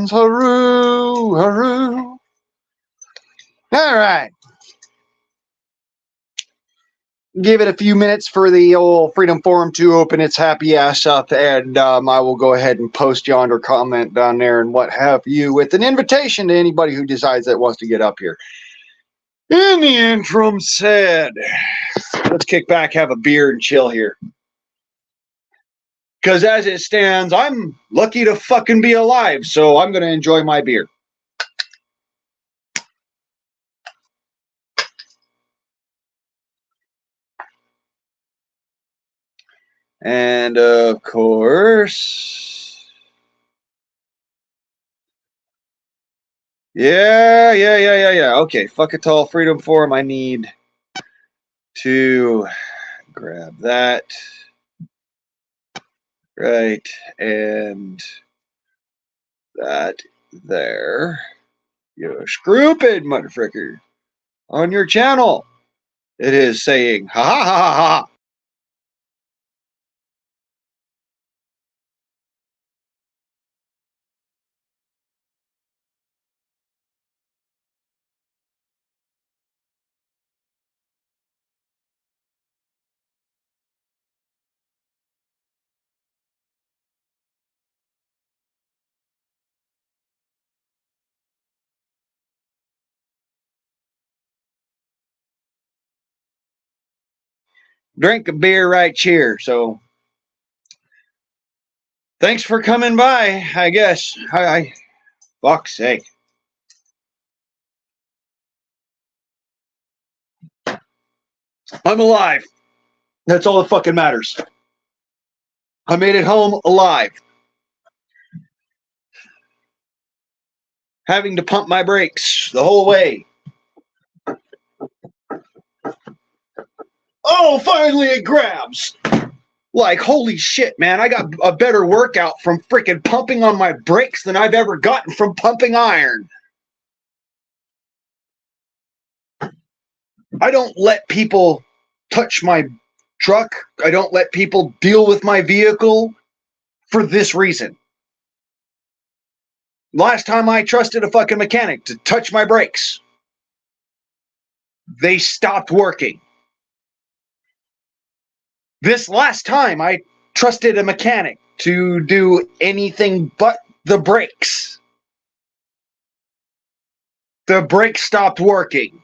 stands. Hooroo, hooroo. All right. Give it a few minutes for the old Freedom Forum to open its happy ass up, and I will go ahead and post yonder comment down there and what have you with an invitation to anybody who decides that wants to get up here. In the interim said, let's kick back, have a beer, and chill here. Because as it stands, I'm lucky to fucking be alive, so I'm going to enjoy my beer. And of course, yeah. Okay, Fukitol Freedom Forum. I need to grab that. Right, and that there. You stupid motherfucker. On your channel, it is saying, ha ha ha ha ha. Drink a beer right here. So thanks for coming by, I guess. Fuck's sake. I'm alive. That's all that fucking matters. I made it home alive. Having to pump my brakes the whole way. Oh, finally it grabs. Like, holy shit, man. I got a better workout from freaking pumping on my brakes than I've ever gotten from pumping iron. I don't let people touch my truck. I don't let people deal with my vehicle for this reason. Last time I trusted a fucking mechanic to touch my brakes, they stopped working. This last time I trusted a mechanic to do anything but the brakes, the brakes stopped working.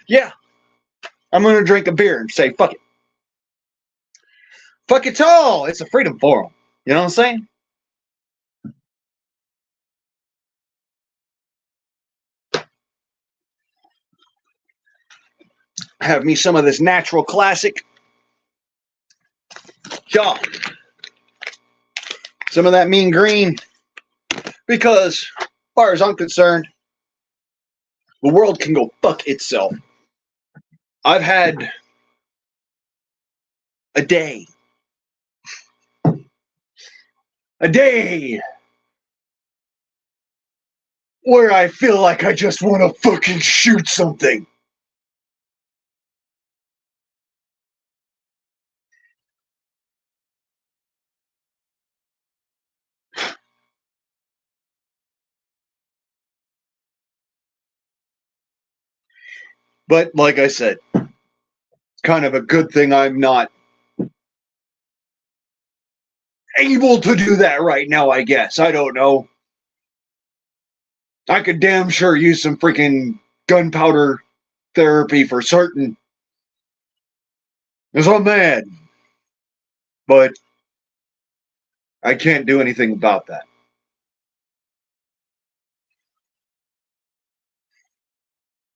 Yeah, I'm going to drink a beer and say, fuck it. Fuck it all. It's a Freedom Forum. You know what I'm saying? Have me some of this natural classic. Yeah. Some of that mean green. Because, as far as I'm concerned, the world can go fuck itself. I've had a day. A day where I feel like I just want to fucking shoot something. But like I said, kind of a good thing I'm not able to do that right now, I guess. I don't know. I could damn sure use some freaking gunpowder therapy for certain. Because I'm mad. But I can't do anything about that.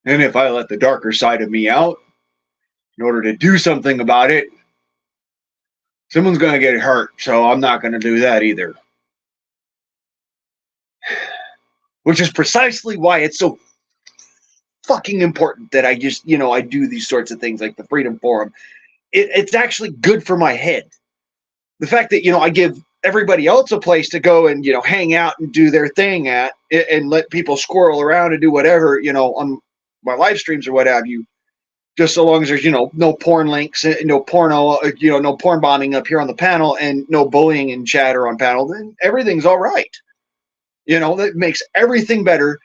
And if I let the darker side of me out, in order to do something about it, someone's going to get hurt. So I'm not going to do that either. Which is precisely why it's so fucking important that I just, I do these sorts of things like the Freedom Forum. It's actually good for my head. The fact that, I give everybody else a place to go and, hang out and do their thing at and let people squirrel around and do whatever, on my live streams or what have you, just so long as there's, no porn links, no porno, no porn bombing up here on the panel, and no bullying and chatter on panel, then everything's all right. That makes everything better.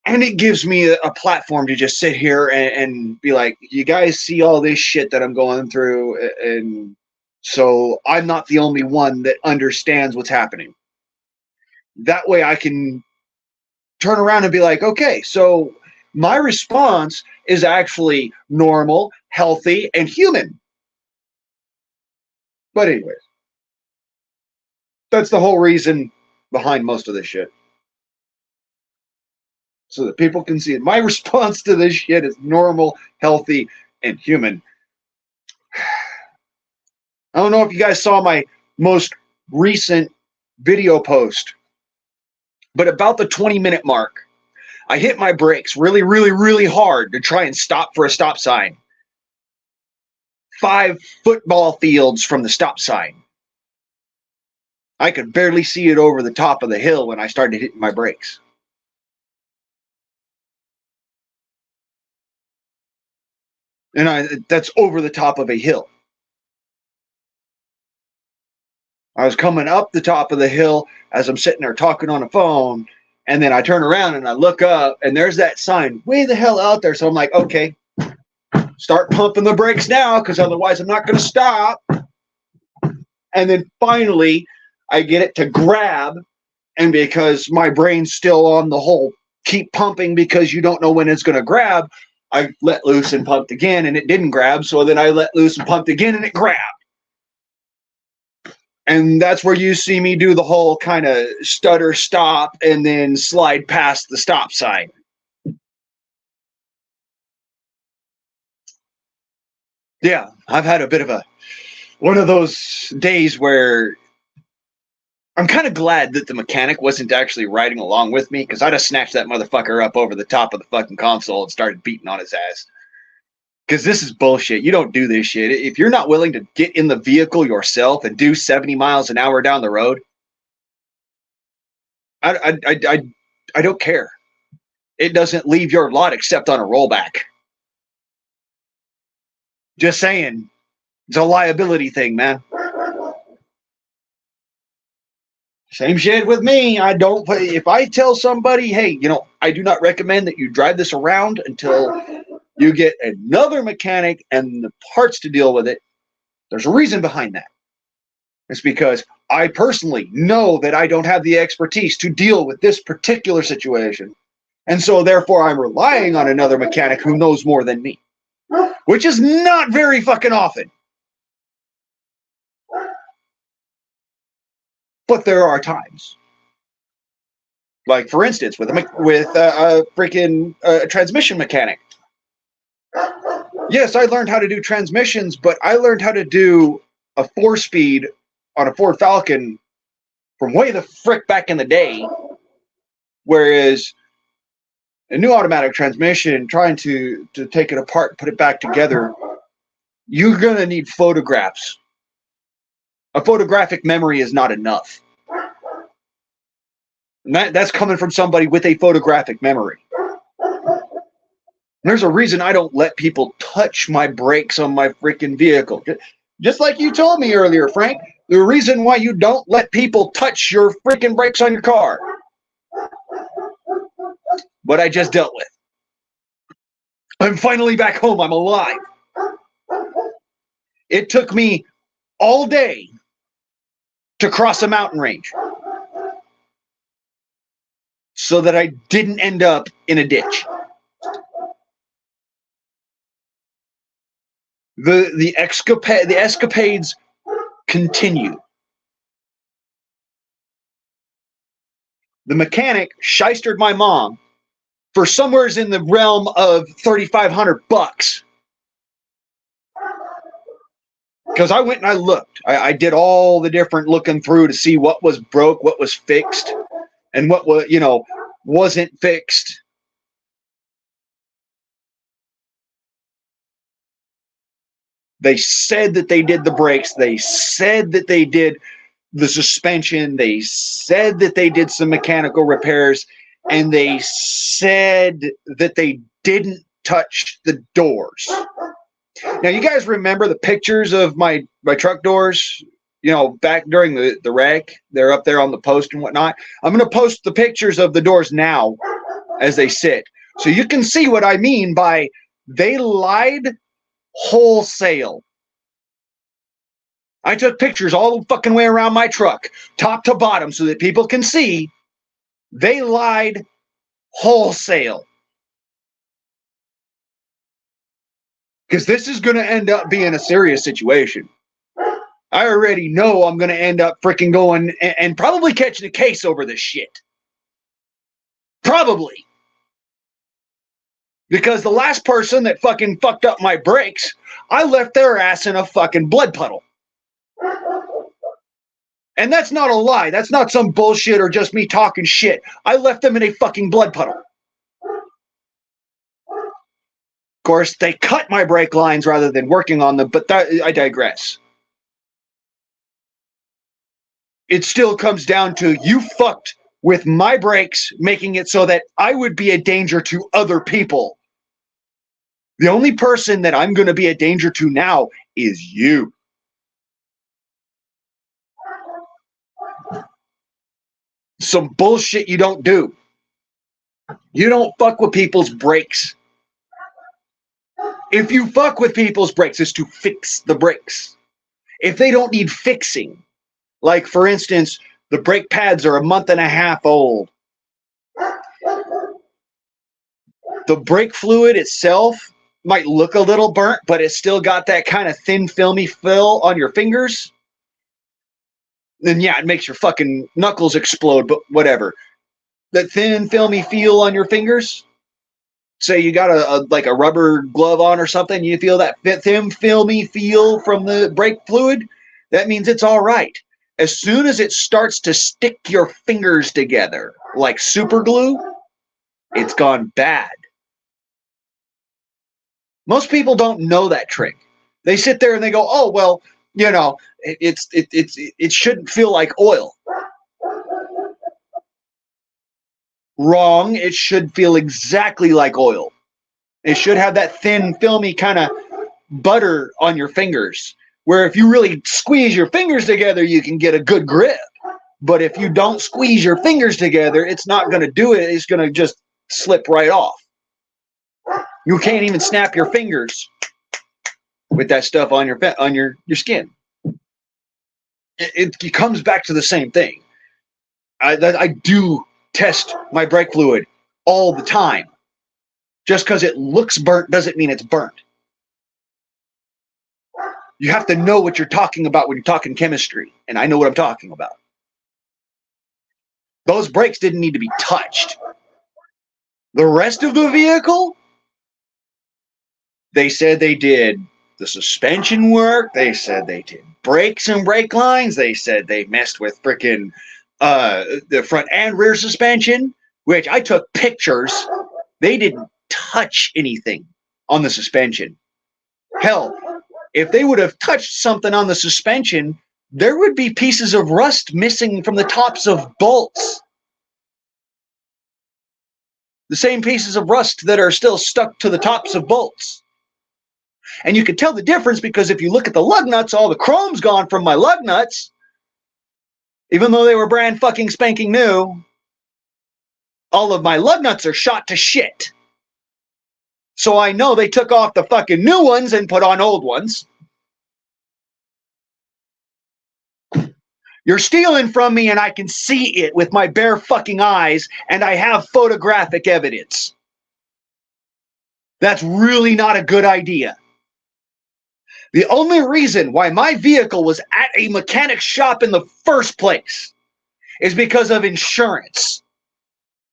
And it gives me a platform to just sit here and be like, you guys see all this shit that I'm going through. And so I'm not the only one that understands what's happening. That way I can turn around and be like, okay, so my response is actually normal, healthy, and human. But anyways, that's the whole reason behind most of this shit. So that people can see it. My response to this shit is normal, healthy, and human. I don't know if you guys saw my most recent video post, but about the 20-minute mark, I hit my brakes really, really, really hard to try and stop for a stop sign. 5 football fields from the stop sign. I could barely see it over the top of the hill when I started hitting my brakes. And that's over the top of a hill. I was coming up the top of the hill as I'm sitting there talking on the phone, and then I turn around and I look up, and there's that sign way the hell out there. So I'm like, okay, start pumping the brakes now, because otherwise I'm not going to stop. And then finally, I get it to grab, and because my brain's still on the whole keep pumping because you don't know when it's going to grab, I let loose and pumped again, and it didn't grab. So then I let loose and pumped again, and it grabbed. And that's where you see me do the whole kind of stutter stop and then slide past the stop sign. Yeah, I've had a bit of one of those days where I'm kind of glad that the mechanic wasn't actually riding along with me, because I'd have snatched that motherfucker up over the top of the fucking console and started beating on his ass. Because this is bullshit. You don't do this shit. If you're not willing to get in the vehicle yourself and do 70 miles an hour down the road, I don't care. It doesn't leave your lot except on a rollback. Just saying. It's a liability thing, man. Same shit with me. If I tell somebody, hey, I do not recommend that you drive this around until you get another mechanic and the parts to deal with it, there's a reason behind that. It's because I personally know that I don't have the expertise to deal with this particular situation. And so therefore I'm relying on another mechanic who knows more than me, which is not very fucking often. But there are times. Like, for instance, with a freaking transmission mechanic. Yes, I learned how to do transmissions, but I learned how to do a 4-speed on a Ford Falcon from way the frick back in the day. Whereas a new automatic transmission, trying to take it apart and put it back together, you're going to need photographs. A photographic memory is not enough. And that's coming from somebody with a photographic memory. There's a reason I don't let people touch my brakes on my freaking vehicle. Just like you told me earlier, Frank, the reason why you don't let people touch your freaking brakes on your car. What I just dealt with. I'm finally back home. I'm alive. It took me all day to cross a mountain range so that I didn't end up in a ditch. The escapades continue. The mechanic shystered my mom for somewhere's in the realm of $3,500. Because I went and I looked. I did all the different looking through to see what was broke, what was fixed, and what was, wasn't fixed. They said that they did the brakes. They said that they did the suspension. They said that they did some mechanical repairs. And they said that they didn't touch the doors. Now, you guys remember the pictures of my truck doors, back during the wreck? They're up there on the post and whatnot. I'm going to post the pictures of the doors now as they sit, so you can see what I mean by they lied wholesale. I took pictures all the fucking way around my truck, top to bottom, so that people can see they lied wholesale. Because this is going to end up being a serious situation. I already know I'm going to end up freaking going and probably catching a case over this shit. Probably. Because the last person that fucking fucked up my brakes, I left their ass in a fucking blood puddle. And that's not a lie. That's not some bullshit or just me talking shit. I left them in a fucking blood puddle. Of course, they cut my brake lines rather than working on them, but I digress. It still comes down to you fucked with my brakes, making it so that I would be a danger to other people. The only person that I'm going to be a danger to now is you. Some bullshit you don't do. You don't fuck with people's brakes. If you fuck with people's brakes, it's to fix the brakes. If they don't need fixing, like for instance, the brake pads are a month and a half old. The brake fluid itself might look a little burnt, but it's still got that kind of thin, filmy feel on your fingers. Then yeah, it makes your fucking knuckles explode, but whatever. That thin, filmy feel on your fingers. Say you got a rubber glove on or something, you feel that thin, filmy feel from the brake fluid, that means it's all right. As soon as it starts to stick your fingers together like super glue, it's gone bad. Most people don't know that trick. They sit there and they go, "Oh well, it shouldn't feel like oil." Wrong. It should feel exactly like oil. It should have that thin, filmy kind of butter on your fingers, where if you really squeeze your fingers together, you can get a good grip. But if you don't squeeze your fingers together, it's not going to do it. It's going to just slip right off. You can't even snap your fingers with that stuff on your skin. It comes back to the same thing. I do test my brake fluid all the time. Just because it looks burnt doesn't mean it's burnt. You have to know what you're talking about when you're talking chemistry, and I know what I'm talking about. Those brakes didn't need to be touched. The rest of the vehicle, they said they did the suspension work. They said they did brakes and brake lines. They said they messed with frickin' the front and rear suspension, which I took pictures. They didn't touch anything on the suspension. Hell, if they would have touched something on the suspension, there would be pieces of rust missing from the tops of bolts. The same pieces of rust that are still stuck to the tops of bolts. And you can tell the difference because if you look at the lug nuts, all the chrome's gone from my lug nuts. Even though they were brand fucking spanking new, all of my lug nuts are shot to shit. So I know they took off the fucking new ones and put on old ones. You're stealing from me and I can see it with my bare fucking eyes and I have photographic evidence. That's really not a good idea. The only reason why my vehicle was at a mechanic shop in the first place is because of insurance.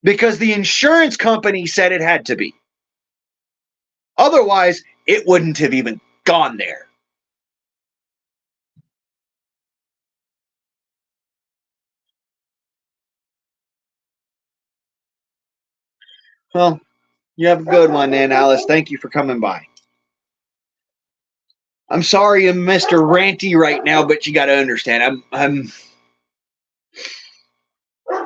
Because the insurance company said it had to be. Otherwise, it wouldn't have even gone there. Well, you have a good one then, Alice. Thank you for coming by. I'm sorry I'm Mr. Ranty right now, but you got to understand,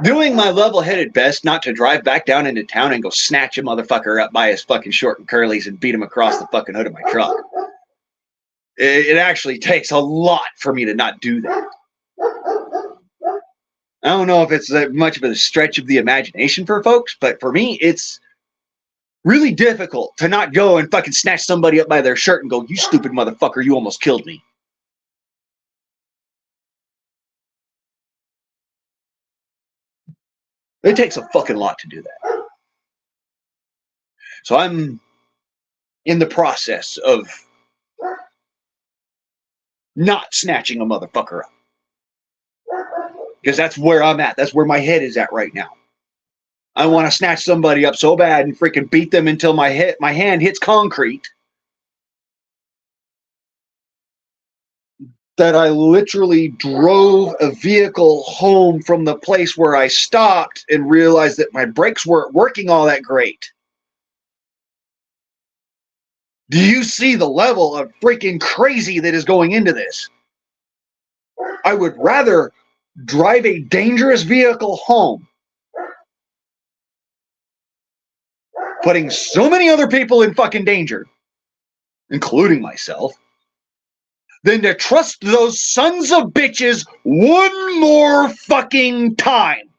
doing my level-headed best not to drive back down into town and go snatch a motherfucker up by his fucking short and curlies and beat him across the fucking hood of my truck. It actually takes a lot for me to not do that. I don't know if it's that much of a stretch of the imagination for folks, but for me, it's really difficult to not go and fucking snatch somebody up by their shirt and go, "You stupid motherfucker, you almost killed me." It takes a fucking lot to do that. So I'm in the process of not snatching a motherfucker up. Because that's where I'm at. That's where my head is at right now. I want to snatch somebody up so bad and freaking beat them until my hand hits concrete. That I literally drove a vehicle home from the place where I stopped and realized that my brakes weren't working all that great. Do you see the level of freaking crazy that is going into this? I would rather drive a dangerous vehicle home, putting so many other people in fucking danger, including myself, than to trust those sons of bitches one more fucking time.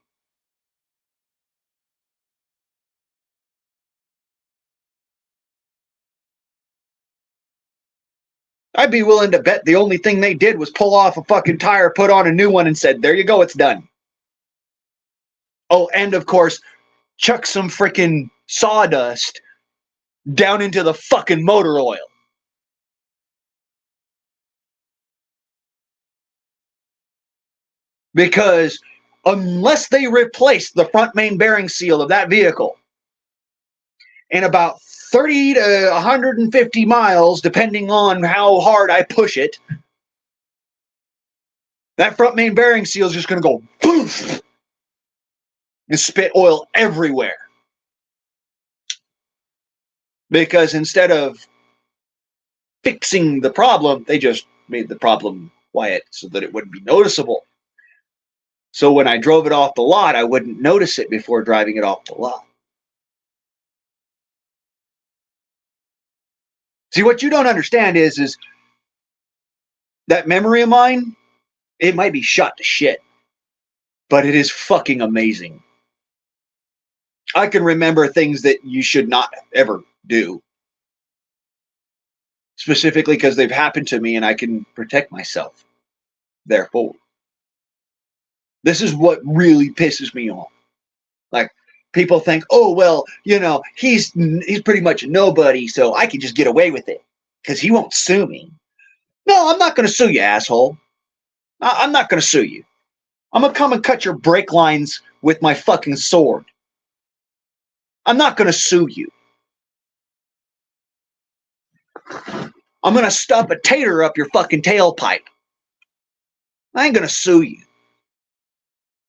I'd be willing to bet the only thing they did was pull off a fucking tire, put on a new one, and said, "There you go, it's done." Oh, and of course, chuck some freaking sawdust down into the fucking motor oil. Because unless they replace the front main bearing seal of that vehicle in about 30 to 150 miles, depending on how hard I push it, that front main bearing seal is just going to go poof and spit oil everywhere. Because instead of fixing the problem, they just made the problem quiet so that it wouldn't be noticeable. So when I drove it off the lot, I wouldn't notice it before driving it off the lot. See, what you don't understand is that memory of mine, it might be shot to shit, but it is fucking amazing. I can remember things that you should not ever do, specifically because they've happened to me and I can protect myself. Therefore, this is what really pisses me off. Like, people think, "Oh, well, you know, he's pretty much a nobody, so I can just get away with it because he won't sue me." No, I'm not going to sue you, asshole. I'm not going to sue you. I'm going to come and cut your brake lines with my fucking sword. I'm not going to sue you. I'm going to stuff a tater up your fucking tailpipe. I ain't going to sue you.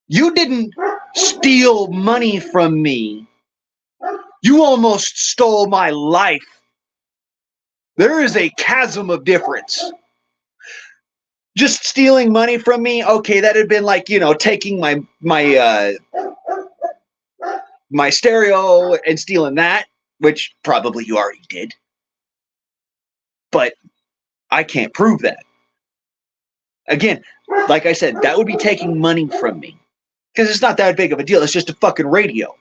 You didn't steal money from me. You almost stole my life. There is a chasm of difference. Just stealing money from me, okay, that had been like, you know, taking my stereo and stealing that, which probably you already did. But I can't prove that. Again, like I said, that would be taking money from me. Because it's not that big of a deal. It's just a fucking radio.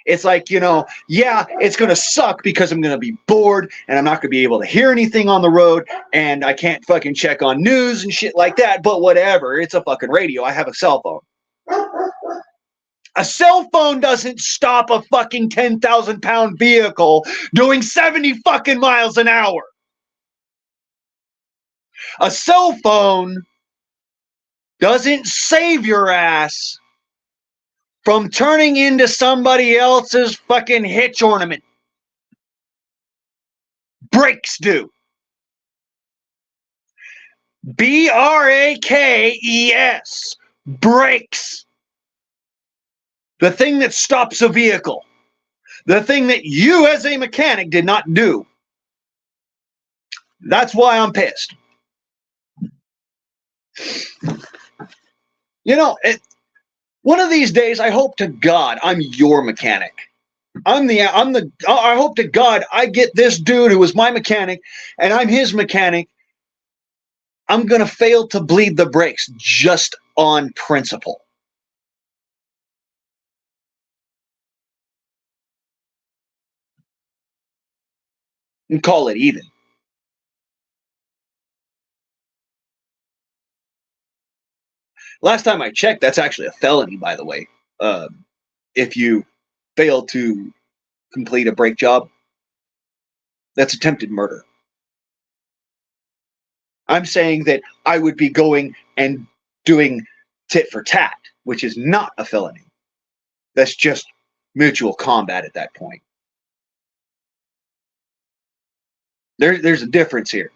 It's like, you know, yeah, it's going to suck because I'm going to be bored and I'm not going to be able to hear anything on the road and I can't fucking check on news and shit like that, but whatever. It's a fucking radio. I have a cell phone. A cell phone doesn't stop a fucking 10,000-pound vehicle doing 70 fucking miles an hour. A cell phone doesn't save your ass from turning into somebody else's fucking hitch ornament. Brakes do. BRAKES. Brakes. The thing that stops a vehicle. The thing that you as a mechanic did not do. That's why I'm pissed. You know, One of these days, I hope to God I'm your mechanic. I hope to God I get this dude who was my mechanic and I'm his mechanic. I'm going to fail to bleed the brakes just on principle. And call it even. Last time I checked, that's actually a felony, by the way. If you fail to complete a brake job, that's attempted murder. I'm saying that I would be going and doing tit for tat, which is not a felony. That's just mutual combat at that point. There's a difference here.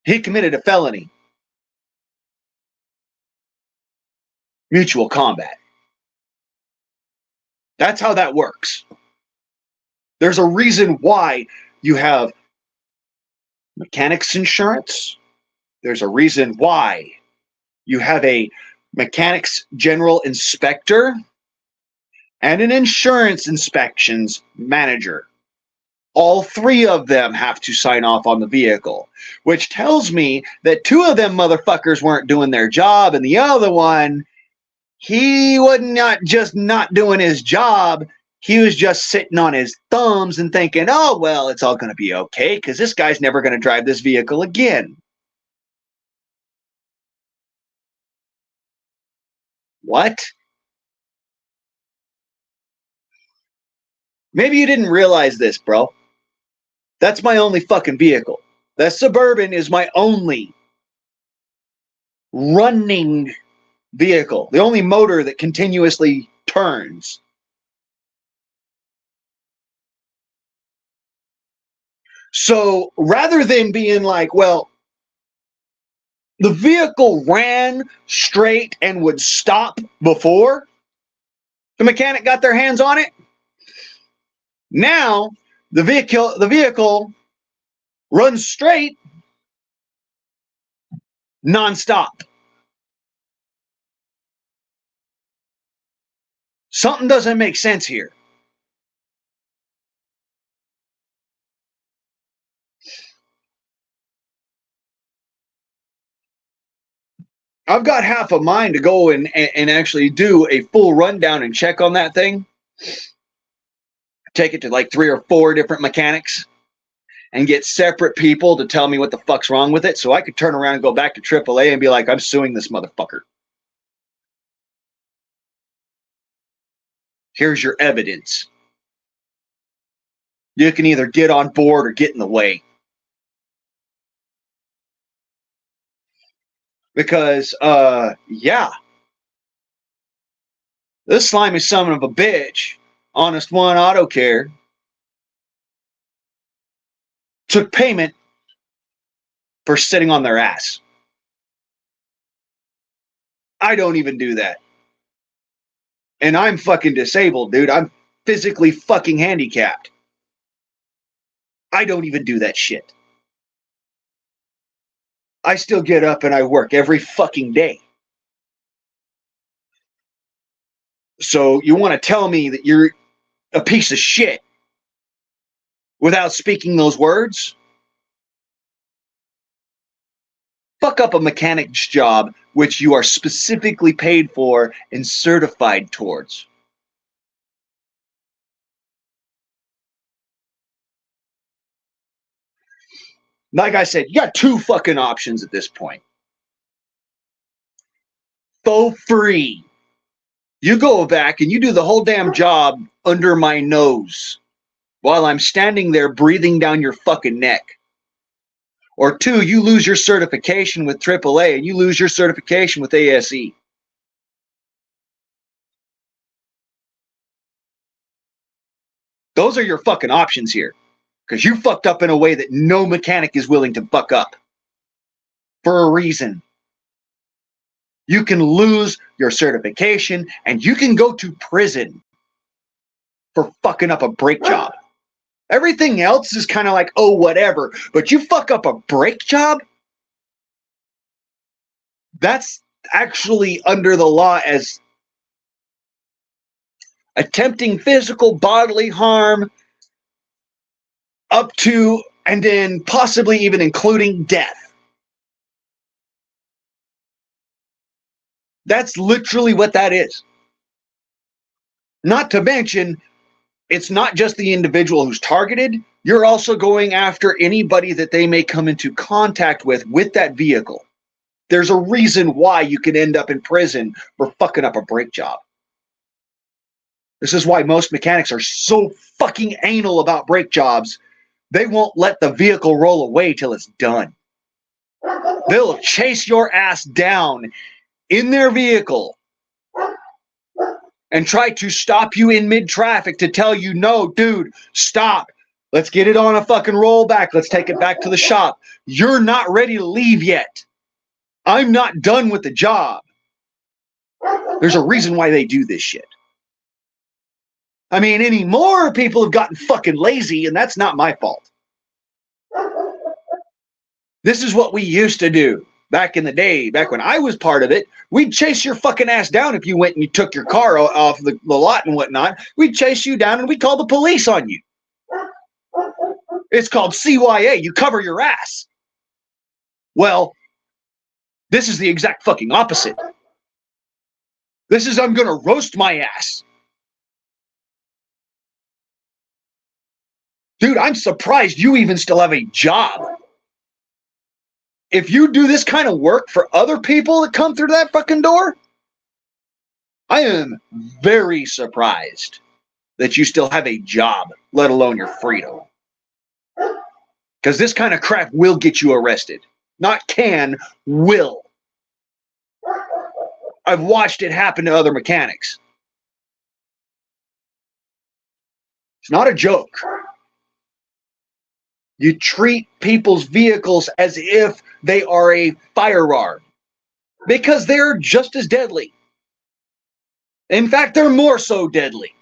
He committed a felony. Mutual combat. That's how that works. There's a reason why you have mechanics insurance. There's a reason why you have a mechanics general inspector and an insurance inspections manager. All three of them have to sign off on the vehicle, which tells me that two of them motherfuckers weren't doing their job, and the other one, he was not just not doing his job. He was just sitting on his thumbs and thinking, oh, well, it's all going to be okay because this guy's never going to drive this vehicle again. What? Maybe you didn't realize this, bro. That's my only fucking vehicle. That Suburban is my only running vehicle, the only motor that continuously turns. So rather than being like, well, the vehicle ran straight and would stop before the mechanic got their hands on it, now the vehicle runs straight nonstop. Something doesn't make sense here. I've got half a mind to go and actually do a full rundown and check on that thing. Take it to like 3 or 4 different mechanics and get separate people to tell me what the fuck's wrong with it, so I could turn around and go back to AAA and be like, I'm suing this motherfucker. Here's your evidence. You can either get on board or get in the way. Because, yeah, this slimy son of a bitch, Honest One Auto Care, took payment for sitting on their ass. I don't even do that. And I'm fucking disabled, dude. I'm physically fucking handicapped. I don't even do that shit. I still get up and I work every fucking day. So you want to tell me that you're a piece of shit without speaking those words? Fuck up a mechanic's job which you are specifically paid for and certified towards. Like I said, you got 2 fucking options at this point. For free. You go back and you do the whole damn job under my nose while I'm standing there breathing down your fucking neck. Or 2, you lose your certification with AAA and you lose your certification with ASE. Those are your fucking options here. Because you fucked up in a way that no mechanic is willing to fuck up. For a reason. You can lose your certification and you can go to prison for fucking up a brake job. Everything else is kind of like, oh, whatever. But you fuck up a brake job? That's actually under the law as attempting physical bodily harm up to and then possibly even including death. That's literally what that is. Not to mention, it's not just the individual who's targeted. You're also going after anybody that they may come into contact with that vehicle. There's a reason why you can end up in prison for fucking up a brake job. This is why most mechanics are so fucking anal about brake jobs. They won't let the vehicle roll away till it's done. They'll chase your ass down in their vehicle and try to stop you in mid-traffic to tell you, no, dude, stop. Let's get it on a fucking rollback. Let's take it back to the shop. You're not ready to leave yet. I'm not done with the job. There's a reason why they do this shit. I mean, anymore people have gotten fucking lazy, and that's not my fault. This is what we used to do back in the day, back when I was part of it. We'd chase your fucking ass down if you went and you took your car off the lot and whatnot. We'd chase you down and we'd call the police on you. It's called CYA. You cover your ass. Well, this is the exact fucking opposite. This is, I'm gonna roast my ass. Dude, I'm surprised you even still have a job. If you do this kind of work for other people that come through that fucking door, I am very surprised that you still have a job, let alone your freedom. Because this kind of crap will get you arrested. Not can, will. I've watched it happen to other mechanics. It's not a joke. You treat people's vehicles as if they are a firearm because they're just as deadly. In fact, they're more so deadly.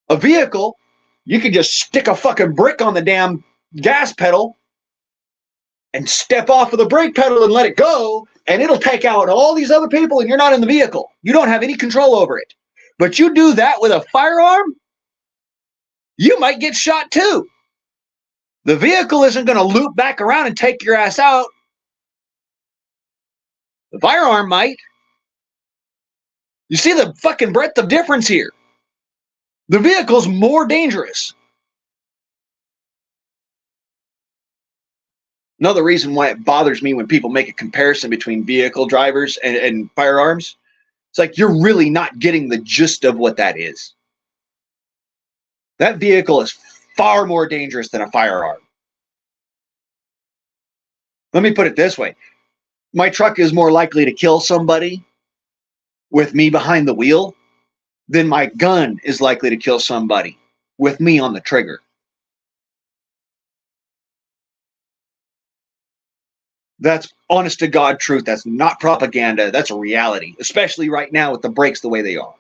A vehicle, you can just stick a fucking brick on the damn gas pedal and step off of the brake pedal and let it go, and it'll take out all these other people, and you're not in the vehicle. You don't have any control over it. But you do that with a firearm, you might get shot too. The vehicle isn't going to loop back around and take your ass out. The firearm might. You see the fucking breadth of difference here. The vehicle's more dangerous. Another reason why it bothers me when people make a comparison between vehicle drivers and firearms, it's like you're really not getting the gist of what that is. That vehicle is far more dangerous than a firearm. Let me put it this way. My truck is more likely to kill somebody with me behind the wheel than my gun is likely to kill somebody with me on the trigger. That's honest to God truth. That's not propaganda. That's a reality, especially right now with the brakes the way they are.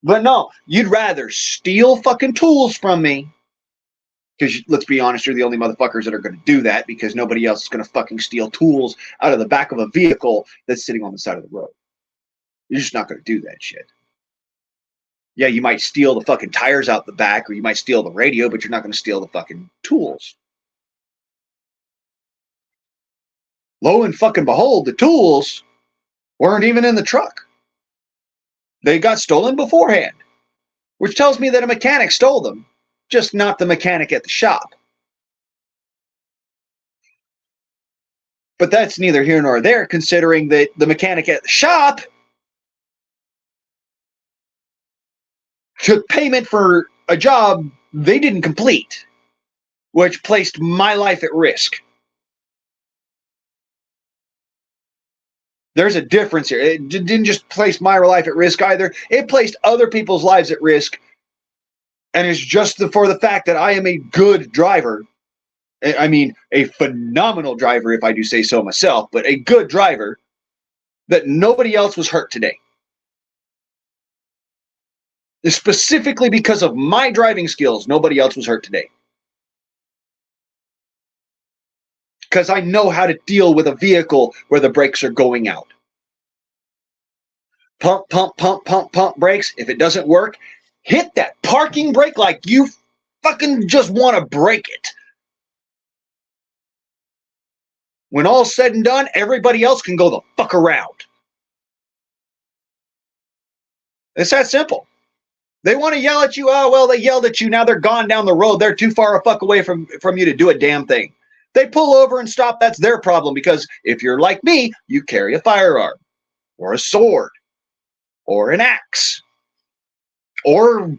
But no, you'd rather steal fucking tools from me. Because let's be honest, you're the only motherfuckers that are going to do that because nobody else is going to fucking steal tools out of the back of a vehicle that's sitting on the side of the road. You're just not going to do that shit. Yeah, you might steal the fucking tires out the back or you might steal the radio, but you're not going to steal the fucking tools. Lo and fucking behold, the tools weren't even in the truck. They got stolen beforehand, which tells me that a mechanic stole them, just not the mechanic at the shop. But that's neither here nor there, considering that the mechanic at the shop took payment for a job they didn't complete, which placed my life at risk. There's a difference here. It didn't just place my life at risk either. It placed other people's lives at risk. And it's just for the fact that I am a good driver. I mean, a phenomenal driver, if I do say so myself, but a good driver, that nobody else was hurt today. Specifically because of my driving skills, nobody else was hurt today. Because I know how to deal with a vehicle where the brakes are going out. Pump, pump, pump, pump, pump brakes. If it doesn't work, hit that parking brake like you fucking just want to break it. When all's said and done, everybody else can go the fuck around. It's that simple. They want to yell at you. Oh, well, they yelled at you. Now they're gone down the road. They're too far a fuck away from you to do a damn thing. They pull over and stop. That's their problem, because if you're like me, you carry a firearm or a sword or an axe or,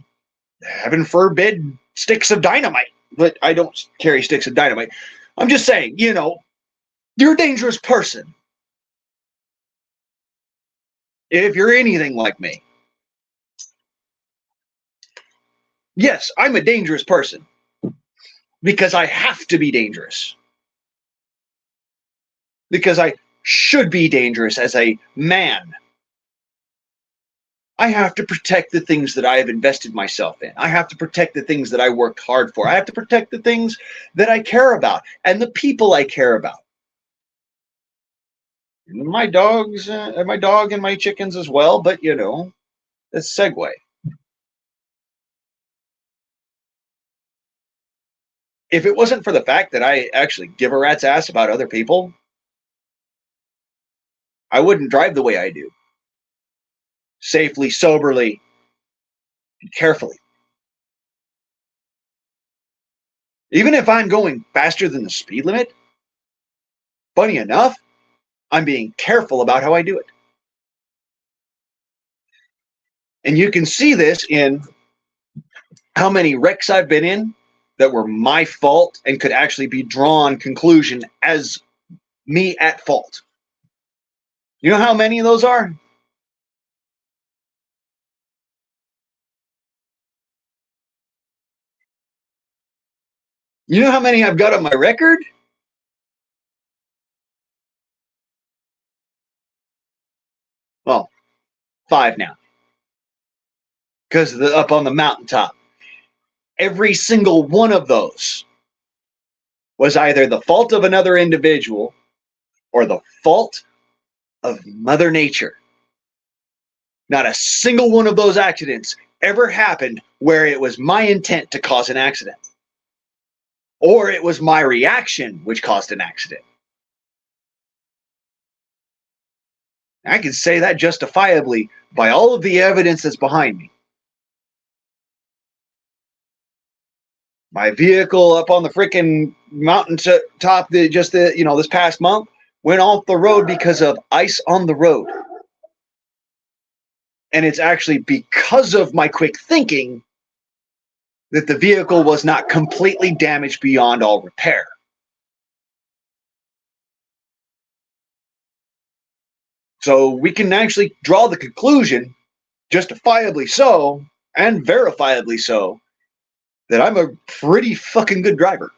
heaven forbid, sticks of dynamite. But I don't carry sticks of dynamite. I'm just saying, you're a dangerous person if you're anything like me. Yes, I'm a dangerous person because I have to be dangerous. Because I should be dangerous as a man. I have to protect the things that I have invested myself in. I have to protect the things that I worked hard for. I have to protect the things that I care about and the people I care about. My dogs, my dog and my chickens as well, but it's a segue. If it wasn't for the fact that I actually give a rat's ass about other people, I wouldn't drive the way I do. Safely, soberly, and carefully. Even if I'm going faster than the speed limit, funny enough, I'm being careful about how I do it. And you can see this in how many wrecks I've been in that were my fault and could actually be drawn conclusion as me at fault. You know how many of those are? You know how many I've got on my record? Well, 5 now. Because up on the mountaintop. Every single one of those was either the fault of another individual or the fault of Mother Nature. Not a single one of those accidents ever happened where it was my intent to cause an accident. Or it was my reaction which caused an accident. I can say that justifiably by all of the evidence that's behind me. My vehicle up on the freaking mountain top this past month went off the road because of ice on the road. And it's actually because of my quick thinking that the vehicle was not completely damaged beyond all repair. So we can actually draw the conclusion, justifiably so, and verifiably so, that I'm a pretty fucking good driver.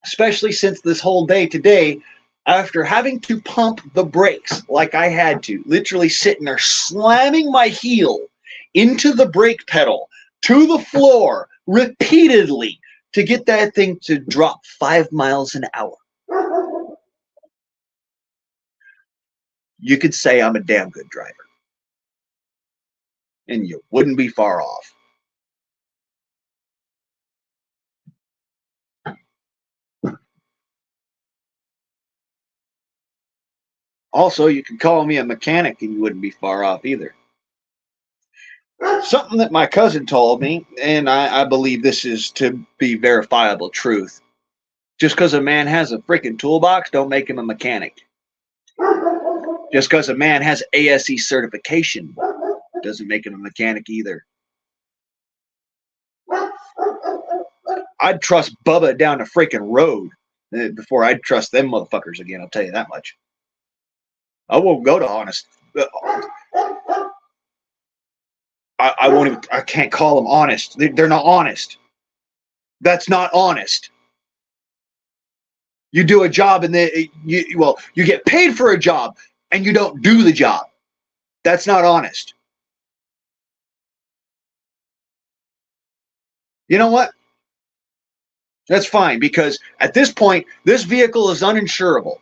Especially since this whole day today, after having to pump the brakes like I had to, literally sitting there slamming my heel into the brake pedal, to the floor, repeatedly, to get that thing to drop 5 miles an hour. You could say I'm a damn good driver. And you wouldn't be far off. Also, you could call me a mechanic and you wouldn't be far off either. Something that my cousin told me, and I believe this is to be verifiable truth. Just because a man has a freaking toolbox, don't make him a mechanic. Just because a man has ASE certification, doesn't make him a mechanic either. I'd trust Bubba down the freaking road before I'd trust them motherfuckers again, I'll tell you that much. I won't go to honest. I won't even, I can't call them honest. They're not honest. That's not honest. You do a job and you get paid for a job and you don't do the job. That's not honest. You know what? That's fine, because at this point, this vehicle is uninsurable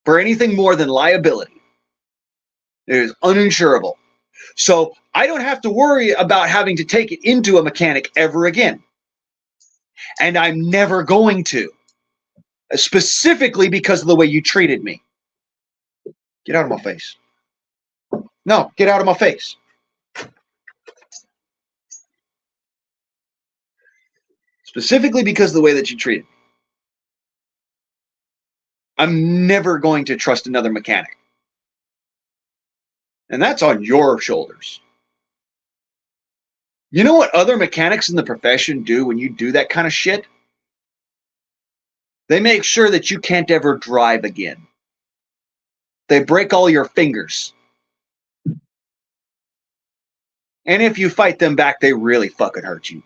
for anything more than liability. It is uninsurable. So I don't have to worry about having to take it into a mechanic ever again. And I'm never going to. Specifically because of the way you treated me. Get out of my face. No, get out of my face. Specifically because of the way that you treated me. I'm never going to trust another mechanic. And that's on your shoulders. You know what other mechanics in the profession do when you do that kind of shit? They make sure that you can't ever drive again. They break all your fingers. And if you fight them back, they really fucking hurt you.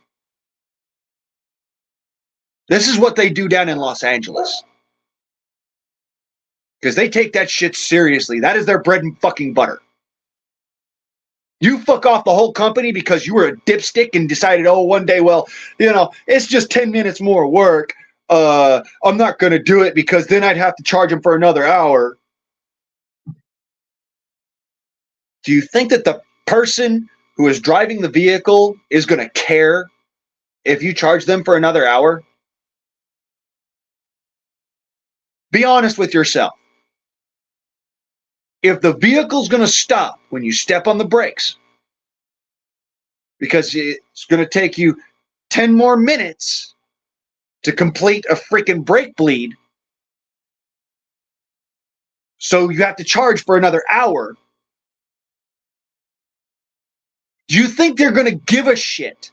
This is what they do down in Los Angeles. Because they take that shit seriously. That is their bread and fucking butter. You fuck off the whole company because you were a dipstick and decided, oh, one day, well, you know, it's just 10 minutes more work. I'm not going to do it because then I'd have to charge them for another hour. Do you think that the person who is driving the vehicle is going to care if you charge them for another hour? Be honest with yourself. If the vehicle's going to stop when you step on the brakes, because it's going to take you 10 more minutes to complete a freaking brake bleed, so you have to charge for another hour, do you think they're going to give a shit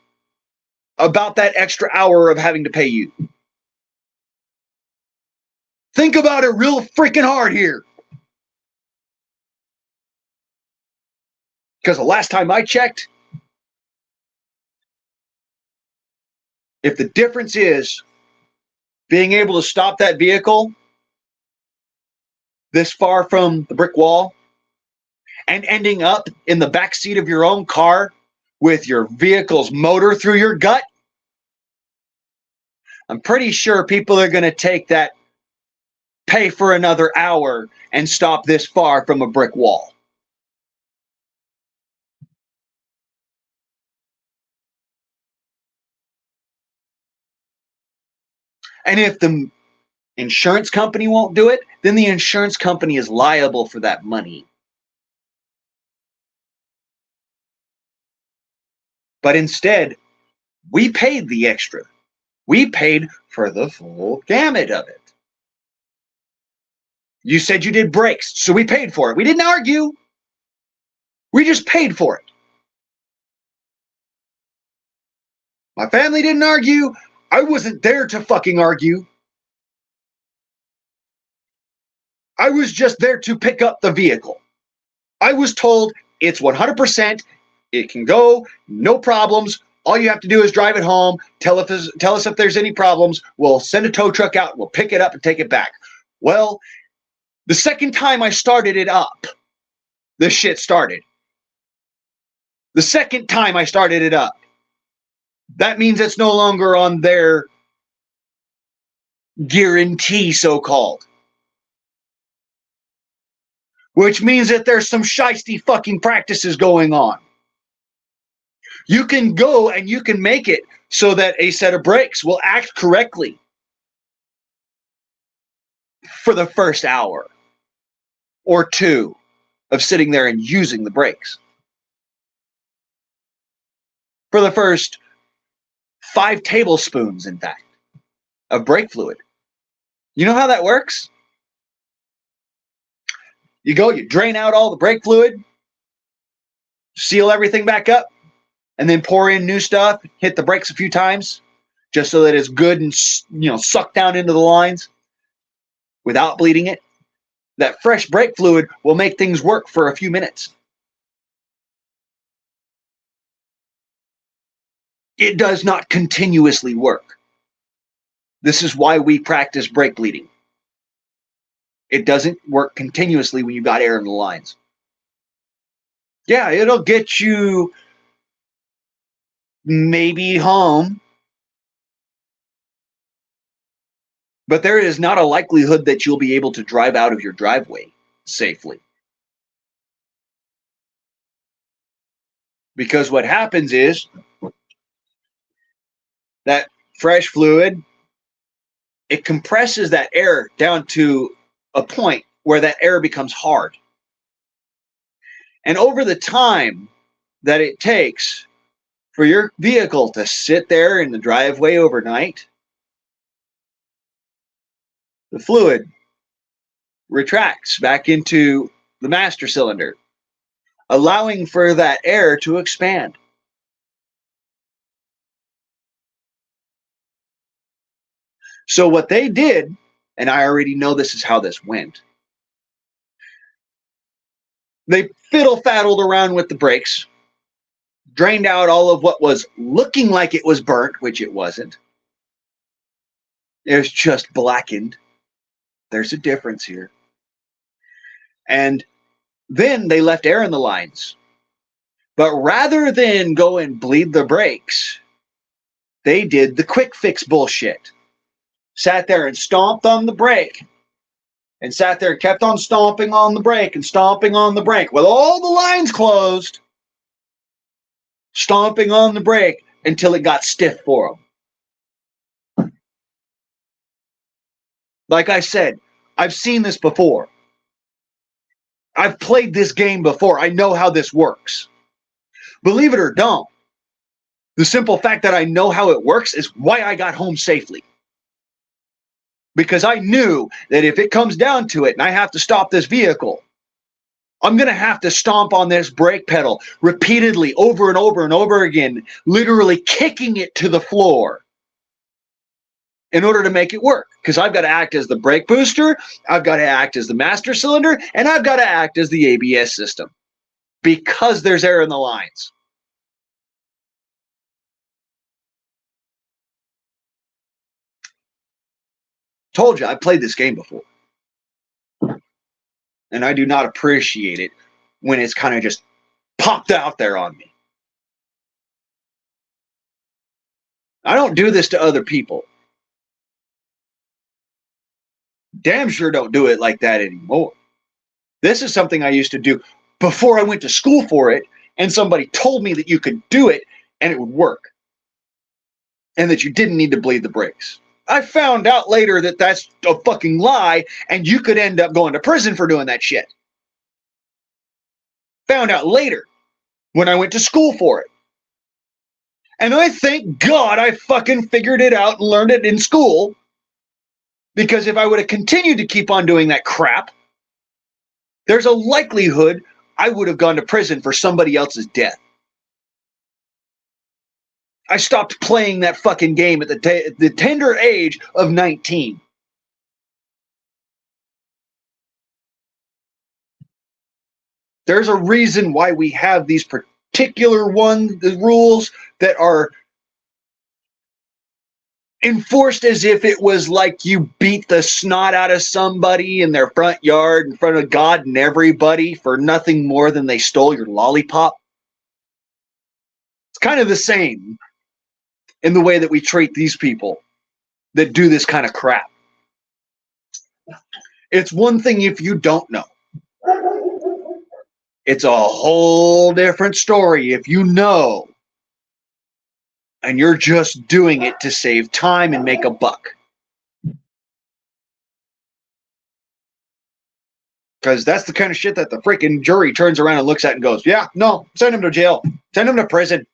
about that extra hour of having to pay you? Think about it real freaking hard here. Because the last time I checked, if the difference is being able to stop that vehicle this far from the brick wall and ending up in the back seat of your own car with your vehicle's motor through your gut, I'm pretty sure people are going to take that pay for another hour and stop this far from a brick wall. And if the insurance company won't do it, then the insurance company is liable for that money. But instead, we paid the extra. We paid for the full gamut of it. You said you did brakes, so we paid for it. We didn't argue. We just paid for it. My family didn't argue. I wasn't there to fucking argue. I was just there to pick up the vehicle. I was told it's 100%. It can go, no problems. All you have to do is drive it home. Tell us if there's any problems. We'll send a tow truck out. We'll pick it up and take it back. Well, the second time I started it up, this shit started. The second time I started it up, that means it's no longer on their guarantee, so-called. Which means that there's some shiesty fucking practices going on. You can go and you can make it so that a set of brakes will act correctly for the first hour or two of sitting there and using the brakes. For the first 5 tablespoons, in fact, of brake fluid. You know how that works? You go, you drain out all the brake fluid, seal everything back up, and then pour in new stuff, hit the brakes a few times, just so that it's good and, sucked down into the lines without bleeding it. That fresh brake fluid will make things work for a few minutes. It does not continuously work. This is why we practice brake bleeding. It doesn't work continuously when you got air in the lines. Yeah, it'll get you maybe home, but there is not a likelihood that you'll be able to drive out of your driveway safely. Because what happens is that fresh fluid, it compresses that air down to a point where that air becomes hard. And over the time that it takes for your vehicle to sit there in the driveway overnight, the fluid retracts back into the master cylinder, allowing for that air to expand. So what they did, and I already know this is how this went, they fiddle-faddled around with the brakes, drained out all of what was looking like it was burnt, which it wasn't. It was just blackened. There's a difference here. And then they left air in the lines. But rather than go and bleed the brakes, they did the quick fix bullshit. Sat there and stomped on the brake. And sat there and kept on stomping on the brake and stomping on the brake with all the lines closed. Stomping on the brake until it got stiff for them. Like I said, I've seen this before. I've played this game before. I know how this works. Believe it or don't, the simple fact that I know how it works is why I got home safely. Because I knew that if it comes down to it and I have to stop this vehicle, I'm going to have to stomp on this brake pedal repeatedly over and over and over again, literally kicking it to the floor in order to make it work. Because I've got to act as the brake booster, I've got to act as the master cylinder, and I've got to act as the ABS system because there's air in the lines. Told you, I played this game before. And I do not appreciate it when it's kind of just popped out there on me. I don't do this to other people. Damn sure don't do it like that anymore. This is something I used to do before I went to school for it, and somebody told me that you could do it and it would work. And that you didn't need to bleed the brakes. I found out later that that's a fucking lie, and you could end up going to prison for doing that shit. Found out later when I went to school for it. And I thank God I fucking figured it out and learned it in school, because if I would have continued to keep on doing that crap, there's a likelihood I would have gone to prison for somebody else's death. I stopped playing that fucking game at the tender age of 19. There's a reason why we have these particular rules that are enforced as if it was like you beat the snot out of somebody in their front yard in front of God and everybody for nothing more than they stole your lollipop. It's kind of the same in the way that we treat these people that do this kind of crap. It's one thing if you don't know. It's a whole different story if you know and you're just doing it to save time and make a buck. Because that's the kind of shit that the freaking jury turns around and looks at and goes, yeah, no, send him to jail. Send him to prison.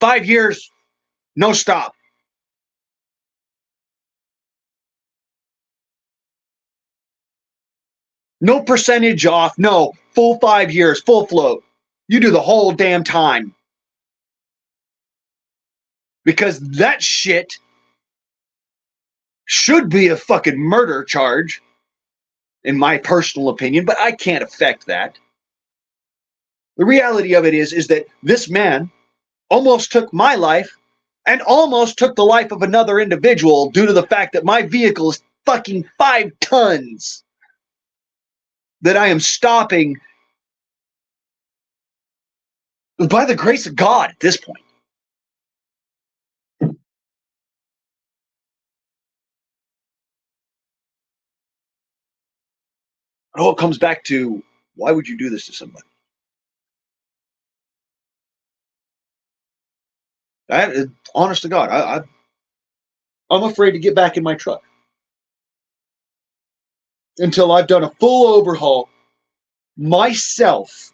5 years, no stop. No percentage off. No, full 5 years, full float. You do the whole damn time. Because that shit should be a fucking murder charge, in my personal opinion, but I can't affect that. The reality of it is that this man almost took my life and almost took the life of another individual due to the fact that my vehicle is fucking 5 tons that I am stopping by the grace of God at this point. It all comes back to, why would you do this to somebody? Honest to God, I'm afraid to get back in my truck until I've done a full overhaul myself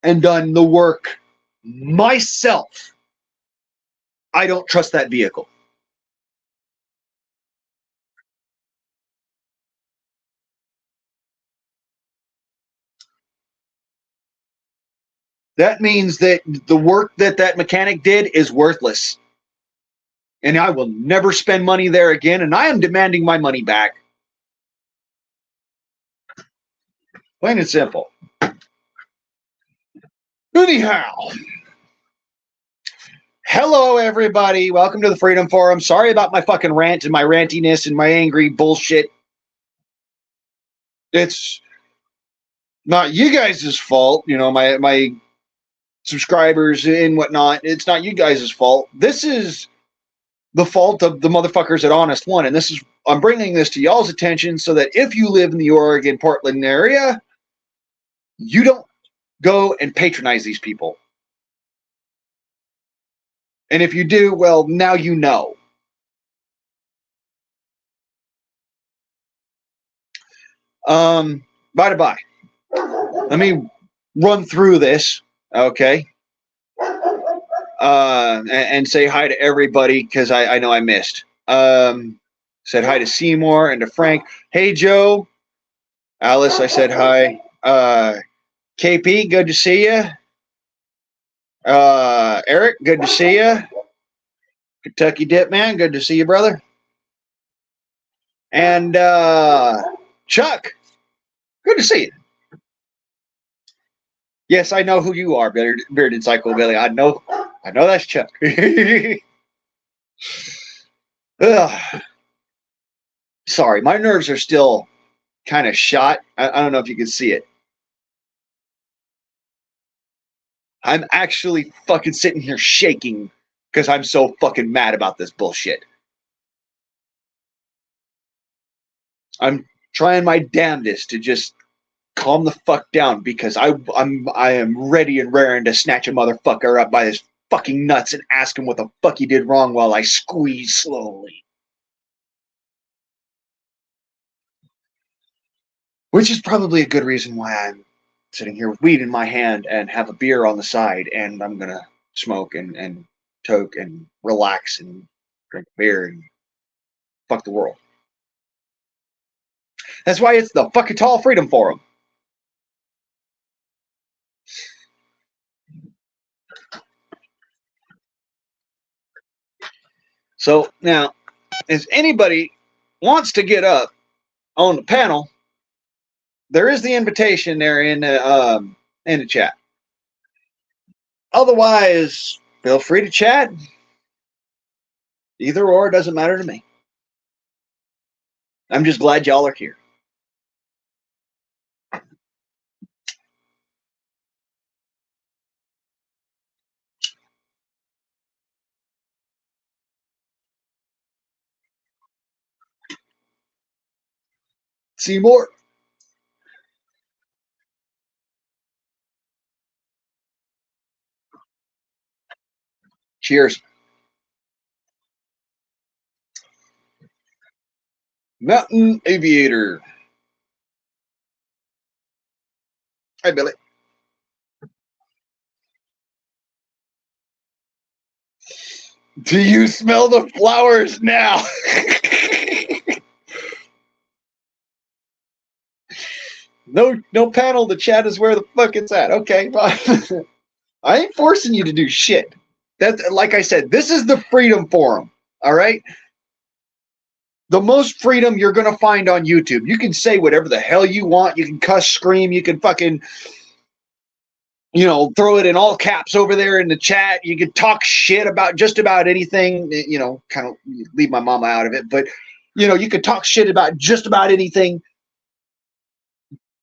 and done the work myself. I don't trust that vehicle. That means that the work that mechanic did is worthless. And I will never spend money there again, and I am demanding my money back. Plain and simple. Anyhow, hello everybody. Welcome to the Freedom Forum. Sorry about my fucking rant and my rantiness and my angry bullshit. It's not you guys' fault, you know, my subscribers and whatnot. It's not you guys' fault. This is the fault of the motherfuckers at Honest One, and I'm bringing this to y'all's attention so that if you live in the Oregon, Portland area, you don't go and patronize these people. And if you do, well, now you know. By the by, let me run through this, okay? And say hi to everybody because I know I missed. Said hi to Seymour and to Frank. Hey, Joe. Alice, I said hi. KP, good to see you. Eric, good to see you. Kentucky Dip Man, good to see you, brother. And Chuck, good to see you. Yes, I know who you are, Bearded Psychobilly. I know that's Chuck. Sorry, my nerves are still kind of shot. I don't know if you can see it. I'm actually fucking sitting here shaking because I'm so fucking mad about this bullshit. I'm trying my damnedest to just calm the fuck down because I am ready and raring to snatch a motherfucker up by his fucking nuts and ask him what the fuck he did wrong while I squeeze slowly. Which is probably a good reason why I'm sitting here with weed in my hand and have a beer on the side, and I'm gonna smoke and toke and relax and drink beer and fuck the world. That's why it's the Fukitol Freedom Forum. So now, if anybody wants to get up on the panel, there is the invitation there in the chat. Otherwise, feel free to chat. Either or, it doesn't matter to me. I'm just glad y'all are here. Seymour. Cheers. Mountain Aviator. Hi, Billy. Do you smell the flowers now? No panel. The chat is where the fuck it's at. Okay, I ain't forcing you to do shit. That, like I said, this is the Freedom Forum. All right. The most freedom you're gonna find on YouTube. You can say whatever the hell you want. You can cuss, scream. You can fucking, throw it in all caps over there in the chat. You can talk shit about just about anything. Kind of leave my mama out of it, but You could talk shit about just about anything.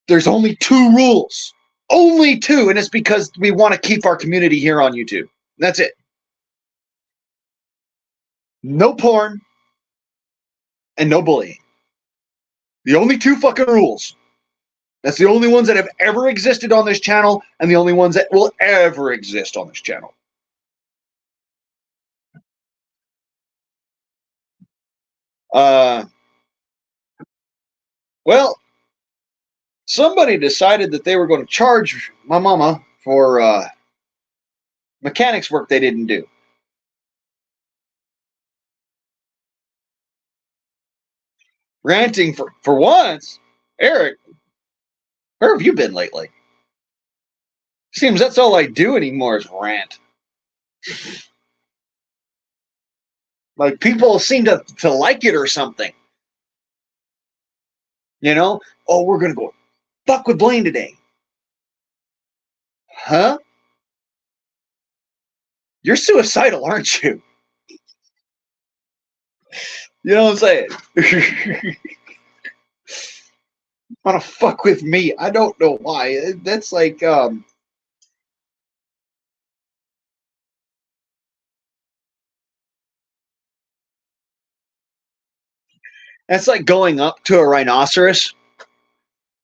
There's only 2 rules. Only 2, and it's because we want to keep our community here on YouTube. That's it. No porn and no bullying. The only 2 fucking rules. That's the only ones that have ever existed on this channel, and the only ones that will ever exist on this channel. Well, somebody decided that they were going to charge my mama for mechanics work they didn't do. Ranting for once. Eric, where have you been lately? Seems that's all I do anymore is rant. Like, people seem to like it or something. Oh, we're going to go fuck with Blaine today. Huh? You're suicidal, aren't you? You know what I'm saying? Want to fuck with me? I don't know why. That's like, that's like going up to a rhinoceros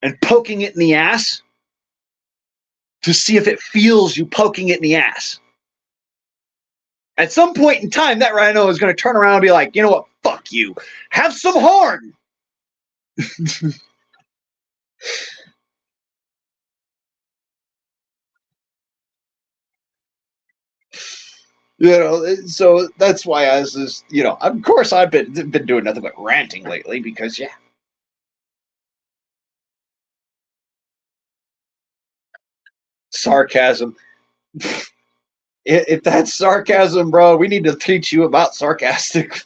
and poking it in the ass to see if it feels you poking it in the ass. At some point in time, that rhino is going to turn around and be like, you know what? Fuck you. Have some horn. So that's why I was just, of course I've been doing nothing but ranting lately because, yeah. Sarcasm. If that's sarcasm, bro, we need to teach you about sarcastic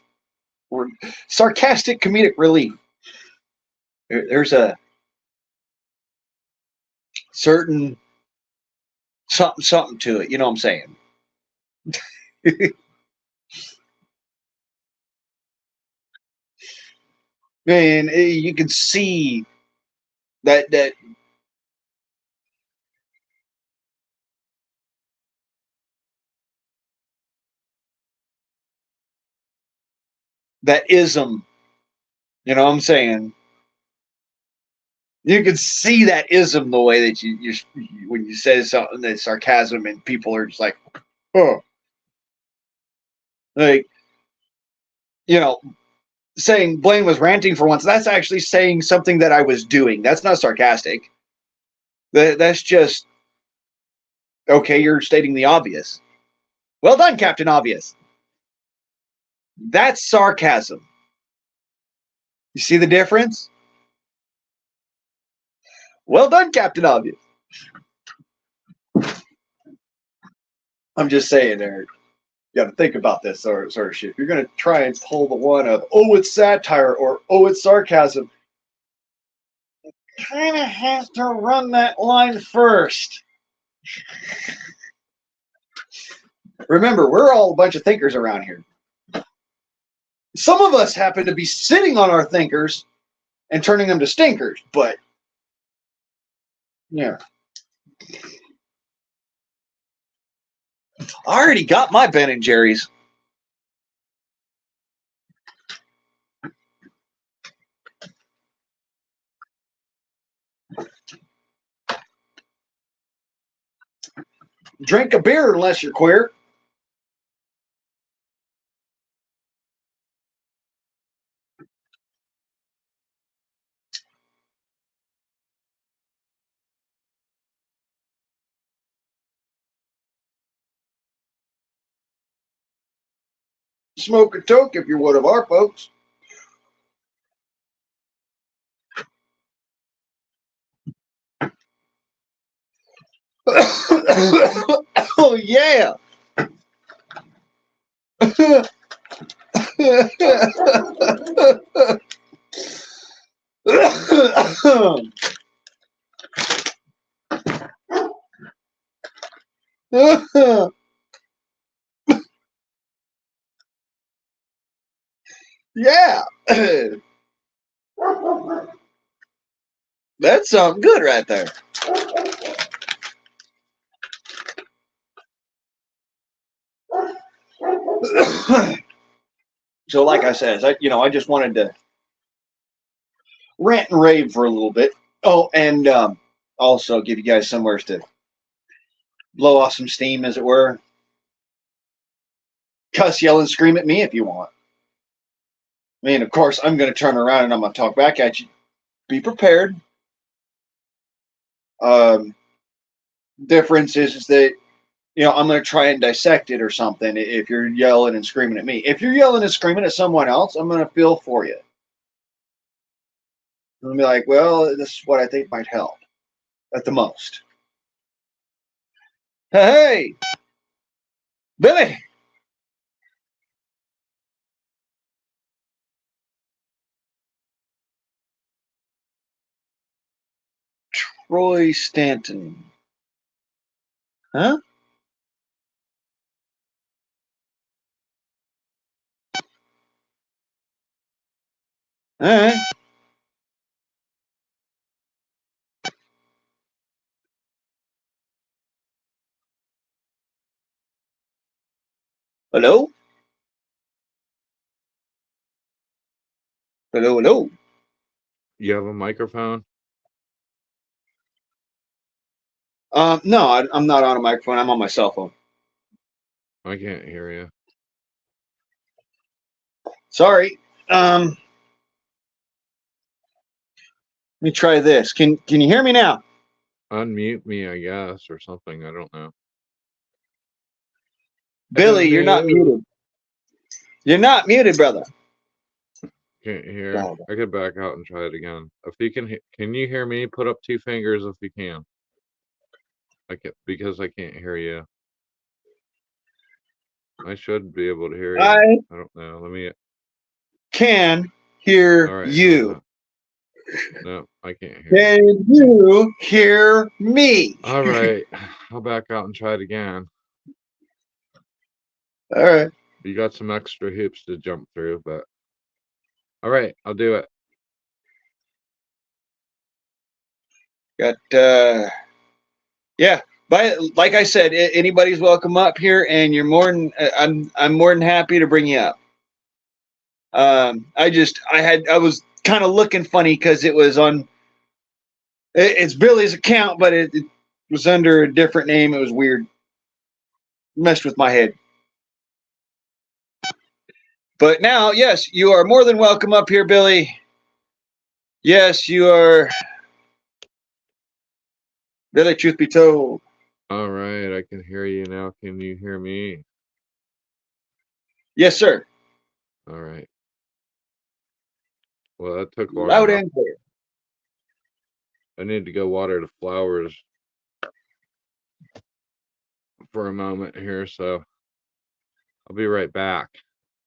comedic relief. There's a certain something to it. You know what I'm saying? Man, you can see that ism. You know what I'm saying? You can see that ism the way that you when you say something that's sarcasm and people are just like, oh, like, saying Blaine was ranting for once. That's actually saying something that I was doing. That's not sarcastic. That's just okay. You're stating the obvious. Well done, Captain Obvious. That's sarcasm. You see the difference? Well done, Captain Obvious. I'm just saying, Eric. You got to think about this sort of shit. If you're going to try and pull the one of, oh, it's satire or, oh, it's sarcasm, you kind of have to run that line first. Remember, we're all a bunch of thinkers around here. Some of us happen to be sitting on our thinkers and turning them to stinkers, but yeah. I already got my Ben and Jerry's. Drink a beer unless you're queer. Smoke a toke if you're one of our folks. Oh, yeah. Yeah. That's something good right there. So, like I said, I just wanted to rant and rave for a little bit. Oh, and also give you guys somewhere to blow off some steam, as it were. Cuss, yell, and scream at me if you want. I mean, of course, I'm going to turn around and I'm going to talk back at you. Be prepared. Um, difference is that I'm going to try and dissect it or something. If you're yelling and screaming at me, if you're yelling and screaming at someone else, I'm going to feel for you. I'm going to be like, well, this is what I think might help at the most. Hey, Billy. Troy Stanton. Huh? All right. Hello? Hello, hello. You have a microphone? No, I'm not on a microphone. I'm on my cell phone. I can't hear you. Sorry. Let me try this. Can you hear me now? Unmute me, I guess, or something. I don't know. Billy, you're not muted. You're not muted, brother. Can't hear. I could back out and try it again. If you can you hear me? Put up 2 fingers if you can. Because I can't hear you. I should be able to hear you. I don't know. Let me. Can hear All right, you. No, I can't hear you. Can you hear me? All right, I'll back out and try it again. All right. You got some extra hoops to jump through, but all right, I'll do it. Got yeah. But like I said, anybody's welcome up here, and you're more than I'm more than happy to bring you up. I was kind of looking funny because it was on. It's Billy's account, but it was under a different name. It was weird. Messed with my head. But now, yes, you are more than welcome up here, Billy. Yes, you are. Billy, truth be told. All right, I can hear you now. Can you hear me? Yes, sir. All right. Well, that took long Loud enough. and clear. I need to go water the flowers for a moment here, so I'll be right back,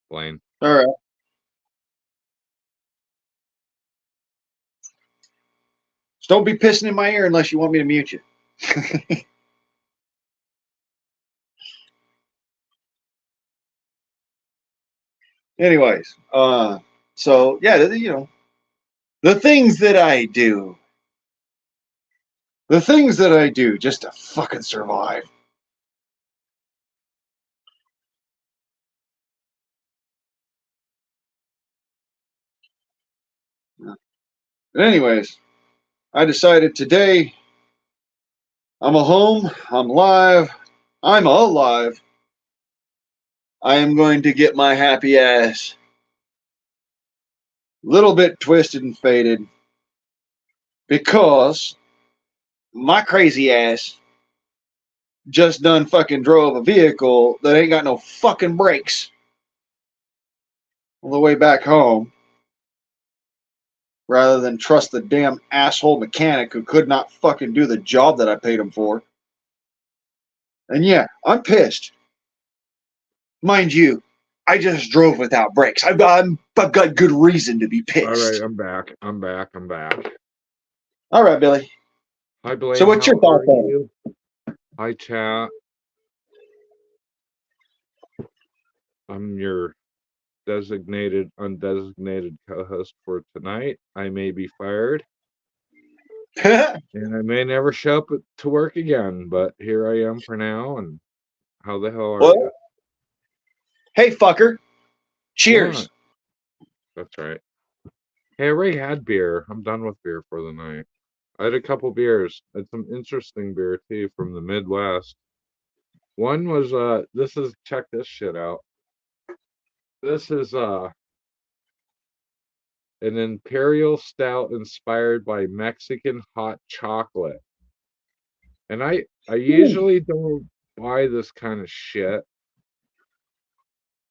Blaine. All right. So don't be pissing in my ear unless you want me to mute you. Anyways, so yeah, the things that I do, just to fucking survive. But anyways, I decided today I'm home, I'm live, I'm alive. I am going to get my happy ass a little bit twisted and faded because my crazy ass just done fucking drove a vehicle that ain't got no fucking brakes on the way back home rather than trust the damn asshole mechanic who could not fucking do the job that I paid him for. And yeah, I'm pissed. Mind you, I just drove without brakes. I've got good reason to be pissed. All right, I'm back. I'm back. All right, Billy. Hi, Blaine. So what's your thoughts on it? Hi, chat. I'm your designated undesignated co-host for tonight. I may be fired, and I may never show up to work again. But here I am for now. And how the hell are you? Hey, fucker. Cheers. What? That's right. Hey, I already had beer. I'm done with beer for the night. I had a couple beers. I had some interesting beer too from the Midwest. One was check this shit out. This is an imperial stout inspired by Mexican hot chocolate. And I usually don't buy this kind of shit.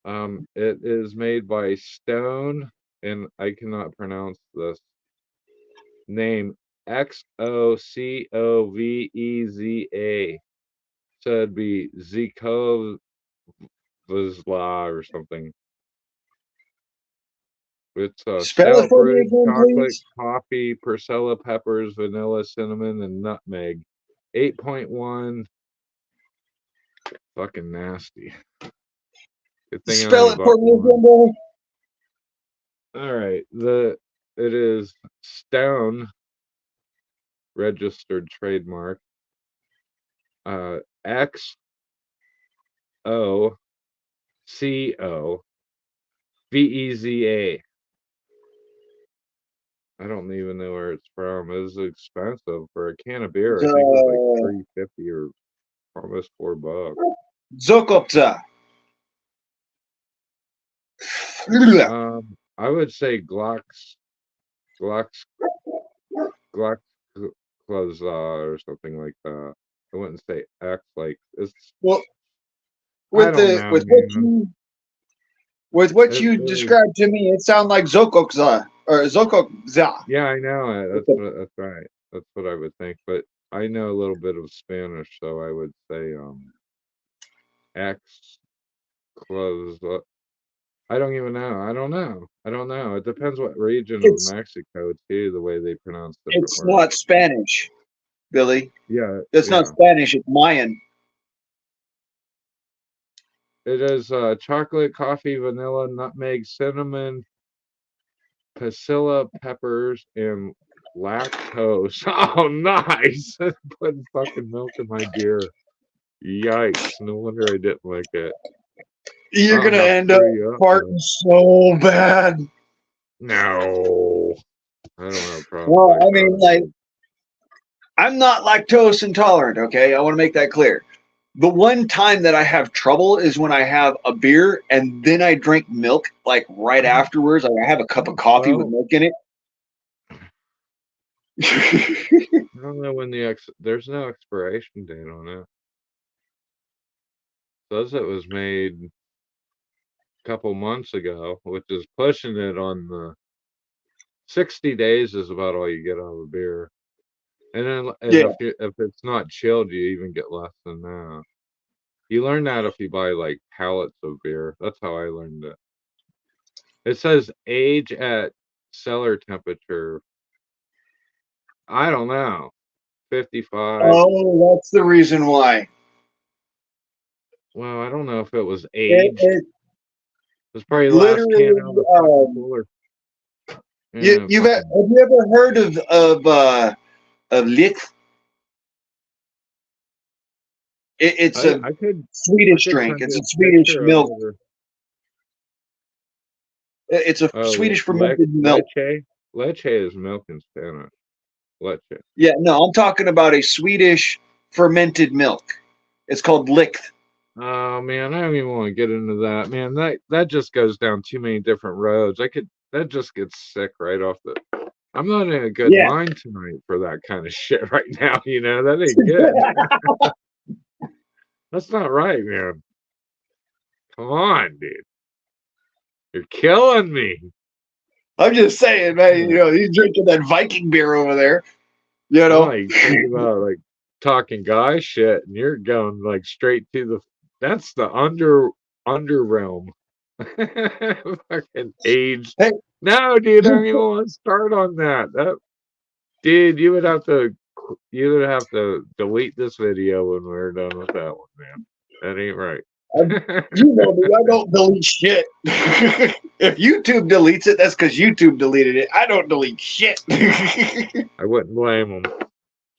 It is made by Stone, and I cannot pronounce this name, Xocoveza. So it'd be Zikovzla or something. It's Spell it stout for me brewed again, chocolate, please. coffee, Persilla peppers, vanilla, cinnamon, and nutmeg. 8.1. Fucking nasty. Good thing I Spell only it for bought me one. again, boy. All right. It is Stone registered trademark. XOCOVEZA. I don't even know where it's from. It was expensive for a can of beer. I think it was like $3.50 or almost $4. Zokopza. I would say Glocks Glock or something like that. I wouldn't say X like it's. Well, I don't know, man. with what It you was, described to me, it sounded like Zokokza or Zokokza. yeah, I know it. That's right. That's what I would think. But I know a little bit of Spanish, so I would say X close. I don't even know. I don't know. I don't know. It depends what region of It's Mexico too. The way they pronounce different it's words. not Spanish, Billy. Yeah, It's not yeah. Spanish. It's Mayan. It is chocolate, coffee, vanilla, nutmeg, cinnamon, Pasilla peppers, and lactose. Oh, nice! Putting fucking milk in my beer. Yikes! No wonder I didn't like it. You're I'll gonna have to end up brew you up farting though. so bad. No, I don't have problems Well, like I that, mean, like, dude. I'm not lactose intolerant. Okay, I want to make that clear. The one time that I have trouble is when I have a beer and then I drink milk like right afterwards. Like I have a cup of coffee with Well, milk in it. I don't know when there's no expiration date on it. Says it was made a couple months ago, which is pushing it on the 60 days is about all you get out of a beer. And then Yeah, if it's not chilled, you even get less than that. You learn that if you buy like pallets of beer. That's how I learned it. It says age at cellar temperature. I don't know. 55. oh, that's the reason why. Well, I don't know if it was It, aged. it It's probably last can literally. out of the fucking cooler. Yeah, Have fucking. you ever heard of lit? It's a I could Swedish drink. send It's you a a Swedish picture of milk. it. It's a Oh, Swedish fermented milk. leche. Leche is milk in Spanish. Leche. Yeah, no, I'm talking about a Swedish fermented milk. It's called licht. Oh man, I don't even want to get into that. Man, that just goes down too many different roads. That just gets sick right off the. I'm not in a good Yeah. mind tonight for that kind of shit right now. You know that ain't good. That's not right, man. Come on, dude. You're killing me. I'm just saying, man. Yeah. He's drinking that Viking beer over there. You I'm know. like thinking about like talking guy shit, and you're going like straight to the. That's the under realm. Fucking age. Hey, No, dude, I don't even want to start on that. Dude, you would have to delete this video when we're done with that one, man. That ain't right. You know me, I don't delete shit. If YouTube deletes it, that's because YouTube deleted it. I don't delete shit. I wouldn't blame them.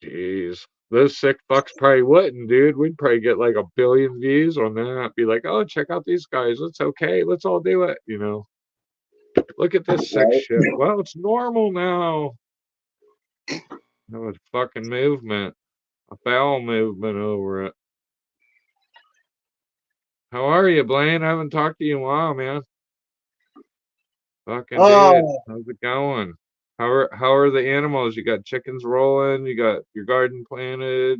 Jeez. Those sick fucks probably wouldn't, dude. We'd probably get like 1 billion views on that. Be like, oh, check out these guys. It's okay. Let's all do it. You know, look at this sick Right? shit. Well, it's normal now. That was fucking movement. A bowel movement over it. How are you, Blaine? I haven't talked to you in a while, man. Fucking dude. Oh, How's it going? How are the animals? You got chickens rolling, you got your garden planted,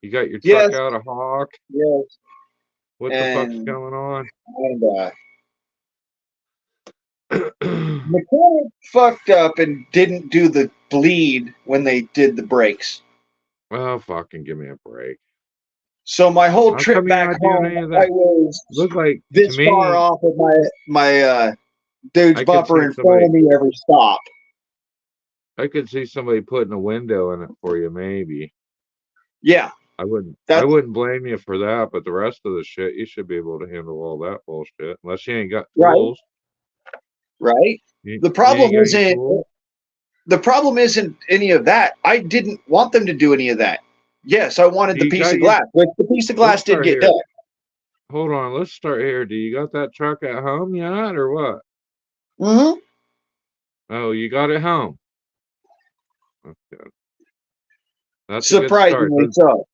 you got your truck yes, out, a hawk. yes. What the fuck's And, going on? mechanic fucked up and didn't do the bleed when they did the brakes. Oh, fucking give me a break. So my whole How trip come you're back not doing home, any of I that? was Look like to this far me, off of my dude's I could bumper see in front somebody of me every stop. I could see somebody putting a window in it for you, maybe. Yeah, I wouldn't I that's wouldn't blame you for that, but the rest of the shit, you should be able to handle all that bullshit. Unless you ain't got right, tools. right. You, The you ain't problem got any isn't tools? the problem isn't any of that. I didn't want them to do any of that. Yes, I wanted the You piece got of your glass, which the piece of let's glass did start get here. done. Hold on, let's start here. Do you got that truck at home yet or what? Hmm. Oh, you got it home. That's good. That's a good start. Surprisingly so.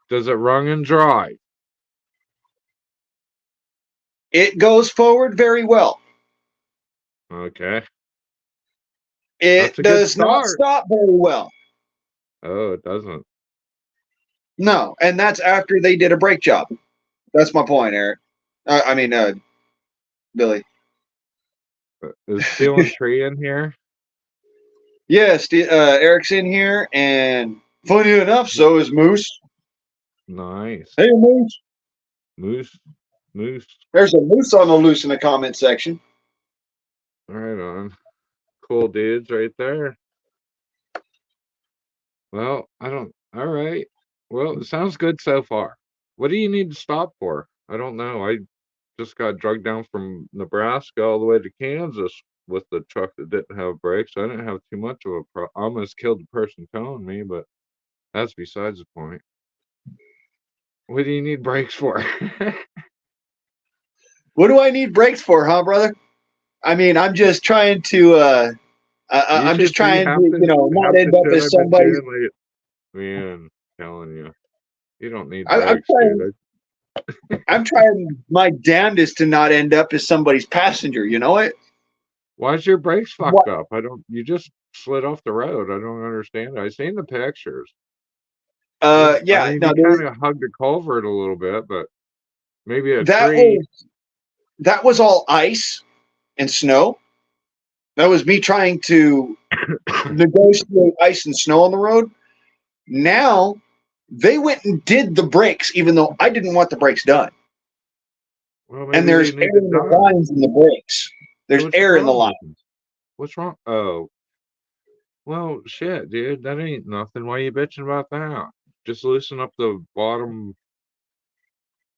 Does it run and drive? It goes forward very well. Okay. It That's a good does not start. stop very well. Oh, it doesn't. No, and that's after they did a brake job. That's my point, Eric. Billy. Is Steel and Tree in here? Yes, Eric's in here, and funny enough, so is Moose. Nice. Hey, Moose. Moose. Moose. There's a moose on the loose in the comment section. Right on. Cool dudes right there. Well, I don't. All right. Well, it sounds good so far. What do you need to stop for? I don't know. I just got drugged down from Nebraska all the way to Kansas with the truck that didn't have brakes. I didn't have too much of a I almost killed the person towing me, but that's besides the point. What do you need brakes for? What do I need brakes for, huh, brother? I mean, I'm just trying to. You I'm just should see trying to, not half the end up shit as I've been somebody's. doing lately. Man, telling you, you don't need I'm brakes, trying. dude. I'm trying my damnedest to not end up as somebody's passenger. You know it? Why's your brakes What? fucked up? I don't. You just slid off the road. I don't understand. I seen the pictures. I Yeah. mean, No, you kind of hugged a culvert a little bit, but maybe a that tree. was all ice and snow. That was me trying to negotiate ice and snow on the road. Now they went and did the brakes, even though I didn't want the brakes done. Well, And maybe they there's need air it in the done. lines in the brakes. So There's what's the air in the problem line. with them? What's wrong? Oh, well, shit, dude. That ain't nothing. Why you bitching about that? Just loosen up the bottom.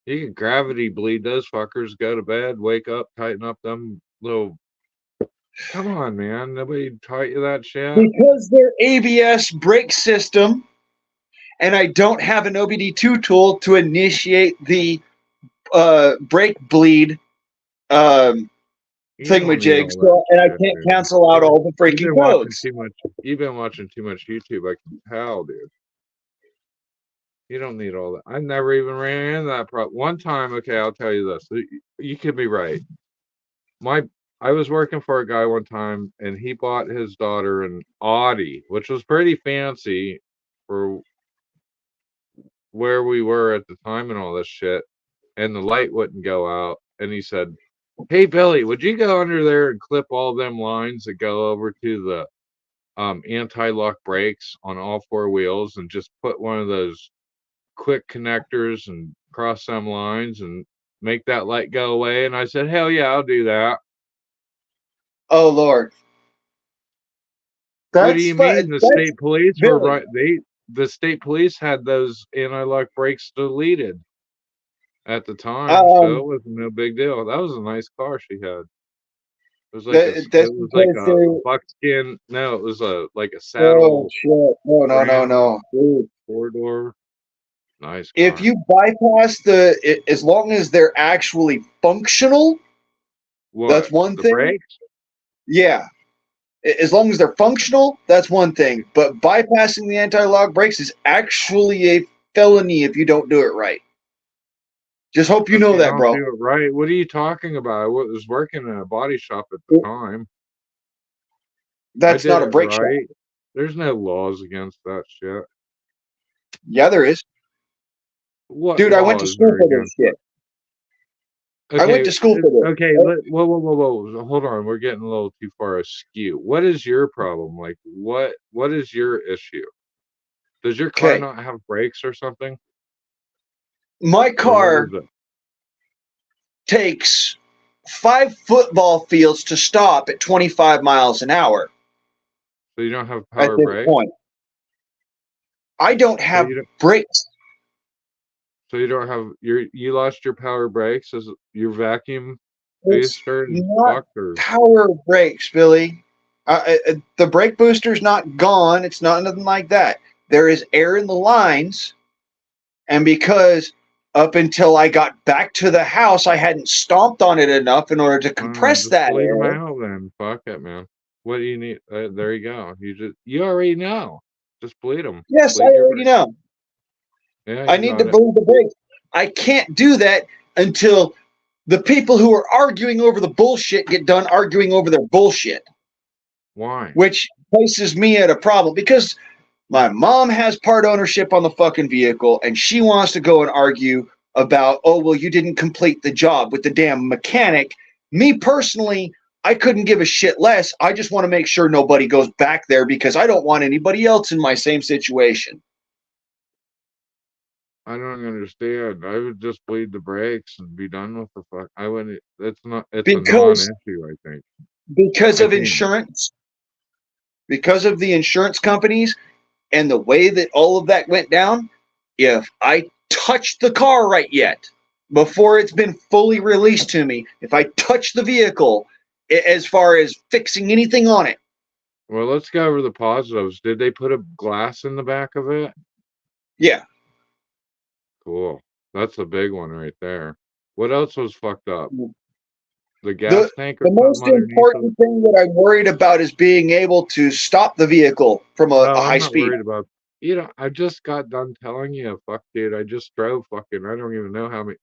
You can gravity bleed those fuckers. Go to bed, wake up, tighten up them little. Come on, man. Nobody taught you that shit. Because their ABS brake system, and I don't have an OBD2 tool to initiate the brake bleed You don't need thingamajig, all that so, and I shit, can't dude. cancel out all the You've freaking been watching codes. too much. You've been watching too much YouTube. I can tell, dude. You don't need all that. I never even ran into that problem. One time, okay, I'll tell you this. You could be right. I was working for a guy one time, and he bought his daughter an Audi, which was pretty fancy for where we were at the time and all this shit. And the light wouldn't go out. And he said, "Hey Billy, would you go under there and clip all them lines that go over to the anti-lock brakes on all four wheels, and just put one of those quick connectors and cross some lines and make that light go away?" And I said, "Hell yeah, I'll do that." Oh Lord, What do you mean? The that's state police were Billy. right. The state police had those anti-lock brakes deleted. At the time, so Um, it was no big deal. That was a nice car she had. It was like that's it was like because a they. buckskin. No, it was like a Oh saddle shit! No, no, no, brand no, dude. 4-door. Nice If car. you bypass as long as they're actually functional, that's What? one The thing. brakes? Yeah, as long as they're functional, that's one thing. But bypassing the anti-lock brakes is actually a felony if you don't do it right. Just hope you If know you that, don't bro. do it right, what are you talking about? I was working in a body shop at the time. I That's did not a it brake shop. right. There's no laws against that shit. Yeah, there is. What Dude, I went to laws school are for this against shit. it? I went Okay, to school for this. okay. Whoa, whoa, whoa, whoa. Hold on. We're getting a little too far askew. What is your problem? Like, what is your issue? Does your car Okay. not have brakes or something? My Or what is car it? takes 5 football fields to stop at 25 miles an hour So you don't have at power this brakes? point. I don't So have you don't brakes. so you don't have you lost your power brakes as your vacuum It's booster is not fucked or power brakes, Billy. The brake booster's not gone. It's not nothing like that. There is air in the lines, and because up until I got back to the house, I hadn't stomped on it enough in order to compress just that bleed them air. out then. Fuck it, man. What do you need? There you go. You already know. Just bleed them. Yes, I Bleed your already brakes. know. Yeah, I you need to got it. bleed the brakes. I can't do that until the people who are arguing over the bullshit get done arguing over their bullshit, Why? which places me at a problem because my mom has part ownership on the fucking vehicle and she wants to go and argue about, oh, well, you didn't complete the job with the damn mechanic. Me personally, I couldn't give a shit less. I just want to make sure nobody goes back there because I don't want anybody else in my same situation. I don't understand. I would just bleed the brakes and be done with the fuck. I wouldn't. It's not. It's a Because non-issue. I think. because I of think. insurance, because of the insurance companies and the way that all of that went down, if I touch the car right yet, before it's been fully released to me, if I touch the vehicle as far as fixing anything on it, Well, let's go over the positives. Did they put a glass in the back of it? yeah. Cool. That's a big one right there. What else was fucked up? The The gas tank or the something most underneath it? important thing that I'm worried about is being able to stop the vehicle from a Oh, I'm high not speed. worried about. I just got done telling you, fuck, dude. I just drove fucking. I don't even know how many.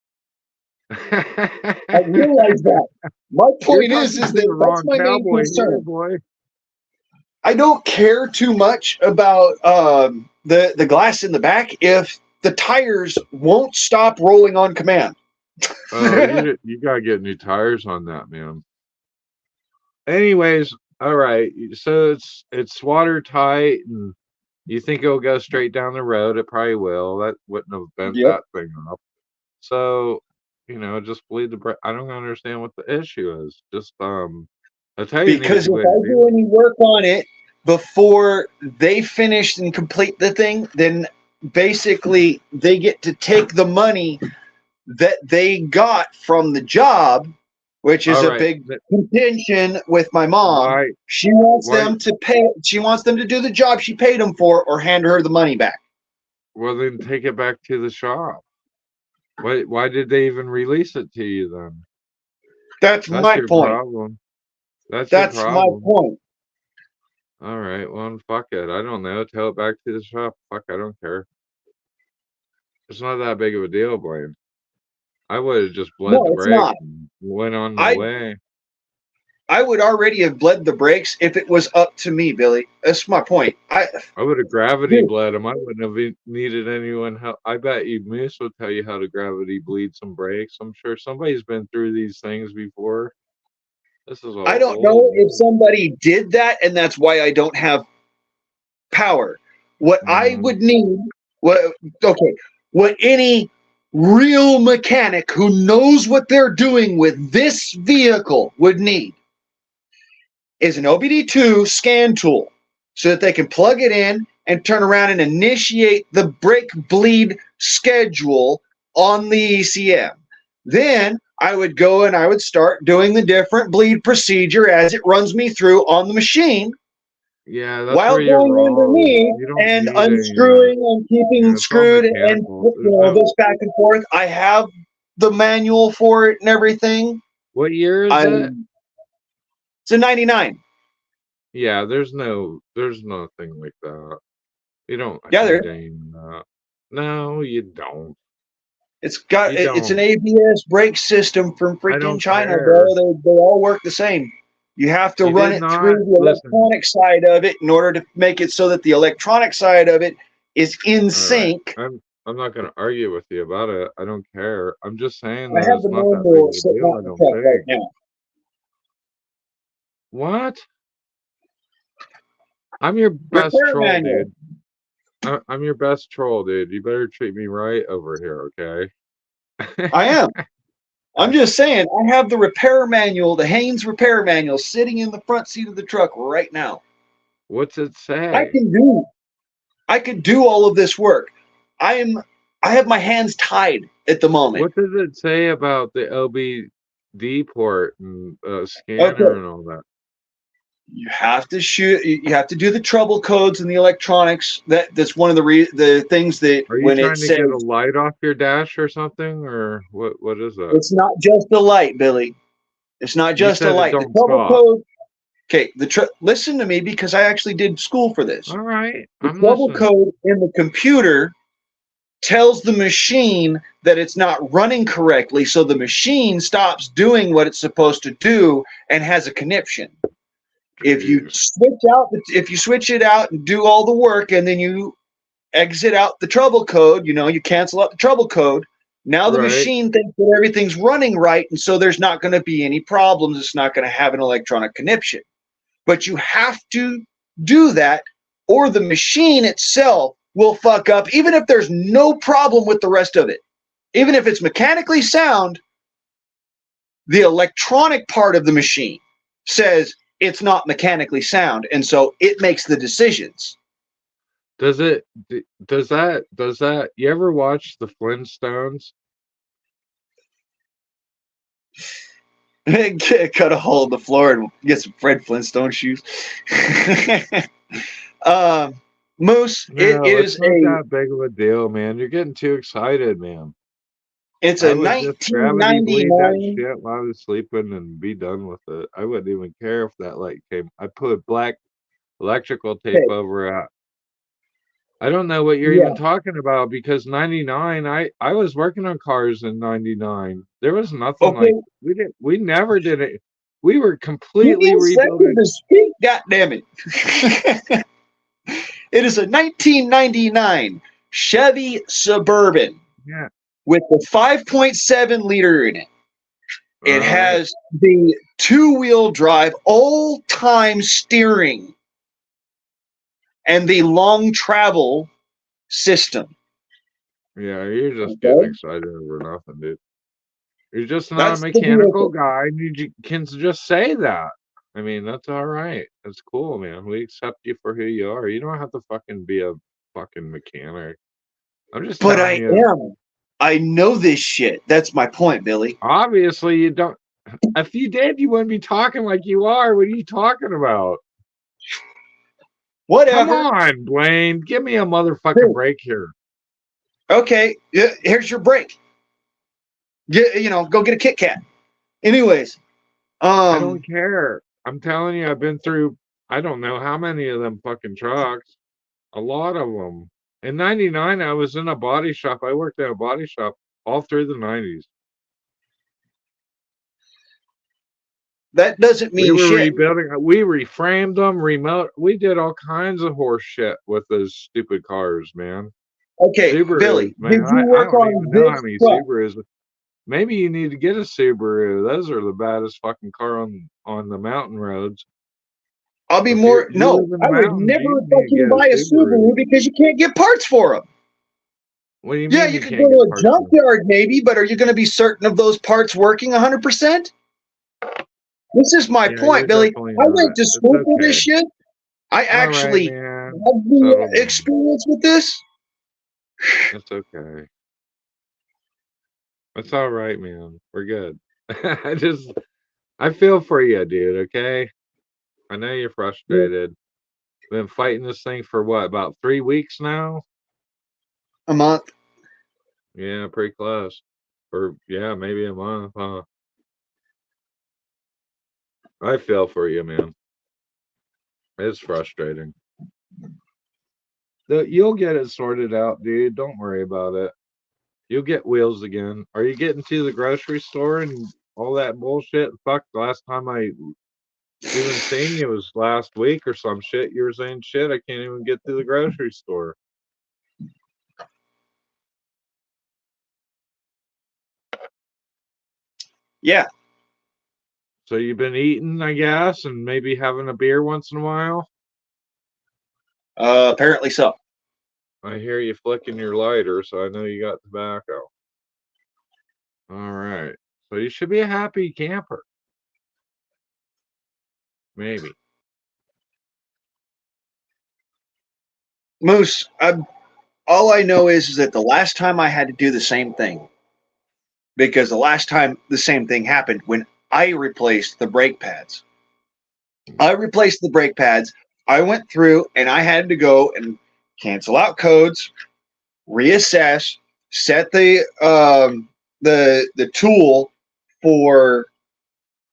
I realize that. My You're point talking is to the that that's wrong my main cowboy here, concern. boy. I don't care too much about the glass in the back if the tires won't stop rolling on command. Oh, you gotta get new tires on that, man. Anyways, all right. So it's watertight, and you think it'll go straight down the road. It probably will. That wouldn't have bent Yep. that thing up. So, just bleed the brake. I don't understand what the issue is. Just I'll tell you an Because easy if way to I do do it. any work on it before they finish and complete the thing, then basically they get to take the money that they got from the job, which is All a right. big contention with my mom. Why She wants why them to pay. She wants them to do the job she paid them for, or hand her the money back. well then take it back to the shop. Why did they even release it to you then? That's That's my your point. problem. That's your That's my problem. point. All right, well, fuck it. I don't know. Tell it back to the shop. Fuck, I don't care. It's not that big of a deal, Blaine. I would have just bled No, the it's brakes not. and went on my I way. I would already have bled the brakes if it was up to me, Billy. That's my point. I would have gravity Dude, bled them. I wouldn't have needed anyone help. I bet you Moose will tell you how to gravity bleed some brakes. I'm sure somebody's been through these things before. This is I all don't know if old. somebody did that, and that's why I don't have power. What I Mm-hmm. would need, what okay, what any real mechanic who knows what they're doing with this vehicle would need is an OBD2 scan tool so that they can plug it in and turn around and initiate the brake bleed schedule on the ECM. Then I would go and I would start doing the different bleed procedure as it runs me through on the machine Yeah, that's while where you're going wrong. underneath You don't and need a, unscrewing and keeping yeah, it's all screwed and mechanical. There's no, this back and forth. I have the manual for it and everything. what year is I it? It's a 99. Yeah, there's nothing like that. You don't Yeah, need any of that. No, you don't. You it's an don't. ABS brake system from I freaking don't China, care. bro. They all work the same. You have to You run did it not through the listen. electronic side of it in order to make it so that the electronic side of it is in All right. sync. I'm not gonna argue with you about it. I don't care. I'm just saying I that have it's the not that big manual of a sitting deal, out I in the don't truck right think. now. What? I'm your best Repair troll, manual. dude. I'm your best troll, dude. You better treat me right over here, okay? I am. I'm just saying, I have the repair manual, the Haynes repair manual, sitting in the front seat of the truck right now. What's it I say? can do I could do all of this work. I have my hands tied at the moment. What does it say about the OBD port and scanner Okay. and all that? You have to shoot. You have to do the trouble codes and the electronics. That's one of the things that Are you when it trying to get a says light off your dash or something, or what is that? it's not just a light, Billy. It's not You just a said it light. The don't trouble stop. code. Okay, listen to me because I actually did school for this. All right, The I'm trouble listening. code in the computer tells the machine that it's not running correctly, so the machine stops doing what it's supposed to do and has a conniption. If you Jeez. switch it out and do all the work, and then you exit out the trouble code, you cancel out the trouble code. Now the Right. machine thinks that everything's running right, and so there's not going to be any problems. It's not going to have an electronic conniption. But you have to do that, or the machine itself will fuck up, even if there's no problem with the rest of it. Even if it's mechanically sound, the electronic part of the machine says it's not mechanically sound, and so it makes the decisions. Does it? Does that? You ever watch the Flintstones? Cut a hole in the floor and get some Fred Flintstone shoes. Moose, it No, it's is not that big of a deal, man. You're getting too excited, man. it's I a would just gravity bleed that 1999. shit while I was sleeping and be done with it. I wouldn't even care if that light came. I put black electrical tape Okay, over it. I don't know what you're even yeah. talking about because 99, I was working on cars in 99. There was nothing Okay, like we never did it. We were give me completely a second rebuilding. to speak. God damn it! It is a 1999 Chevy Suburban Yeah. with the 5.7 liter in it. All It right. has the two-wheel drive all-time steering and the long travel system. Yeah, you're just getting Okay, excited over nothing, dude. You're just not a that's the mechanical vehicle. guy, and can just say that. I mean, that's all right. That's cool, man. We accept you for who you are. You don't have to fucking be a fucking mechanic. I'm just But telling I you. am. I know this shit. That's my point, Billy. Obviously, you don't. If you did, you wouldn't be talking like you are. What are you talking about? Come Whatever. on, Blaine. Give me a motherfucking Hey, break here. okay, here's your break. Go get a Kit Kat. Anyways, I don't um, care. I'm telling you, I've been through, I don't know how many of them fucking trucks. A lot of them. In 99, I was in a body shop. I worked at a body shop all through the 90s. that doesn't We mean were shit. rebuilding, we reframed them, we did all kinds of horse shit with those stupid cars, man. Okay, Subarus, Billy, man. did you I work don't even on know how this many truck? Subarus. Maybe you need to get a Subaru. Those are the baddest fucking car on the mountain roads. I'll be If more. you No, live in the I would mountains, never you need to fucking get a buy a Subaru. Subaru because you can't get parts for them. What do you Yeah, mean you you could go can't to get a parts for? junkyard maybe, but are you going to be certain of those parts working 100%? This is my Yeah, point, you're Billy. definitely I went not. to It's school for this okay. shit. I All right, actually man. have the Settle down. experience with this. It's okay. That's all right, man. We're good. I feel for you, dude. Okay, I know you're frustrated. Been fighting this thing for what, about 3 weeks now? A month. Yeah, pretty close. Or yeah, maybe a month, huh? I feel for you, man. It's frustrating. You'll get it sorted out, dude. Don't worry about it. You'll get wheels again. Are you getting to the grocery store and all that bullshit? Fuck, the last time I even seen you was last week or some shit. You were saying shit, I can't even get to the grocery store. Yeah. So you've been eating, I guess, and maybe having a beer once in a while? Apparently so. I hear you flicking your lighter, so I know you got tobacco. All right. So you should be a happy camper. Maybe. Moose, all I know is that the last time I had to do the same thing, because the last time the same thing happened when I replaced the brake pads. I replaced the brake pads. I went through and I had to go and cancel out codes, reassess, set the tool for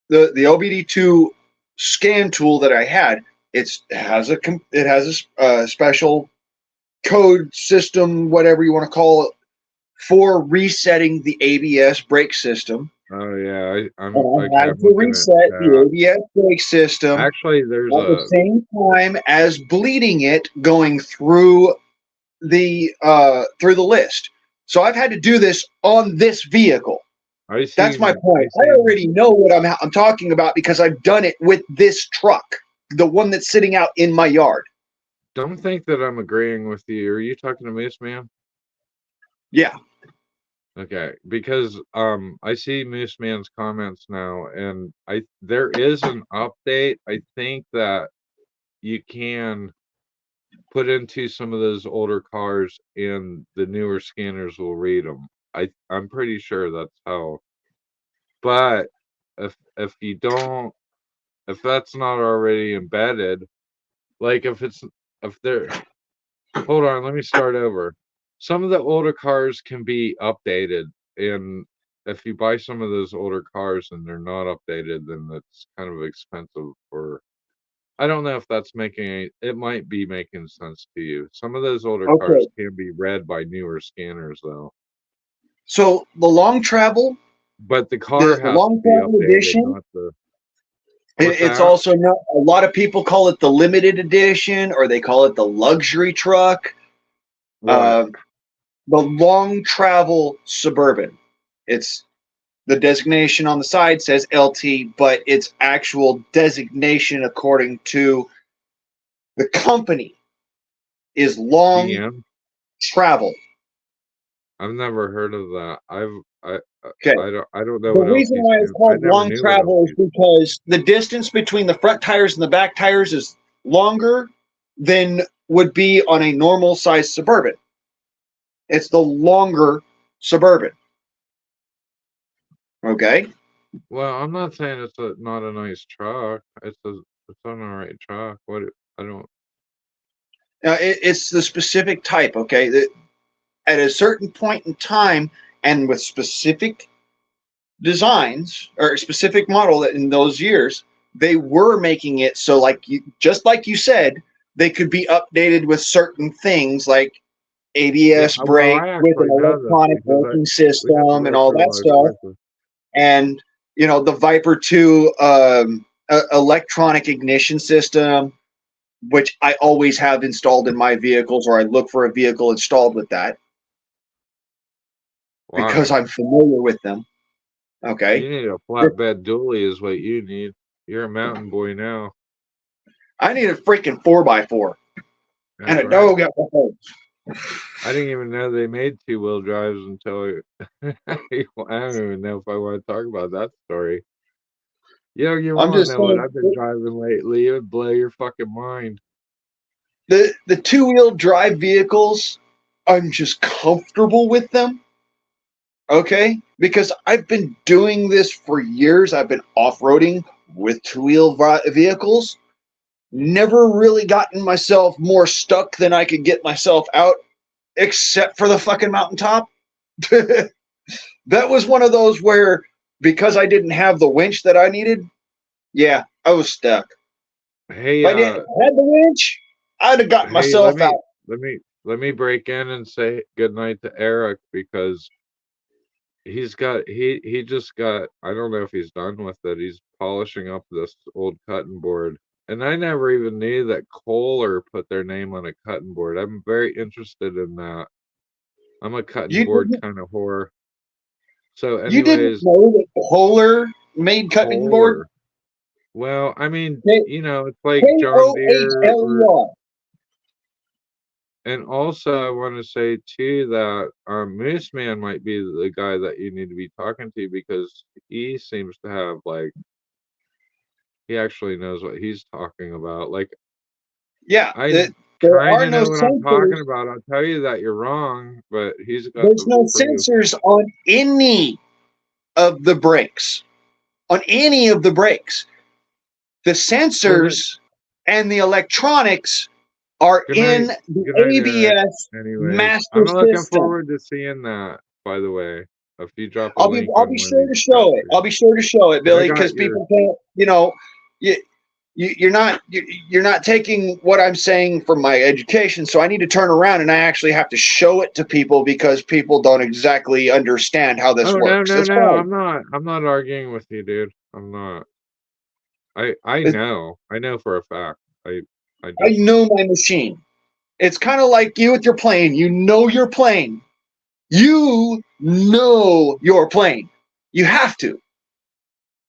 the OBD2 scan tool that I had. It has a special code system, whatever you want to call it, for resetting the ABS brake system. Oh yeah, I'm And I okay. had I'm to looking at reset the that. ABS brake system Actually, there's at the a. same time as bleeding it going through the list. So I've had to do this on this vehicle. I That's my seen. I point. I seen. already know what I'm talking about because I've done it with this truck, the one that's sitting out in my yard. Don't think that I'm agreeing with you. Are you talking to Moose Man? Yeah. Okay, because I see Moose Man's comments now, and there is an update. I think that you can put into some of those older cars, and the newer scanners will read them. I'm pretty sure that's how. But if you don't, if that's not already embedded, like if they're hold on, let me start over. Some of the older cars can be updated, and if you buy some of those older cars and they're not updated, then that's kind of expensive for. I don't know if that's it might be making sense to you. Some of those older cars Okay. can be read by newer scanners though. So the long travel, But the car the has to long be travel updated, edition, not the what's it's that? also not. A lot of people call it the limited edition, or they call it the luxury truck. What? Uh, the long travel suburban. It's the designation on the side says LT, but its actual designation, according to the company, is long GM? travel. I've never heard of that. Okay. I don't know The what reason LT why it's stands. I called never long knew what travel is LT. because the distance between the front tires and the back tires is longer than would be on a normal size suburban. It's the longer suburban. Okay. Well, I'm not saying it's not a nice truck. It's an alright truck. I don't. It's the specific type. Okay. At a certain point in time and with specific designs or specific model in those years, they were making it so, like you, just like you said, they could be updated with certain things like Yeah, ABS well, brake I with an actually know this electronic because braking we have to system and go all through that life stuff. cycle. And the Viper 2 electronic ignition system, which I always have installed in my vehicles, or I look for a vehicle installed with that because Why? I'm familiar with them. Okay. You need a flatbed dually, is what you need. You're a mountain boy now. I need a freaking 4x4 and That's a right. dog at the home. I didn't even know they made two-wheel drives until I don't even know if I want to talk about that story. You I'm want to just know what saying I've been driving lately? It would blow your fucking mind. the two-wheel drive vehicles, I'm just comfortable with them. Okay? Because I've been doing this for years. I've been off roading with two-wheel vehicles. Never really gotten myself more stuck than I could get myself out, except for the fucking mountaintop. That was one of those where, because I didn't have the winch that I needed, yeah, I was stuck. Hey, If I didn't have the winch, I'd have got hey, let myself me out. let me break in and say good night to Eric because he just got, I don't know if he's done with it. He's polishing up this old cutting board. And I never even knew that Kohler put their name on a cutting board. I'm very interested in that. I'm a cutting You board didn't kind of whore. So you didn't anyways, know that Kohler made cutting board? Kohler. Well, I mean, K it's like John O H Deere L E or, R. and also I want to say too that Moose Man might be the guy that you need to be talking to because he seems to have like he actually knows what he's talking about. Like Yeah, I there kind are of no know what I'm sensors. talking about. I'll tell you that you're wrong, but he's got There's the no proof. sensors on any of the brakes. On any of the brakes, the Well then, sensors and the electronics are good in night, the good night, Eric. ABS Anyways, master I'm looking system. forward to seeing that. By the way, if you drop a I'll be link I'll on be one of sure these to chat show it. I'll streams, be sure to show it, but I Billy, got because your. people can't. You, you're not taking what I'm saying from my education. So I need to turn around and I actually have to show it to people because people don't exactly understand how this Oh no, works. no, That's no! fine. I'm not arguing with you, dude. I'm not. I It- know. I know for a fact. I I just. know my machine. It's kind of like you with your plane. You know your plane. You know your plane. You have to.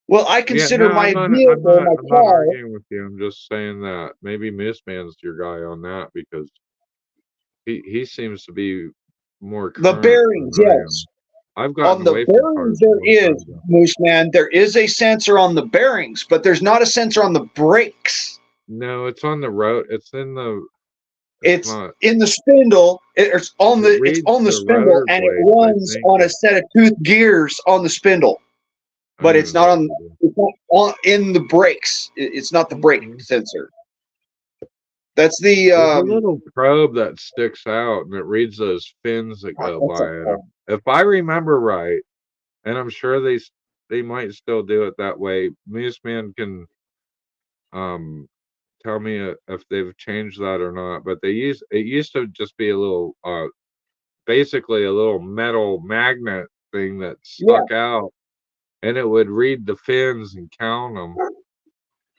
Well, I Yeah, consider no, I'm my not. I'm vehicle, not. my I'm not car, arguing with you. I'm just saying that maybe Moose Man's your guy on that because he seems to be more the current bearings, than I yes. am. I've gotten On the away from bearings, cars a there long time is, ago. Moose Man, there is a sensor on the bearings, but there's not a sensor on the brakes. No, it's on the road. It's in the. It's It's not. in the spindle. It It's reads on the the spindle, rotor and it blades. I runs think on a it. set of tooth gears on the spindle. I But don't even know what to do. it's not on in the brakes. It's not the brake Mhm. sensor. That's the There's a little probe that sticks out, and it reads those fins that go what's by that it. called? If I remember right, and I'm sure they might still do it that way. Moose Man can um tell me if they've changed that or not. But it used to just be a little basically a little metal magnet thing that Yeah, stuck out, and it would read the fins and count them.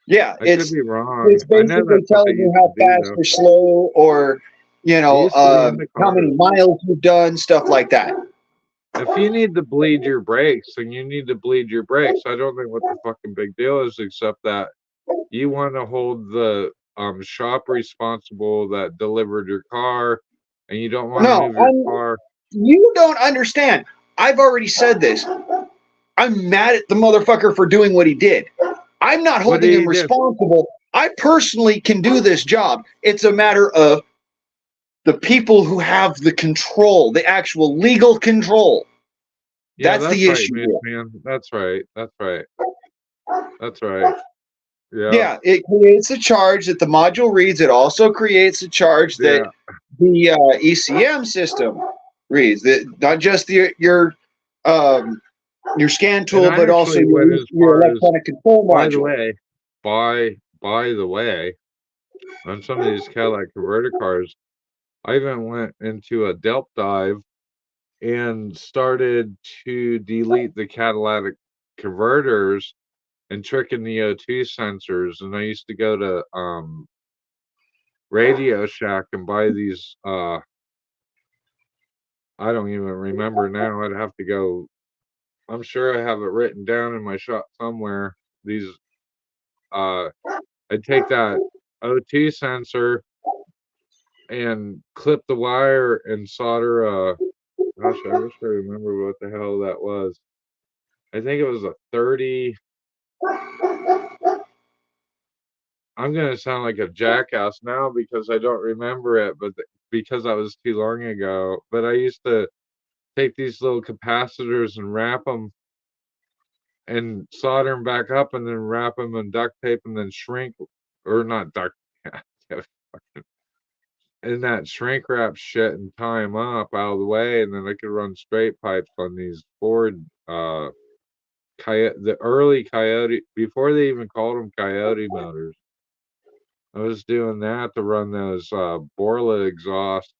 yeah. I could be wrong. It's I know basically that's what they telling you used to how do fast though. or slow, or It used to be in the how many cars. miles you've done, stuff like that. If you need to bleed your brakes, then you need to bleed your brakes. I don't think what the fucking big deal is, except that you want to hold the shop responsible that delivered your car, and you don't want to No, move your car. you don't understand. I've already said this. I'm mad at the motherfucker for doing what he did. I'm not What holding did him he do? responsible. I personally can do this job. It's a matter of the people who have the control, the actual legal control. Yeah, That's that's the right, issue Moose here. Man. That's right. That's right. That's right. Yeah. Yeah, it creates a charge that the module reads. It also creates a charge that Yeah. the ECM system reads. That not just um, your scan And tool, I but also actually went as your far as, electronic control by the module. way, by the way, on some of these Cadillac converter cars, I even went into a delp dive and started to delete the catalytic converters and tricking the O2 sensors. And I used to go to Radio Shack and buy these. I don't even remember now. I'd have to go. I'm sure I have it written down in my shop somewhere. These. Uh, I'd take that O2 sensor and clip the wire and solder a. Gosh, I wish I remember what the hell that was. I think it was a 30. I'm gonna sound like a jackass now because I don't remember it, but because that was too long ago. But I used to take these little capacitors and wrap them and solder them back up, and then wrap them in duct tape, and then shrink, or not duct, and that shrink wrap shit, and tie them up out of the way, and then I could run straight pipes on these Ford Coyote, the early Coyote, before they even called them Coyote motors. I was doing that to run those Borla exhaust,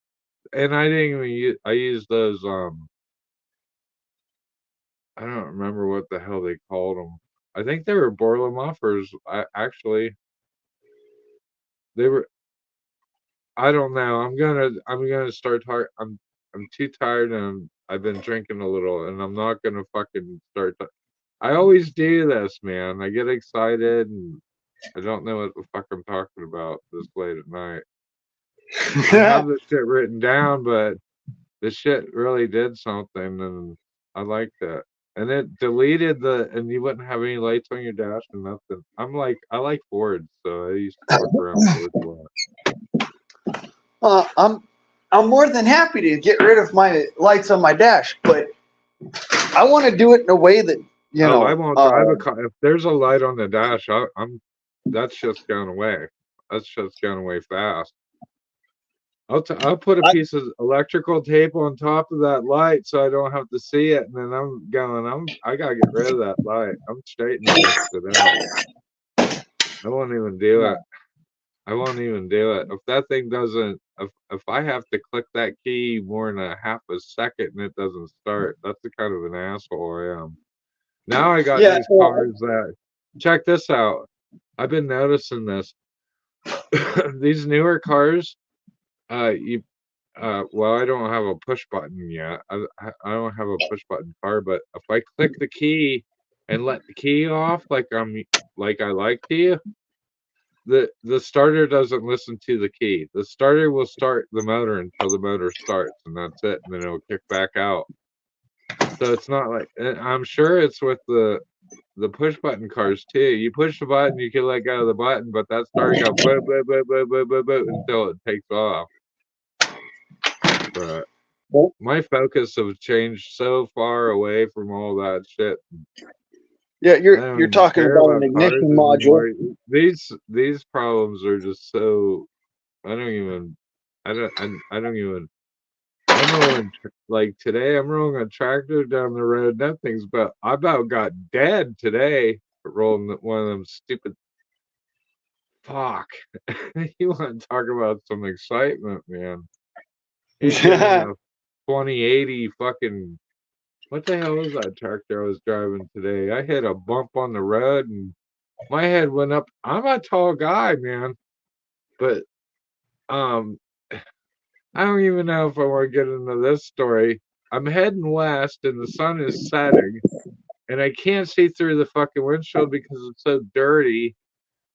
and I didn't even use. I used those. I don't remember what the hell they called them. I think they were Borla mufflers. Actually, they were. I don't know. I'm gonna start talking. I'm too tired, and I've been drinking a little, and I'm not gonna fucking start. I always do this, man. I get excited, and I don't know what the fuck I'm talking about this late at night. I have this shit written down, but this shit really did something, and I liked it. And it deleted and you wouldn't have any lights on your dash and nothing. I like Fords, so I used to fuck around Fords a lot. I'm more than happy to get rid of my lights on my dash, but I want to do it in a way that I won't drive a car if there's a light on the dash. That's just gone away. That's just gone away fast. I'll put a piece of electrical tape on top of that light so I don't have to see it, and then I gotta get rid of that light. I'm straightening this shit out. I won't even do it. I won't even do it. If that thing doesn't, if I have to click that key more than a half a second and it doesn't start, that's the kind of an asshole I am. Now I got these cars that, check this out. I've been noticing this. These newer cars, well, I don't have a push button yet. I don't have a push button car, but if I click the key and let the key off like I like to, the starter doesn't listen to the key. The starter will start the motor until the motor starts, and that's it, and then it'll kick back out. So it's not like, I'm sure it's with the push button cars too. You push the button, you can let go of the button, but that starter goes boop, boop, boop, boop, boop, boop, boop, until it takes off. But my focus have changed so far away from all that shit. Yeah, you're talking about an ignition module. These problems are just so I'm rolling, like today I'm rolling a tractor down the road. That thing's I about got dead today rolling one of them stupid. Fuck. You want to talk about some excitement, man? He's getting a 2080 fucking. What the hell was that tractor I was driving today? I hit a bump on the road and my head went up. I'm a tall guy, man, but I don't even know if I want to get into this story. I'm heading west and the sun is setting and I can't see through the fucking windshield because it's so dirty.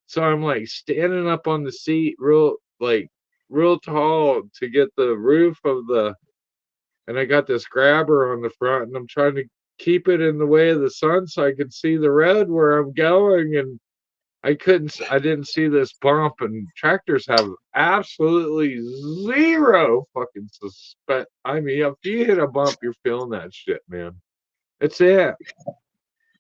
So I'm like standing up on the seat real tall to get the roof of and I got this grabber on the front and I'm trying to keep it in the way of the sun so I could see the road where I'm going, and I didn't see this bump, and tractors have absolutely zero fucking suspect. I mean, if you hit a bump, you're feeling that shit, man. It's it.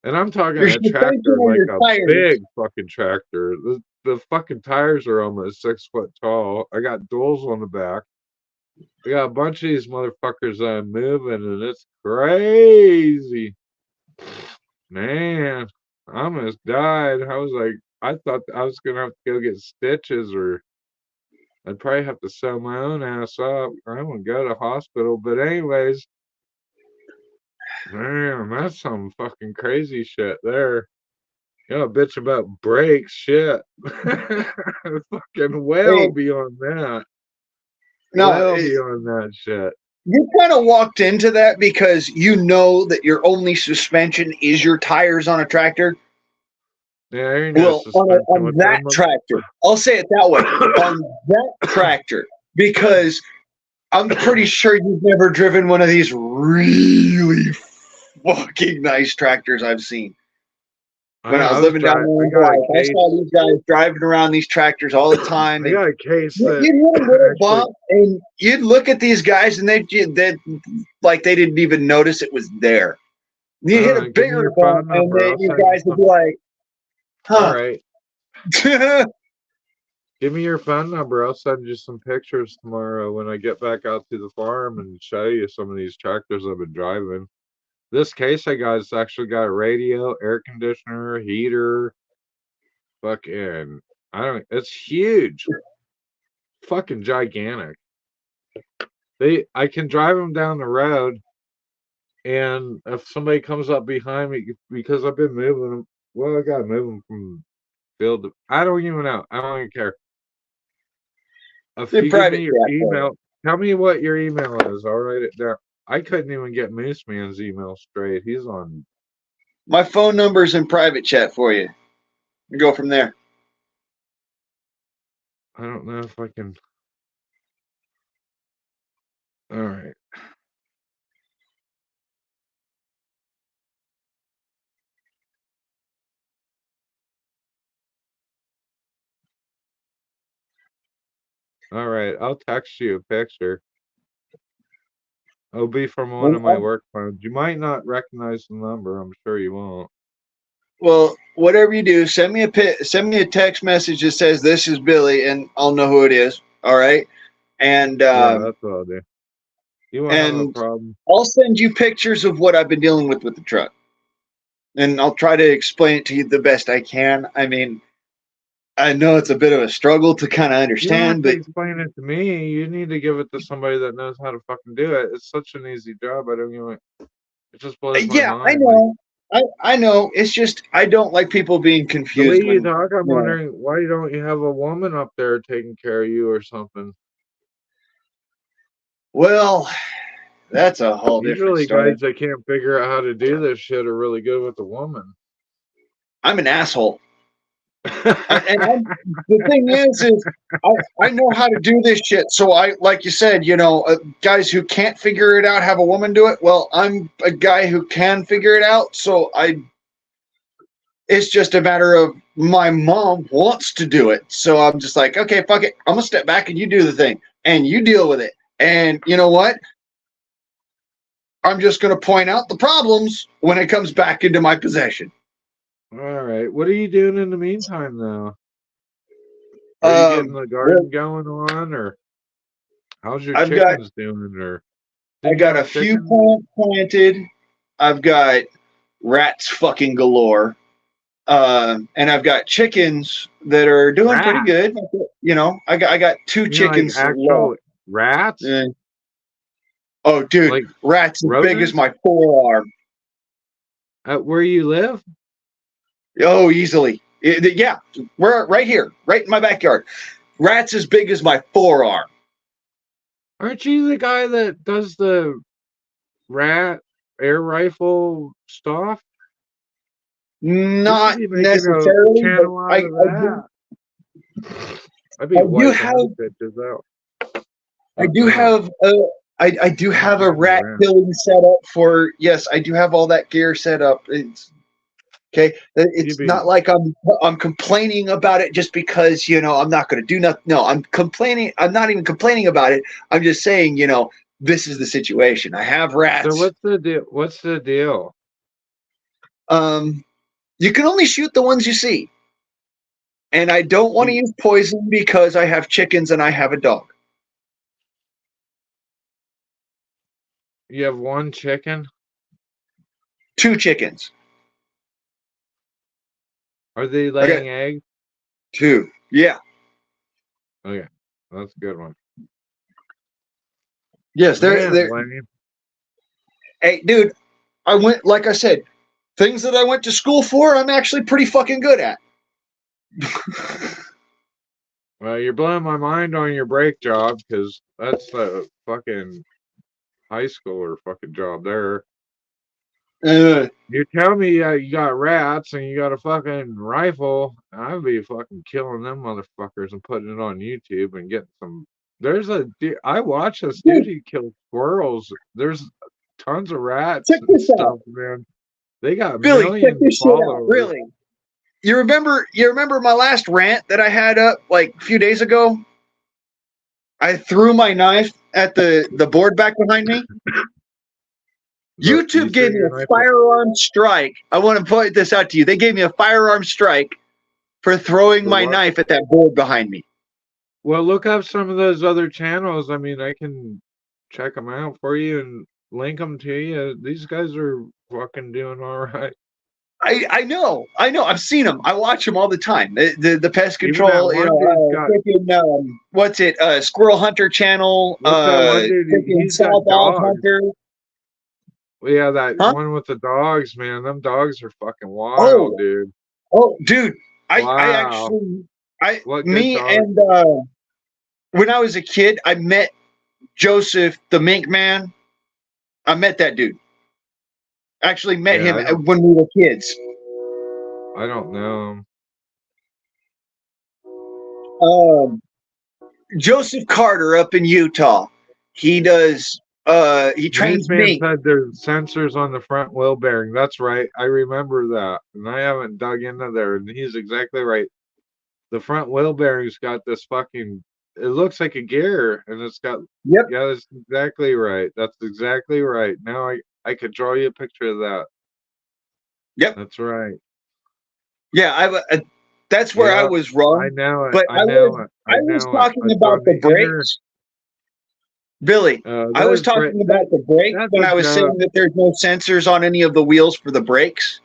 And I'm talking a tractor like a big fucking tractor. The fucking tires are almost 6 foot tall. I got duals on the back. We got a bunch of these motherfuckers moving, and it's crazy. Man, I almost died. I thought I was going to have to go get stitches, or I'd probably have to sew my own ass up. I wouldn't go to hospital. But anyways, man, that's some fucking crazy shit there. You know, bitch about brakes, shit. Fucking beyond that. No, beyond that shit. You kind of walked into that because you know that your only suspension is your tires on a tractor. Yeah, on that tractor. I'll say it that way. On that tractor, because I'm pretty sure you've never driven one of these really fucking nice tractors I've seen. When I was I living down there in got a Blythe, I case. saw these guys driving around these tractors all the time. I And got a case you'd that hit a little actually. bump, and you'd look at these guys, and they like they didn't even notice it was there. You hit a Give me bigger your bump, phone and number. then I'll you send you guys would some. be like, All "Huh." right. Give me your phone number. I'll send you some pictures tomorrow when I get back out to the farm and show you some of these tractors I've been driving. This case I got has actually got a radio, air conditioner, heater, fucking. I don't. It's huge, fucking gigantic. I can drive them down the road, and if somebody comes up behind me, because I've been moving them. Well, I gotta move them from field. I don't even know. I don't even care. If Your you give me private your chat. email, tell me what your email is. I'll write it down. I couldn't even get Moose Man's email straight. He's on. My phone number's in private chat for you. You go from there. I don't know if I can. All right. All right. I'll text you a picture. It'll be from one of my work phones. You might not recognize the number. I'm sure you won't. Well, whatever you do, send me a text message that says this is Billy, and I'll know who it is. All right, and Yeah, that's what I'll do. You won't have a and problem. I'll send you pictures of what I've been dealing with the truck, and I'll try to explain it to you the best I can. I mean, I know it's a bit of a struggle to kind of You don't have understand, to but explain it to me. You need to give it to somebody that knows how to fucking do it. It's such an easy job. I don't even. It just blows my yeah, I mind. Like, know. I know. It's just I don't like people being the way confused you when talk, I'm you know. wondering why don't you have a woman up there taking care of you or something? Well, that's a whole different Usually, story. guys that can't figure out how to do this shit are really good with a woman. I'm an asshole. The thing is I know how to do this shit. So like you said, guys who can't figure it out have a woman do it. Well, I'm a guy who can figure it out. So it's just a matter of my mom wants to do it. So I'm just like, okay, fuck it. I'm gonna step back and you do the thing and you deal with it. And you know what? I'm just gonna point out the problems when it comes back into my possession. All right. What are you doing in the meantime, though? Are you getting Um, the well, garden going on, or how's your I've got chickens doing? Or I didn't you got a have few chickens? plants planted. I've got rats fucking galore. And I've got chickens that are doing pretty Rats? good. I got two You mean like chickens left. actual rats? Uh, oh, dude, Like rats as big as rodents? my forearm. Where you live? Oh, easily. Yeah, we're right here, right in my backyard. Rats as big as my forearm. Aren't you the guy that does the rat air rifle stuff? You should Not be making a necessarily, but channel out of that. I'd be I do wiping have those bitches out. I Fuck do no. have I do I'm have a getting rat around. killing setup for yes, I do have all that gear set up. It's okay. You'd It's be not like I'm complaining about it just because I'm not going to do nothing. No, I'm complaining. I'm not even complaining about it. I'm just saying this is the situation. I have so rats. what's the deal? What's the deal? Um, you can only shoot the ones you see, and I don't want to You, use poison because I have chickens and I have a dog. you have one chicken? Two chickens. Are they I got laying eggs? two. Yeah. Okay, that's a good one. Yes. Man, They're. Lane. Hey, dude. I went. Like I said, things that I went to school for, I'm actually pretty fucking good at. Well, you're blowing my mind on your brake job because that's a fucking high schooler fucking job there. Uh, You tell me you got rats and you got a fucking rifle, I'd be fucking killing them motherfuckers and putting it on YouTube and getting some. I watch this dude, he kills squirrels. There's tons of rats check and this out. stuff, man. They got Billy, check millions of this shit out. followers. Really. You remember my last rant that I had up like a few days ago? I threw my knife at the board back behind me. You YouTube threw gave me your a knife. firearm strike. I want to point this out to you. They gave me a firearm strike for throwing For my what? knife at that board behind me. Well, look up some of those other channels. I mean, I can check them out for you and link them to you. These guys are fucking doing all right. I know. I've seen them. I watch them all the time. The pest Even that control, one dude's got. freaking, what's it? Squirrel Hunter channel. What's that one dude? Freaking He's got South Owl dogs. Hunter. Well, yeah, that Huh? one with the dogs, man. Them dogs are fucking Oh, wild, dude. dude. I Wow. actually, What good me dogs. and when I was a kid, I met Joseph the Mink Man. I met that dude. Actually met Yeah, him when we were kids. I don't know. Joseph Carter up in Utah. He does. He trains Newsman mink. said there's sensors on the front wheel bearing. That's right. I remember that. And I haven't dug into there. And he's exactly right. The front wheel bearing's got this fucking. It looks like a gear, and it's got. Yep. Yeah, that's exactly right. That's exactly right. Now I could draw you a picture of that. Yep. That's right. Yeah, that's where I was wrong. I know it. But I know it. I was talking It's about on the brakes. Billy, I was talking about the brakes when I was saying that there's no sensors on any of the wheels for the brakes.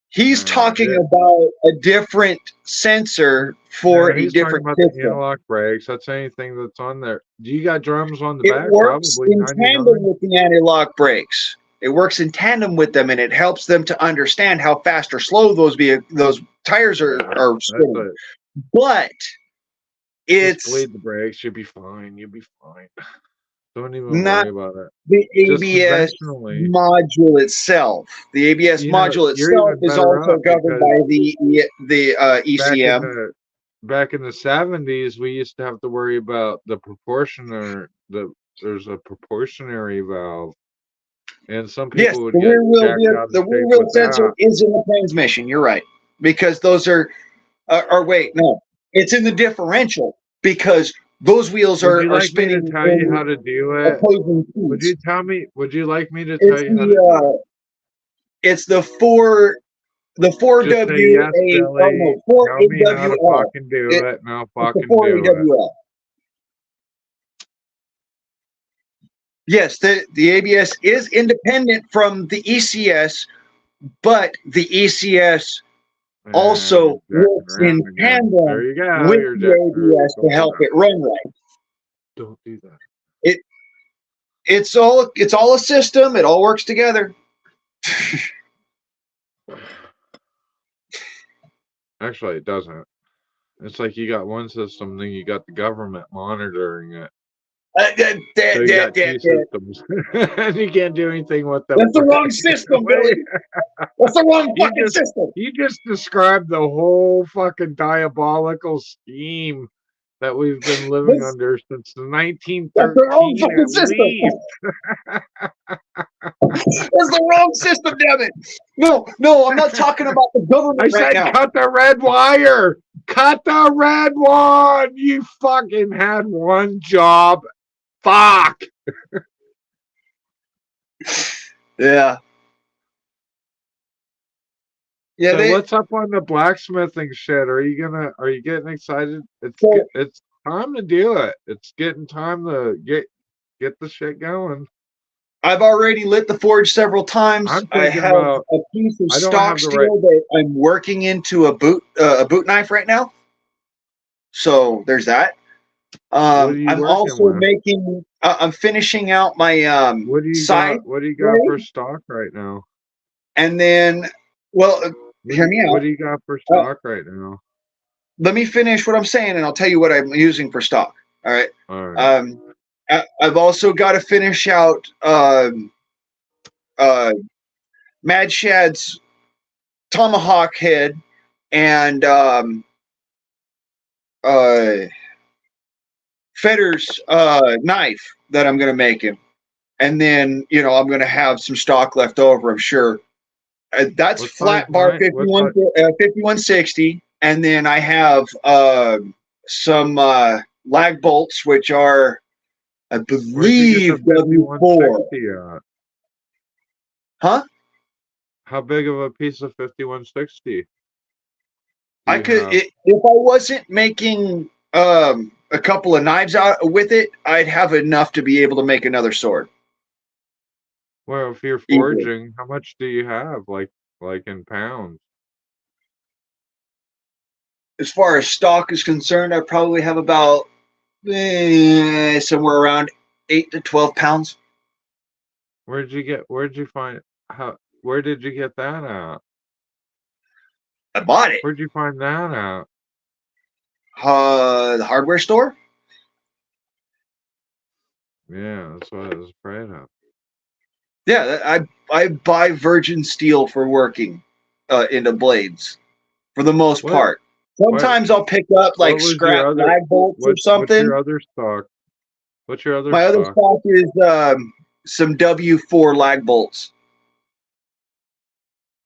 He's talking about a different sensor for a different system. The analog brakes. That's anything that's on there. Do you got drums on the back? It works in tandem with the anti-lock brakes. It works in tandem with them, and it helps them to understand how fast or slow those tires are spinning. But it's just bleed the brakes. You'll be fine. You'll be fine. Don't even worry about it. The ABS module itself. The ABS module itself is also governed by the ECM. Back in the 70s, we used to have to worry about the proportioner. There's a proportionary valve, and some people would get the rear wheel sensor is in the transmission. You're right, because those are. It's in the differential because those wheels are spinning. Would you like me to tell you how to do it? Would you tell me? Would you like me to tell you how to do it? It's the 4WA. Yes, 4AWL. Fucking do it. No, fucking do it. Yes, the ABS is independent from the ECS, but the ECS also works in tandem with the ABS to help it run right. Don't do that. It's all a system. It all works together. Actually, it doesn't. It's like you got one system, then you got the government monitoring it. So you got two systems, and you can't do anything with them. That's the wrong system, Billy. That's the wrong fucking system. You just described the whole fucking diabolical scheme that we've been living under since the 1913. That's the wrong fucking system. That's the wrong system, damn it. No, I'm not talking about the government right now. Cut the red wire. Cut the red one. You fucking had one job. Fuck. Yeah. Yeah. So what's up on the blacksmithing shit? Are you getting excited? It's time to do it. It's getting time to get the shit going. I've already lit the forge several times. I have a piece of stock steel that I'm working into a boot knife right now. So there's that. I'm also making. I'm finishing out my What do you got for stock right now? And then, hear me out. What do you got for stock right now? Let me finish what I'm saying, and I'll tell you what I'm using for stock. All right. All right. I've also got to finish out Mad Shad's tomahawk head and Fetter's knife that I'm going to make him. And then, I'm going to have some stock left over, I'm sure. That's What size flat bar knife? What size? 5160, and then I have some lag bolts, which are, I Where'd you get the believe, W4. 5160 at? Huh? How big of a piece of 5160 do I you could, have? if I wasn't making a couple of knives out with it, I'd have enough to be able to make another sword Well, if you're easily. forging, how much do you have? Like in pounds? As far as stock is concerned, I probably have about somewhere around 8 to 12 pounds. Where'd you find how where did you get that at? I bought it. Where'd you find that at? The hardware store. Yeah, that's what I was afraid of. Yeah, I buy virgin steel for working into blades for the most What part. what Sometimes I'll pick up what like was your scrap other lag bolts or what's your something. other stock? What's your other My other stock? stock is some W4 lag bolts.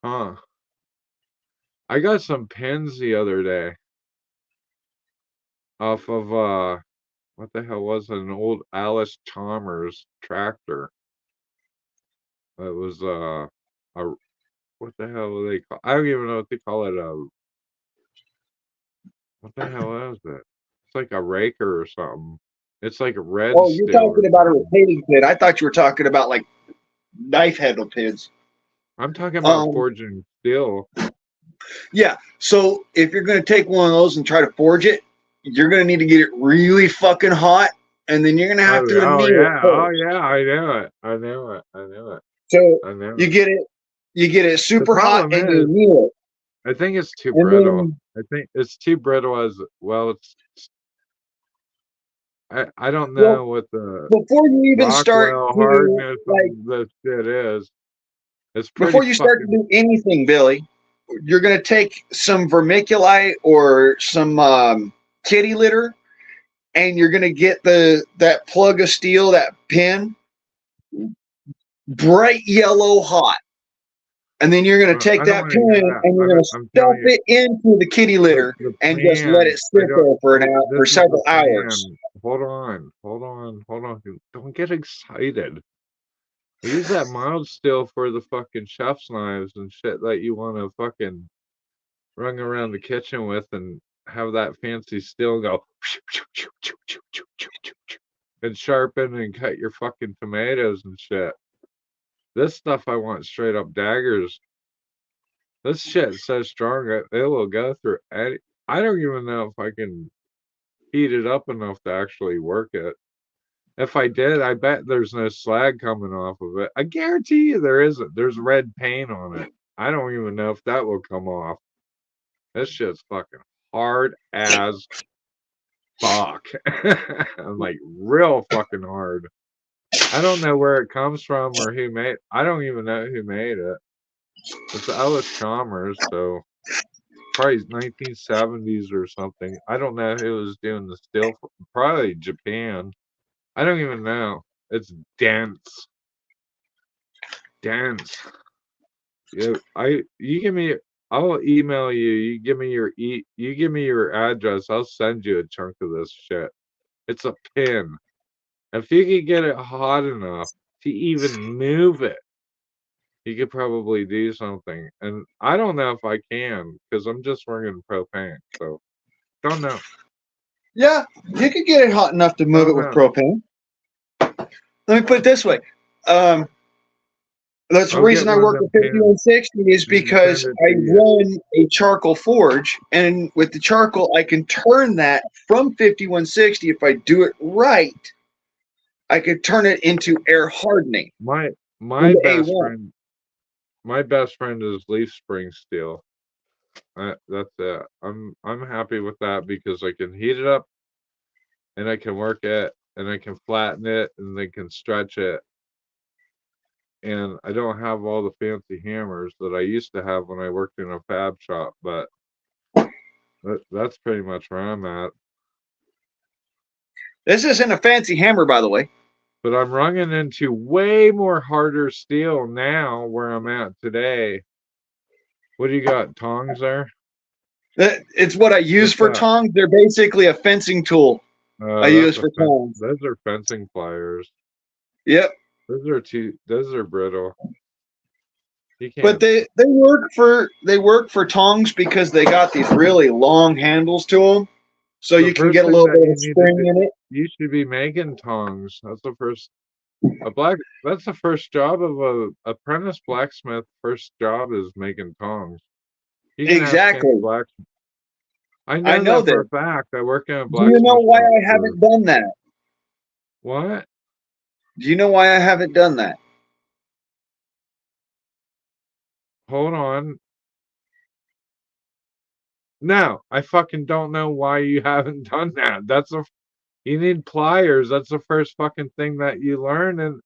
Huh. I got some pins the other day off of what the hell was it? An old Alice Chalmers tractor. It was a what the hell do they call? I don't even know what they call it. What the hell is it? It's like a raker or something. It's like red Oh, you're steel or talking about a something. rotating pin. I thought you were talking about like knife handle pins. I'm talking about Um, forging steel. yeah. So if you're going to take one of those and try to forge it, you're going to need to get it really fucking hot, and then you're going to have to Oh anneal it yeah, oh first. yeah, I knew it. I knew it. I knew it. So I knew you it. get it, you get it The super hot, problem and you is, anneal it, I think it's too and brittle. then I think it's too brittle as well. I don't well, know what the before you even start Rockwell to hardness of like this shit is. It's pretty before you start to fucking. do anything, Billy, you're going to take some vermiculite or some kitty litter, and you're going to get the that plug of steel, that pin, bright yellow hot. And then you're going to take I don't that want to hear pin that. and you're going to I'm stuff telling you, it into the kitty litter the and just let plan. it I sit don't. there for an hour, This for is the several hours. plan. Hold on. Hold on. Hold on. Don't get excited. Use that mild steel for the fucking chef's knives and shit that you want to fucking run around the kitchen with and have that fancy steel go and sharpen and cut your fucking tomatoes and shit. This stuff I want straight up daggers. This shit's so strong it will go through any. I don't even know if I can heat it up enough to actually work it. If I did, I bet there's no slag coming off of it. I guarantee you there isn't. There's red paint on it. I don't even know if that will come off. This shit's fucking hard as fuck. I'm like real fucking hard. I don't know where it comes from or who made. I don't even know who made it. It's Ellis Chalmers, so probably 1970s or something. I don't know who was doing the steel. Probably Japan. I don't even know. It's dense, dense. Yeah, you give me. I'll email you. You give me your address. I'll send you a chunk of this shit. It's a pin. If you could get it hot enough to even move it, you could probably do something. And I don't know if I can because I'm just running propane. So don't know. Yeah, you could get it hot enough to move it Don't with know. propane. Let me put it this way. Um, that's the I'll get reason I one of work them with pins 5160 is and because send it I to you. run a charcoal forge, and with the charcoal, I can turn that from 5160 if I do it right. I could turn it into air hardening My my into best A1. friend my best friend is leaf spring steel. That's it. I'm happy with that because I can heat it up and I can work it and I can flatten it and I can stretch it. And I don't have all the fancy hammers that I used to have when I worked in a fab shop, but that's pretty much where I'm at. This isn't a fancy hammer, by the way. But I'm running into way more harder steel now where I'm at today What do you got? Tongs there? It's what I use What's for that? tongs. They're basically a fencing tool I use for tongs. Those are fencing pliers. Yep. Those are brittle. You But can't. they work for tongs because they got these really long handles to them, so The you can first get a thing little that bit you of need to spring do, in it. you should be making tongs. That's the first. That's the first job of a apprentice blacksmith. First job is making tongs. You can ask any Exactly. blacksmith. I I know know that for this. a fact. I work in a Do you know blacksmith why shop I for haven't done that? what? Do you know why I haven't done that? Hold on. No, I fucking don't know why you haven't done that. You need pliers. That's the first fucking thing that you learn, and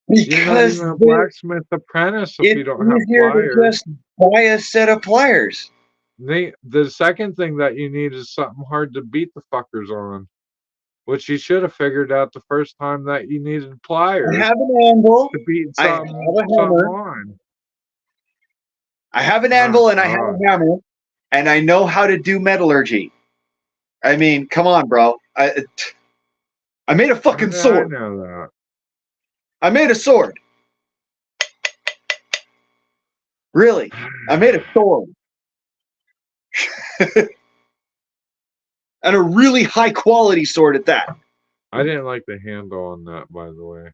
you're not Because even a blacksmith apprentice if you it's don't have easier to pliers. just buy a set of pliers. The second thing that you need is something hard to beat the fuckers on, which you should have figured out the first time that you needed I pliers have an anvil. to beat I have a something hammer. on. I have an Oh anvil and I have god. a hammer, and I know how to do metallurgy. I mean, come on, bro. I made a fucking I sword. know that. I made a sword. Really, I made a sword. And a really high quality sword at that. I didn't like the handle on that, by the way.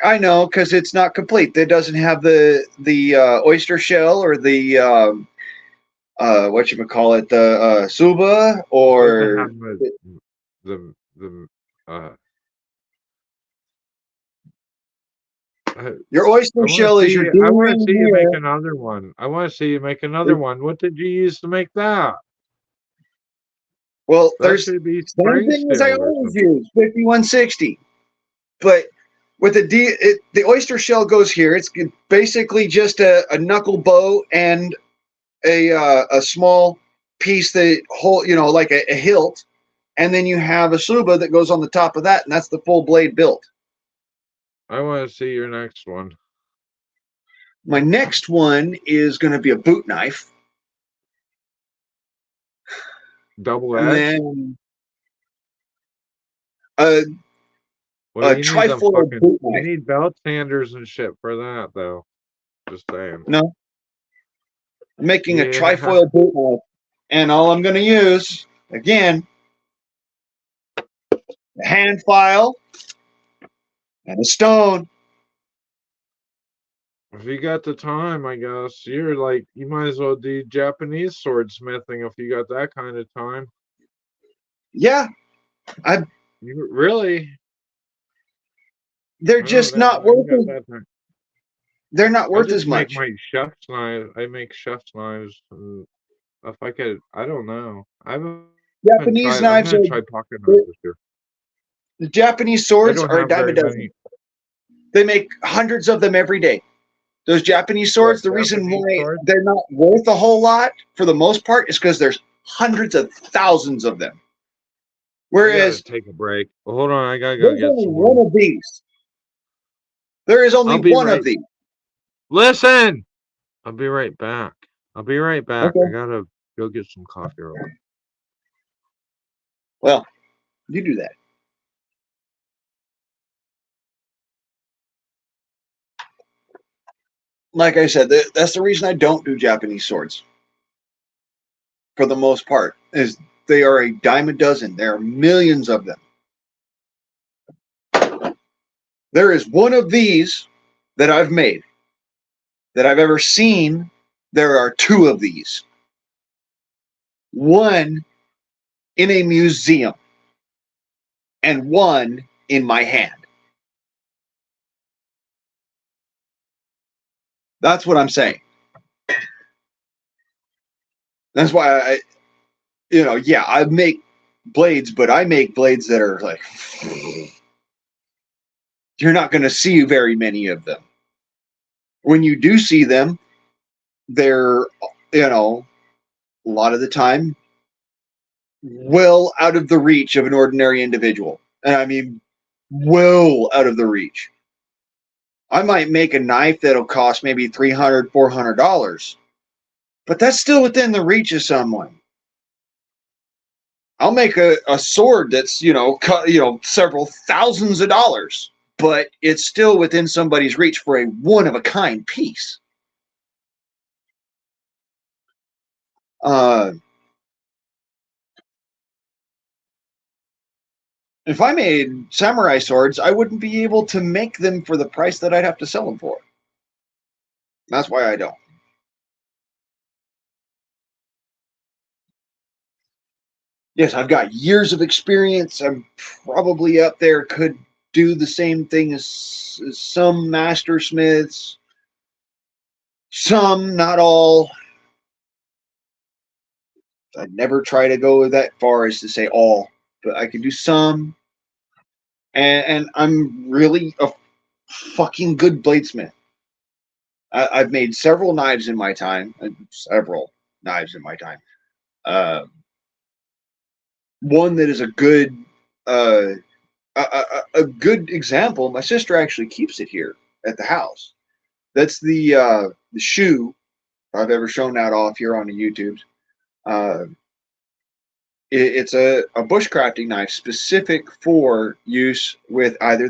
I know because it's not complete. It doesn't have the oyster shell or the what you call it, the suba It doesn't or have the uh your oyster shell is your I want to doing see you make here. another one. I want to see you make another one. What did you use to make that? Well, That there's should be same spring thing as I steel or always something. use, 5160. But with the oyster shell goes here. It's basically just a knuckle bow and a small piece that hold, like a hilt, and then you have a suba that goes on the top of that, and that's the full blade built. I want to see your next one. My next one is going to be a boot knife, Double and edged? then a, Well, a you need them trifoil fucking. boot You knife. need belt sanders and shit for that, though. Just saying. No, I'm making a Yeah. trifoil boot knife, and all I'm going to use again, a hand file and a stone. If you got the time, I guess you might as well do Japanese swordsmithing if you got that kind of time. Yeah, You really? they're Oh, just then not you worth got as that time. they're not I worth as just make much. my chef's knives. I make chef's knives. And if I could, I don't know. I haven't Japanese tried. I'm knives gonna are try pocket knives this year. the Japanese I swords don't are a have dime a very dozen. many. They make hundreds of them every day. Those Japanese swords, What the reason Japanese why swords? they're not worth a whole lot for the most part is because there's hundreds of thousands of them. I gotta Whereas take a break. Well, hold on, I gotta go there's get only some one more. of these. There is only I'll be one of right. these. Listen. I'll be right back. I'll be right back. I Okay. gotta go get some coffee real quick. Well, you do that. Like I said, that's the reason I don't do Japanese swords. For the most part, is they are a dime a dozen. There are millions of them. There is one of these that I've made that I've ever seen. There are two of these. One in a museum and one in my hand. That's what I'm saying. That's why yeah, I make blades, but I make blades that are like, you're not going to see very many of them. When you do see them, they're, a lot of the time, well out of the reach of an ordinary individual. And I mean, well out of the reach. I might make a knife that'll cost maybe $300, $400. but that's still within the reach of someone. I'll make a sword that's, several thousands of dollars, but it's still within somebody's reach for a one-of-a-kind piece. If I made samurai swords, I wouldn't be able to make them for the price that I'd have to sell them for. That's why I don't. Yes, I've got years of experience. I'm probably up there, could do the same thing as some master smiths. Some, not all. I'd never try to go that far as to say all, but I can do some. And I'm really a fucking good bladesmith. I've made several knives in my time. One that is a good a good example. My sister actually keeps it here at the house. That's the shoe I've ever shown that off here on the YouTube. It's a bushcrafting knife specific for use with either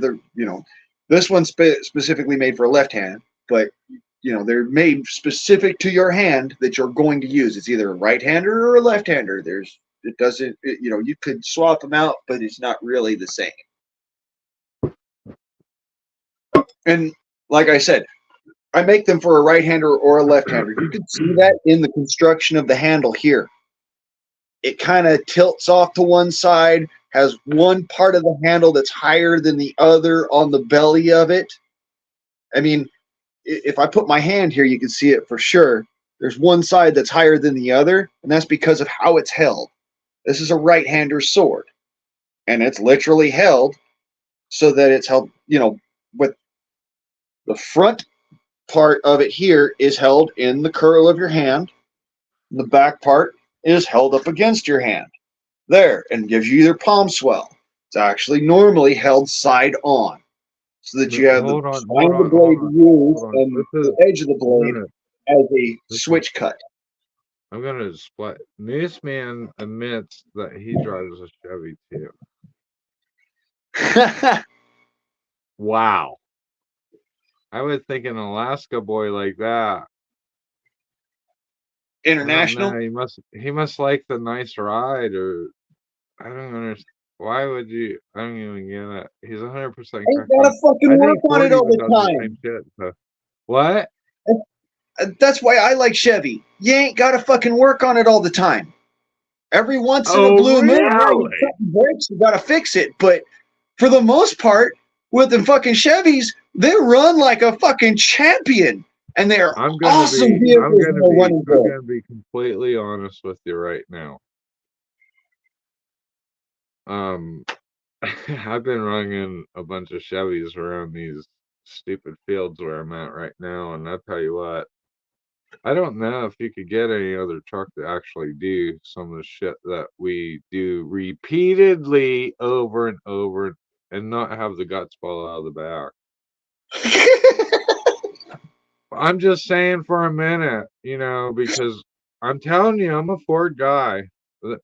this one's specifically made for a left hand, but they're made specific to your hand that you're going to use. It's either a right-hander or a left-hander. You could swap them out, but it's not really the same. And like I said, I make them for a right-hander or a left-hander. You can see that in the construction of the handle here. It kind of tilts off to one side, has one part of the handle that's higher than the other on the belly of it. I mean, if I put my hand here, you can see it for sure. There's one side that's higher than the other, and that's because of how it's held. This is a right-hander sword, and it's literally held so that it's held, with the front part of it here is held in the curl of your hand. The back part is held up against your hand there and gives you your palm swell. It's actually normally held side on so that you have the spine of the blade to use and the edge of the blade as a switch cut. I'm going to split. This man admits that he drives a Chevy too. Wow. I would think an Alaska boy like that. International? He must like the nice ride, or I don't understand. Why would you? I don't even get it. He's 100%. Ain't gotta fucking work on it all the time. Shit, so. What? That's why I like Chevy. You ain't gotta fucking work on it all the time. Every once in a blue moon, you brakes, you gotta fix it. But for the most part, with the fucking Chevys, they run like a fucking champion. And they're awesome vehicles. I'm gonna be completely honest with you right now. I've been running a bunch of Chevys around these stupid fields where I'm at right now, and I'll tell you what, I don't know if you could get any other truck to actually do some of the shit that we do repeatedly over and over and not have the guts fall out of the back. I'm just saying for a minute, because I'm telling you, I'm a Ford guy.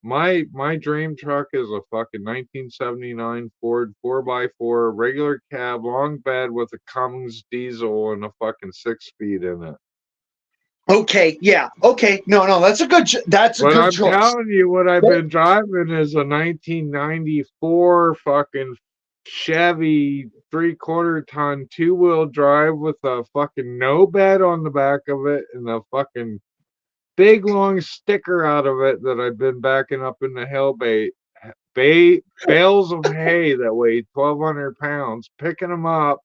My dream truck is a fucking 1979 Ford 4x4 regular cab, long bed with a Cummins diesel and a fucking 6-speed in it. Okay, yeah, okay, no, that's a good choice. I'm telling you, what I've been driving is a 1994 fucking Chevy 3/4 ton 2-wheel drive with a fucking no bed on the back of it and a fucking big long sticker out of it that I've been backing up in the hill bales of hay that weigh 1,200 pounds, picking them up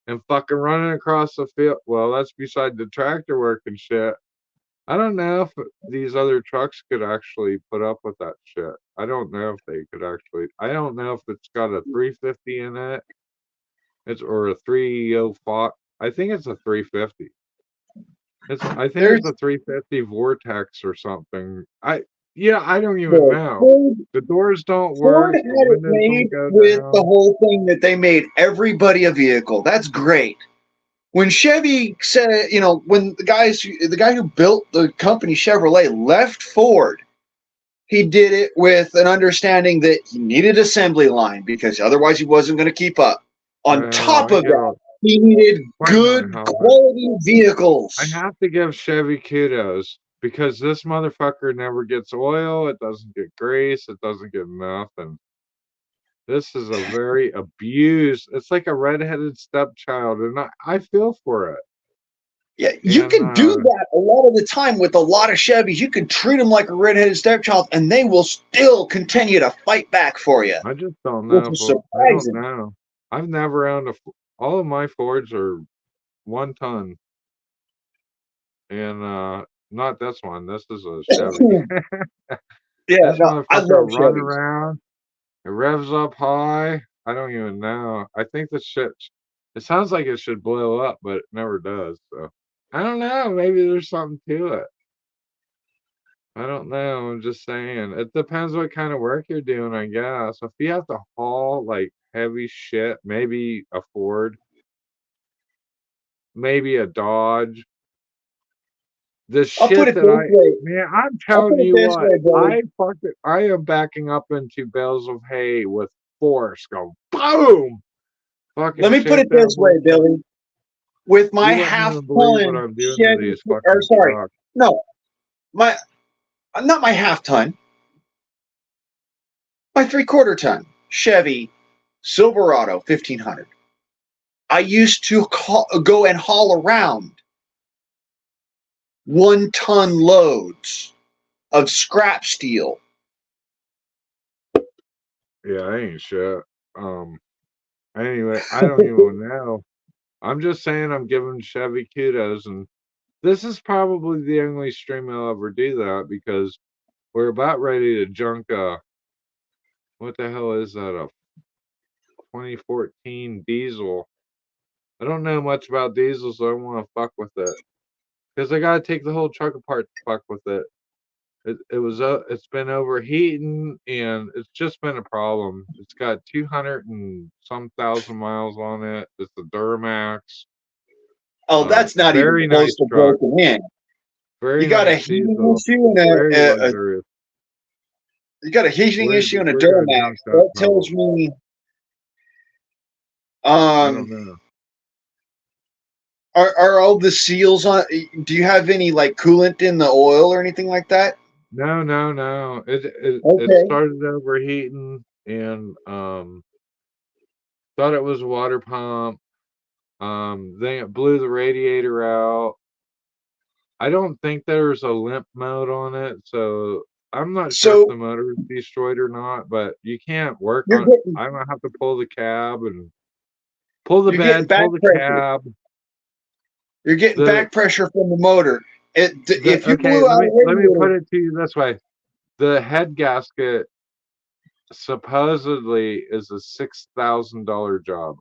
and fucking running across the field. Well, that's beside the tractor work and shit. I don't know if these other trucks could actually put up with that shit. I don't know if they could actually. I don't know if it's got a 350 in it. Or a 305. I think it's a 350. I think it's a 350 Vortex or something. I don't even know. The doors don't work. Ford had it made with the whole thing that they made everybody a vehicle. That's great. when Chevy said, when the guy who built the company Chevrolet left Ford, he did it with an understanding that he needed assembly line because otherwise he wasn't going to keep up. On Well, top I of get that, a he needed quite not good how quality I vehicles. have to give Chevy kudos because this motherfucker never gets oil, it doesn't get grease, it doesn't get nothing. This is a very abused. It's like a redheaded stepchild, and I feel for it. Yeah, you And can do that a lot of the time with a lot of Chevys. You can treat them like a redheaded stepchild, and they will still continue to fight back for you, I just don't which know if is I don't surprising. know. I've never owned all of my Fords are 1 ton, and not this one. This is a Chevy. Yeah, This no, I motherfucker love run Chevys. around. It revs up high. I don't even know. I think the shit. It sounds like it should blow up, but it never does. So I don't know. Maybe there's something to it. I don't know. I'm just saying. It depends what kind of work you're doing, I guess. If you have to haul like heavy shit, maybe a Ford, maybe a Dodge. The I'll put shit it that this way. man, I'm I'll telling put it you this what, way, Billy. I am backing up into bales of hay with force go boom, fucking Let me put shake it that this way, whole truck. Billy. With my You wouldn't half even believe what ton I'm doing to Chevy, these or fucking sorry, trucks. no, my not my half ton, my 3/4 ton Chevy Silverado 1500. I used to go and haul around 1 ton loads of scrap steel. Yeah, I ain't shit. Anyway, I don't even know. I'm just saying I'm giving Chevy kudos, and this is probably the only stream I'll ever do that because we're about ready to junk what the hell is that, a 2014 diesel. I don't know much about diesels, so I don't want to fuck with it because I gotta take the whole truck apart to fuck with it. It's been overheating and it's just been a problem. It's got 200 and some thousand miles on it. It's a Duramax. Oh, that's not even Very close nice to truck. broken in. You Very got a nice heating diesel. issue and Very luxurious. you got a heating issue and a We're gonna Duramax. junk that That tells tunnel. me, I don't um, know. are all the seals on? Do you have any like coolant in the oil or anything like that? No, no, no. It Okay. started overheating and thought it was a water pump. Then it blew the radiator out. I don't think there's a limp mode on it, so I'm not sure if So the motor is destroyed or not, but you can't work you're on getting I'm gonna have to pull the cab and pull the you're getting bed, back pull the pressure. cab. You're getting The back pressure from the motor. If you okay, blew out a let me put radiator, it to you this way. The head gasket supposedly is a $6,000 job,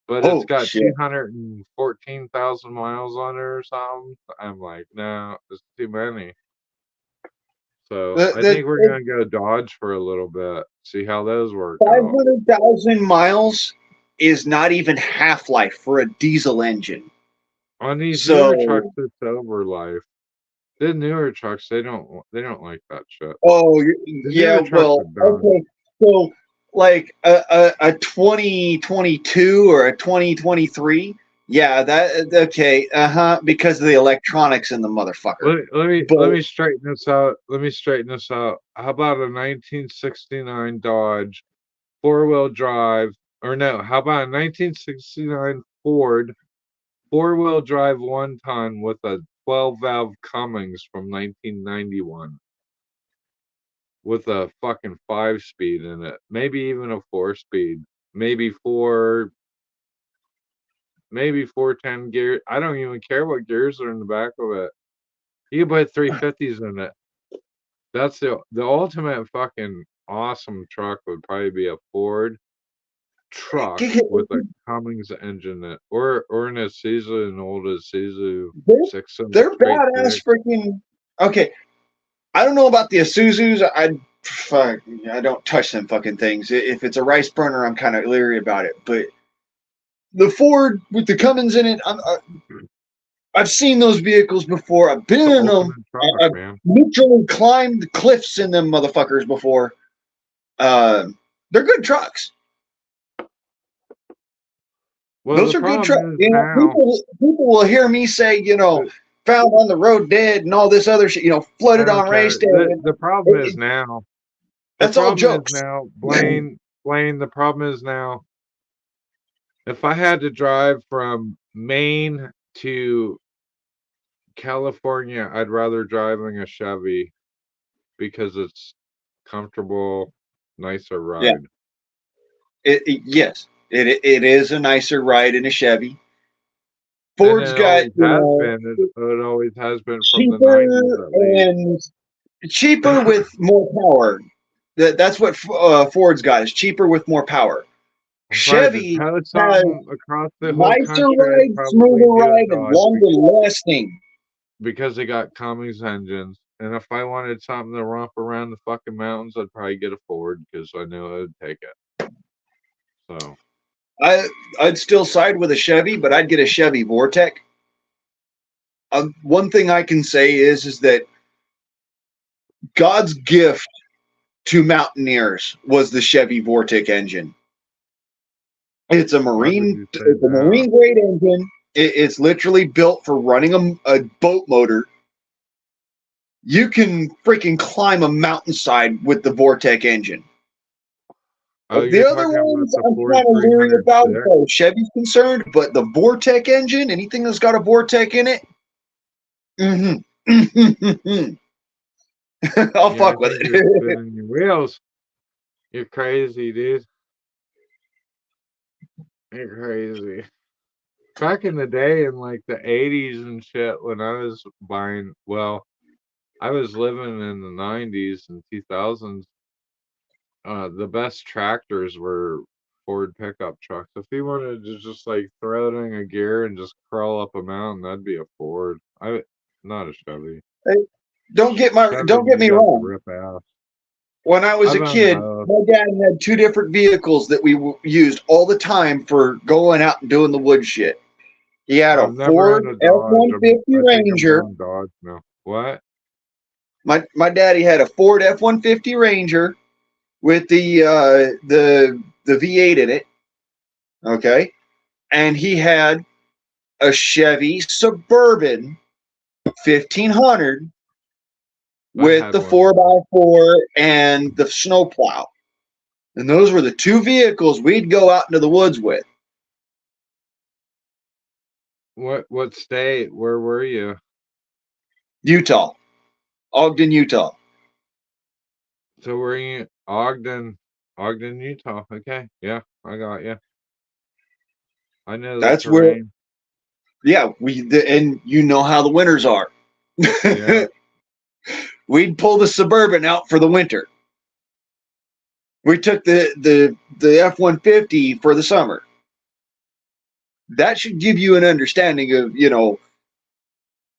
but it's oh got shit. 214,000 miles on it or something. I'm like, no, it's too many. So The I the think we're gonna go Dodge for a little bit, see how those work out. 500,000 miles is not even half life for a diesel engine. On these newer trucks, So, it's over life. The newer trucks, they don't like that shit. oh The yeah, newer trucks are well, done. okay. So, like a 2022 or a 2023, yeah, that okay, because of the electronics in the motherfucker. Let But me straighten this out. Let me straighten this out. How about a 1969 Dodge 4-wheel drive? Or no, how about a 1969 Ford 4-wheel drive 1 ton with a 12 valve Cummins from 1991 with a fucking 5 speed in it, maybe even a 4 speed, maybe maybe 410 gear. I don't even care what gears are in the back of it. You can put 350s in it. That's the ultimate fucking awesome truck would probably be a Ford truck with a Cummins engine in it, or an Isuzu, an old Isuzu they're, 6 they're straight badass six. freaking. Okay, I don't know about the Isuzus. I don't touch them fucking things. If it's a rice burner, I'm kind of leery about it. But the Ford with the Cummins in it, I've seen those vehicles before. I've been in them. Ultimate truck, I've man. literally climbed cliffs in them motherfuckers before. They're good trucks. Well, Those the are good trucks. problem is You know, now. people will hear me say, found on the road dead and all this other shit. I Flooded don't on race care. day. The problem is now. The That's all problem is jokes. now, Blaine. The problem is now. If I had to drive from Maine to California, I'd rather driving a Chevy because it's comfortable, nicer Yeah. ride. Yes, it is a nicer ride in a Chevy. And Ford's it got always has been. It always has been from the '90s cheaper at least. and cheaper with more power. That's what Ford's got is cheaper with more power. If I had to Chevy tow has something across the whole nicer country, I'd ride, probably smoother do a ride, and Dodge longer lasting. because they got Cummins engines. And if I wanted something to romp around the fucking mountains, I'd probably get a Ford because I knew it would take it. So I'd still side with a Chevy, but I'd get a Chevy Vortec. One thing I can say is that God's gift to mountaineers was the Chevy Vortec engine. It's a why would marine, you say it's a that? marine grade engine. It's literally built for running a boat motor. You can freaking climb a mountainside with the Vortec engine. Oh, The you're other talking about ones the I'm Ford kind of leery about as 306? far as Chevy's concerned, but the Vortec engine, anything that's got a Vortec in it, I'll Yeah, I fuck with think you're it. spinning your wheels. You're crazy, dude. You're crazy. Back in the day, in like the '80s and shit, when I was buying, well, I was living in the '90s and 2000s. The best tractors were Ford pickup trucks. If you wanted to just like throw it in a gear and just crawl up a mountain, that'd be a Ford. Not a Chevy. Hey, don't Chevy, get me you'd have to wrong. rip ass. When I was I've a owned kid, both. my dad had two different vehicles that we used all the time for going out and doing the wood shit. He had a I've never Ford owned a F Dodge. one fifty I think I'm Ranger. going Dodge now. What? My daddy had a Ford F-150 Ranger with the V8 in it. Okay, and he had a Chevy Suburban 1500 I with had the one of four those. by four and the snowplow. And those were the two vehicles we'd go out into the woods with. What state? Where were you? Utah, Ogden, Utah. So we're in Ogden, Utah. Okay, yeah, I got you. I know the That's where, terrain. yeah, and you know how the winters are. Yeah. We'd pull the Suburban out for the winter. We took the F-150 for the summer. That should give you an understanding of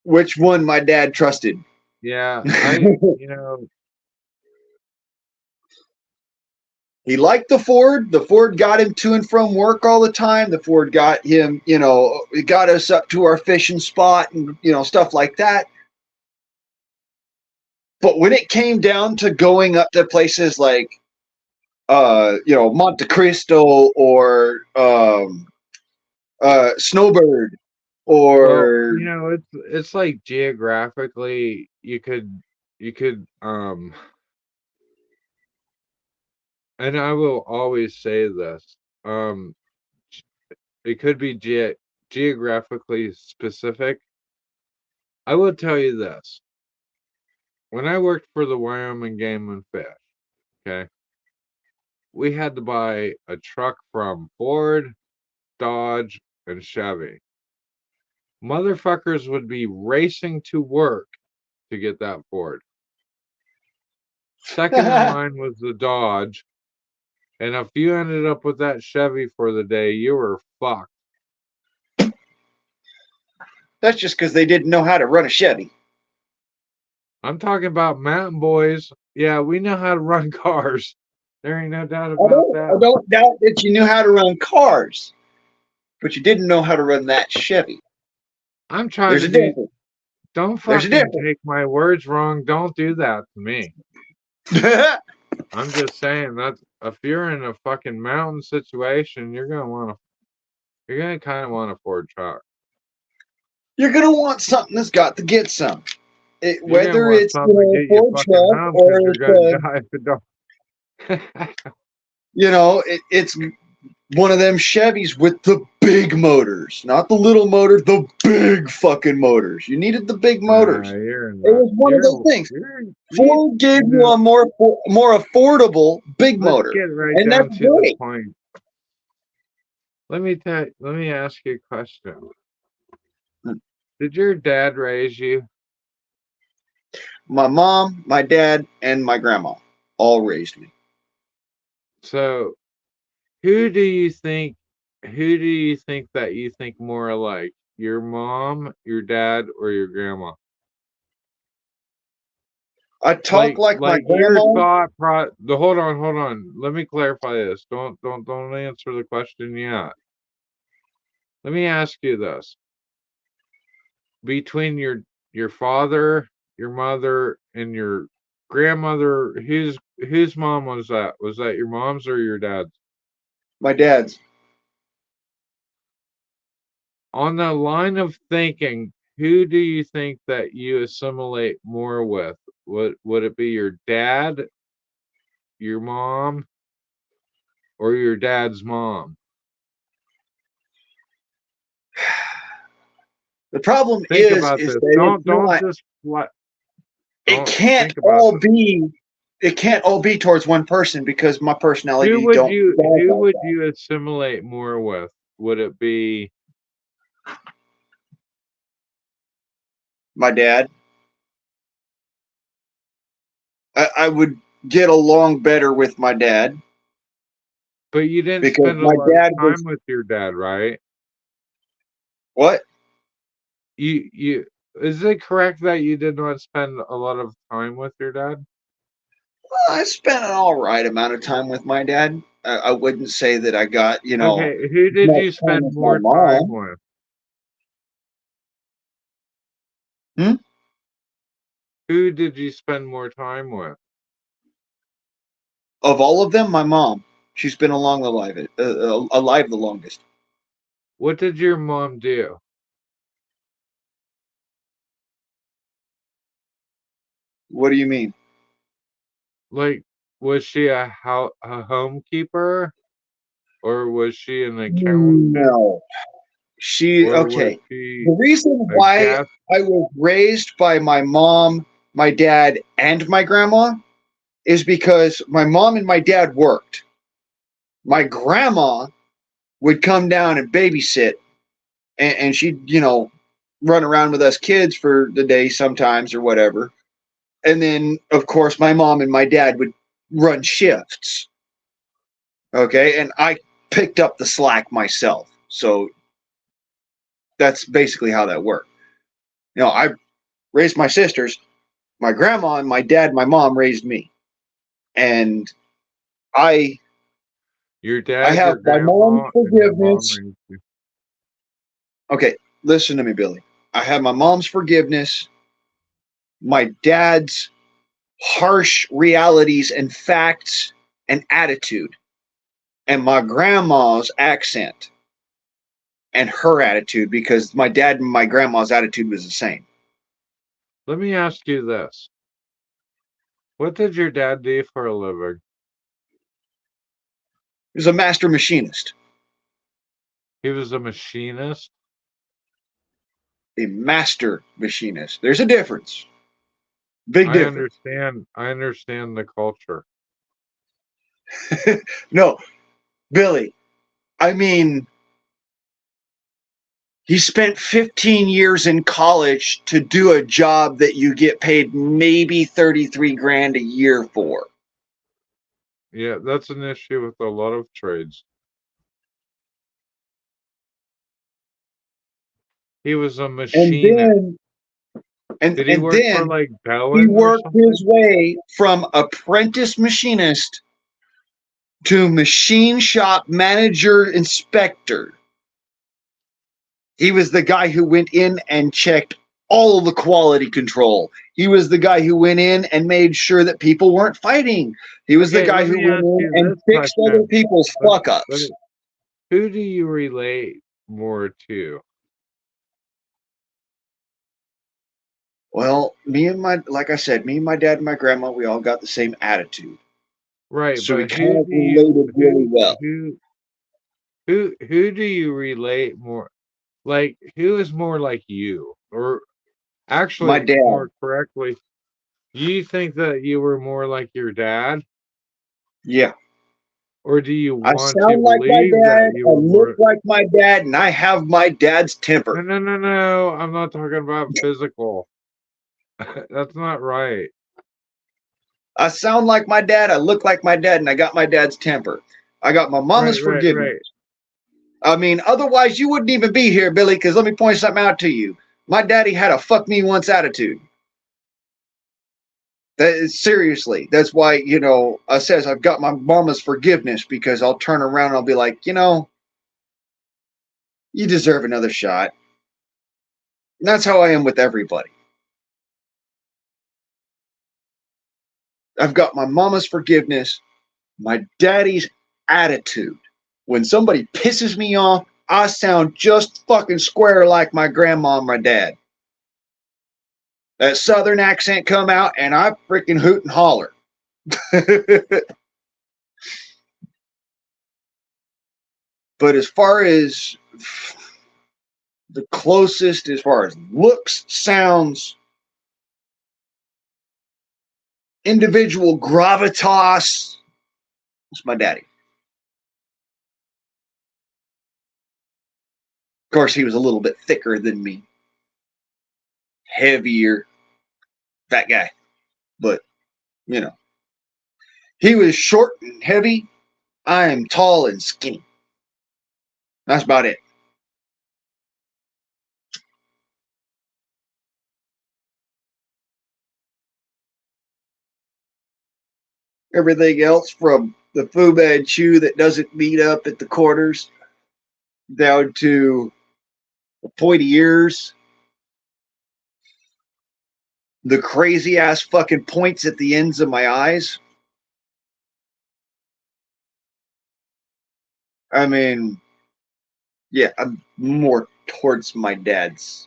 which one my dad trusted. Yeah, He liked the Ford. The Ford got him to and from work all the time. The Ford got him, it got us up to our fishing spot and stuff like that. But when it came down to going up to places like Monte Cristo or Snowbird well, or it's like geographically you could and I will always say this. It could be geographically specific. I will tell you this. When I worked for the Wyoming Game and Fish, okay, we had to buy a truck from Ford, Dodge, and Chevy. Motherfuckers would be racing to work to get that Ford. Second in line was the Dodge, and if you ended up with that Chevy for the day, you were fucked. that's just because they didn't know how to run a Chevy. I'm talking about mountain boys. Yeah, we know how to run cars. There ain't no doubt I about don't, I that. don't doubt that you knew how to run cars. but you didn't know how to run that Chevy. I'm trying There's to a do. difference. Don't There's a fucking difference. take my words wrong. Don't do that to me. I'm just saying that if you're in a fucking mountain situation, you're gonna kind of want a Ford truck. You're gonna want something that's got to get some. You're gonna Whether want it's something to a get you Ford fucking truck home or because you're it's gonna die if it don't. it's one of them Chevys with the big motors, not the little motor, the big fucking motors. You needed the big motors. You're in It that. was one of those things. We, Ford gave you you know, a more affordable big let's motor, get right and that's down to the great. point. Let me ask you a question. Did your dad raise you? My mom, my dad, and my grandma all raised me. So who do you think that you think more alike? Your mom, your dad, or your grandma? I talk like my Your grandma. hold on. Let me clarify this. Don't answer the question yet. Let me ask you this. Between your father, your mother, and your grandmother, whose mom was that? Was that your mom's or your dad's? My dad's. On the line of thinking, who do you think that you assimilate more with? Would it be your dad, your mom, or your dad's mom? The problem Think about is this. that it's Don't not. just what. It Don't can't think about all this. be. It can't all be towards one person because my personality don't. Who would you assimilate more with? Would it be My dad. I would get along better with my dad but you didn't because spend a my lot of dad time was with your dad, right? what? You is it correct that you did not spend a lot of time with your dad? Well, I spent an all right amount of time with my dad. I wouldn't say that I got Okay, who as did much you time spend with my more time mom. with? Hmm? Who did you spend more time with? Of all of them, my mom. She's been alive the longest. What did your mom do? What do you mean? Like, was she a homekeeper, or was she an accountant, No. or was Okay. she The reason a why gas? I was raised by my mom, my dad, and my grandma is because my mom and my dad worked. My grandma would come down and babysit, and she'd, run around with us kids for the day sometimes or whatever. And then, of course, my mom and my dad would run shifts. Okay. And I picked up the slack myself. So that's basically how that worked. I raised my sisters. My grandma and my dad, my mom raised me. And I Your I dad, have your my mom's grandma, and your mom forgiveness. raised you. Okay, listen to me, Billy. I have my mom's forgiveness, my dad's harsh realities and facts and attitude, and my grandma's accent and her attitude because my dad and my grandma's attitude was the same. Let me ask you this. What did your dad do for a living? He was a master machinist. He was a machinist. A master machinist. There's a difference. Big difference. I understand the culture. No, Billy, I mean, he spent 15 years in college to do a job that you get paid maybe 33 grand a year for. Yeah, that's an issue with a lot of trades. He was a And machinist. then and Did he and work for then like he Boeing or worked his something? way from apprentice machinist to machine shop manager inspector. He was the guy who went in and checked all of the quality control. He was the guy who went in and made sure that people weren't fighting. He was the Okay, guy let who me went ask in you and this fixed other question. people's Let me, fuck let ups. me, who do you relate more to? Well, like I said, me and my dad and my grandma, we all got the same attitude. Right, So we but kind of related really well. who do you relate more? Like, who is more like you? Or My actually, dad, more correctly, you think that you were more like your dad? yeah. Or do you I want to sound like my believe that dad, you I were look more? like my dad, and I have my dad's temper. No, no, no, no. I'm not talking about physical. That's not right. I sound like my dad, I look like my dad, and I got my dad's temper. I got my mama's Right, right, forgiveness. right. I mean, otherwise you wouldn't even be here, Billy, because let me point something out to you. My daddy had a fuck me once attitude. That is seriously. That's why, I says I've got my mama's forgiveness because I'll turn around and I'll be like, you deserve another shot. And that's how I am with everybody. I've got my mama's forgiveness, my daddy's attitude. When somebody pisses me off, I sound just fucking square like my grandma and my dad. That southern accent come out and I freaking hoot and holler. But as far as the closest, as far as looks, sounds, individual gravitas, it's my daddy. Of course, he was a little bit thicker than me, heavier, fat guy. But, you know, he was short and heavy. I am tall and skinny. That's about it. Everything else from the Fu Manchu that doesn't meet up at the corners down to the pointy ears, the crazy ass fucking points at the ends of my eyes. I mean, yeah, I'm more towards my dad's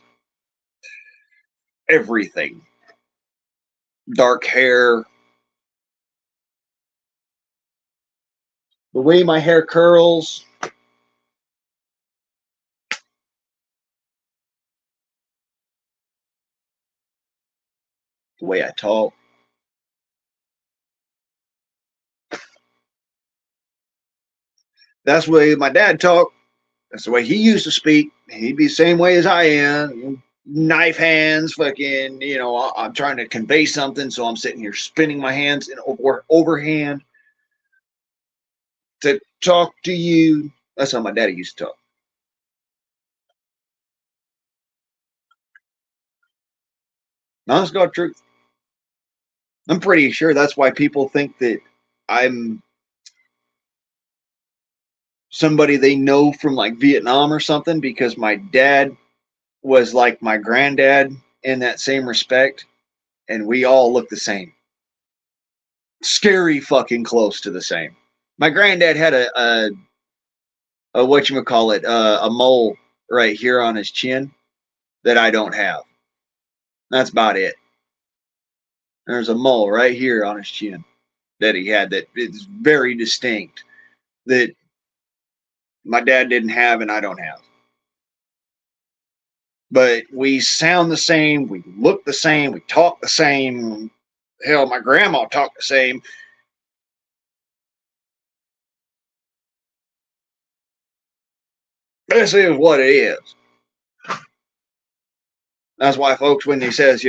everything. Dark hair, the way my hair curls, the way I talk. That's the way my dad talked. That's the way he used to speak. He'd be the same way as I am. Knife hands, fucking, I'm trying to convey something, so I'm sitting here spinning my hands in overhand to talk to you. That's how my daddy used to talk. Honest God truth. I'm pretty sure that's why people think that I'm somebody they know from like Vietnam or something, because my dad was like my granddad in that same respect, and we all look the same. Scary fucking close to the same. My granddad had a whatchamacallit, a mole right here on his chin that I don't have. That's about it. There's a mole right here on his chin that he had that is very distinct that my dad didn't have and I don't have. But we sound the same, we look the same, we talk the same. Hell, my grandma talked the same. This is what it is. That's why folks, when he says,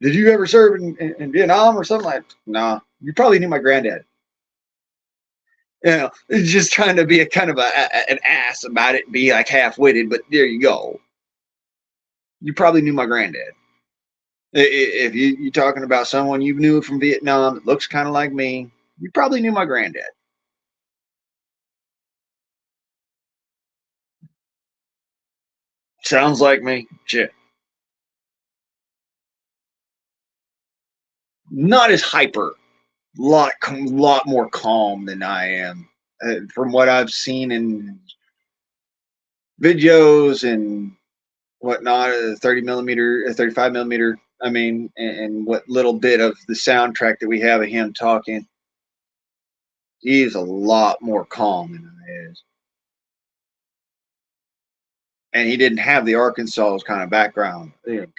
did you ever serve in Vietnam or something like, nah, you probably knew my granddad. Just trying to be a kind of an ass about it and be like half-witted, but there you go. You probably knew my granddad. If you're talking about someone you knew from Vietnam that looks kind of like me, you probably knew my granddad. Sounds like me. Shit. Not as hyper. Lot more calm than I am. From what I've seen in videos and whatnot, 30 millimeter, 35 millimeter. I mean, and what little bit of the soundtrack that we have of him talking, he's a lot more calm than I is. And he didn't have the Arkansas kind of background,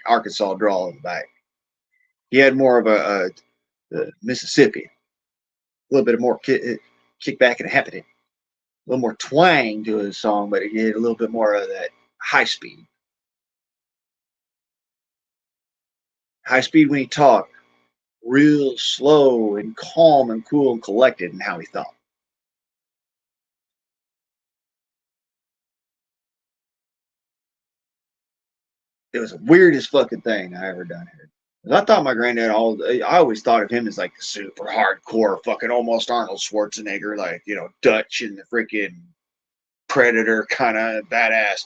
Arkansas drawl in the back. He had more of a Mississippi, a little bit of more kick back and happy, a little more twang to his song, but he had a little bit more of that high speed. High speed when he talked, real slow and calm and cool and collected in how he thought. It was the weirdest fucking thing I ever done here. I thought my granddad, I always thought of him as like the super hardcore, fucking almost Arnold Schwarzenegger, like, Dutch and the freaking Predator kind of badass.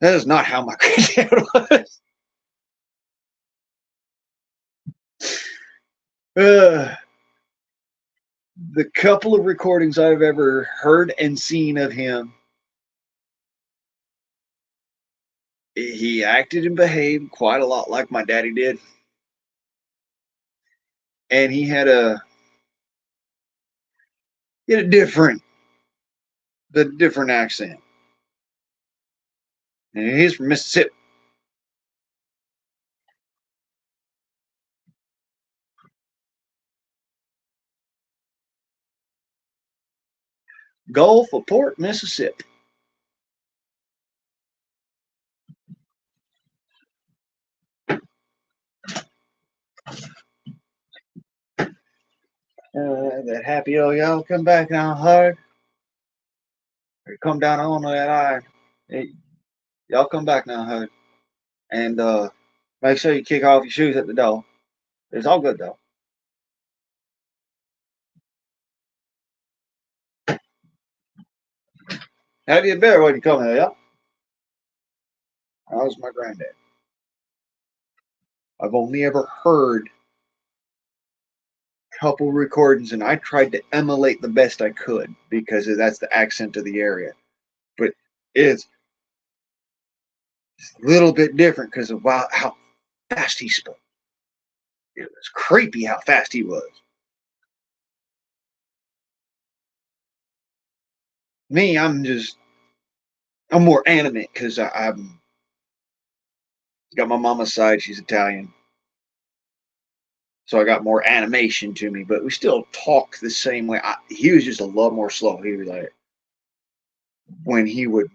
That is not how my granddad was. The couple of recordings I've ever heard and seen of him, he acted and behaved quite a lot like my daddy did. And he had a different accent. And he's from Mississippi. Gulf of Port, Mississippi. That happy old y'all come back now hard. Or come down on that iron. Hey, y'all come back now hard. And make sure you kick off your shoes at the door. It's all good though. Have you a beer when you come here, y'all? That was my granddad. I've only ever heard a couple recordings, and I tried to emulate the best I could because that's the accent of the area. But it's a little bit different because of how fast he spoke. It was creepy how fast he was. Me, I'm more animate because I'm got my mama's side. She's Italian. So I got more animation to me, but we still talk the same way. He was just a lot more slow. He was like, when he would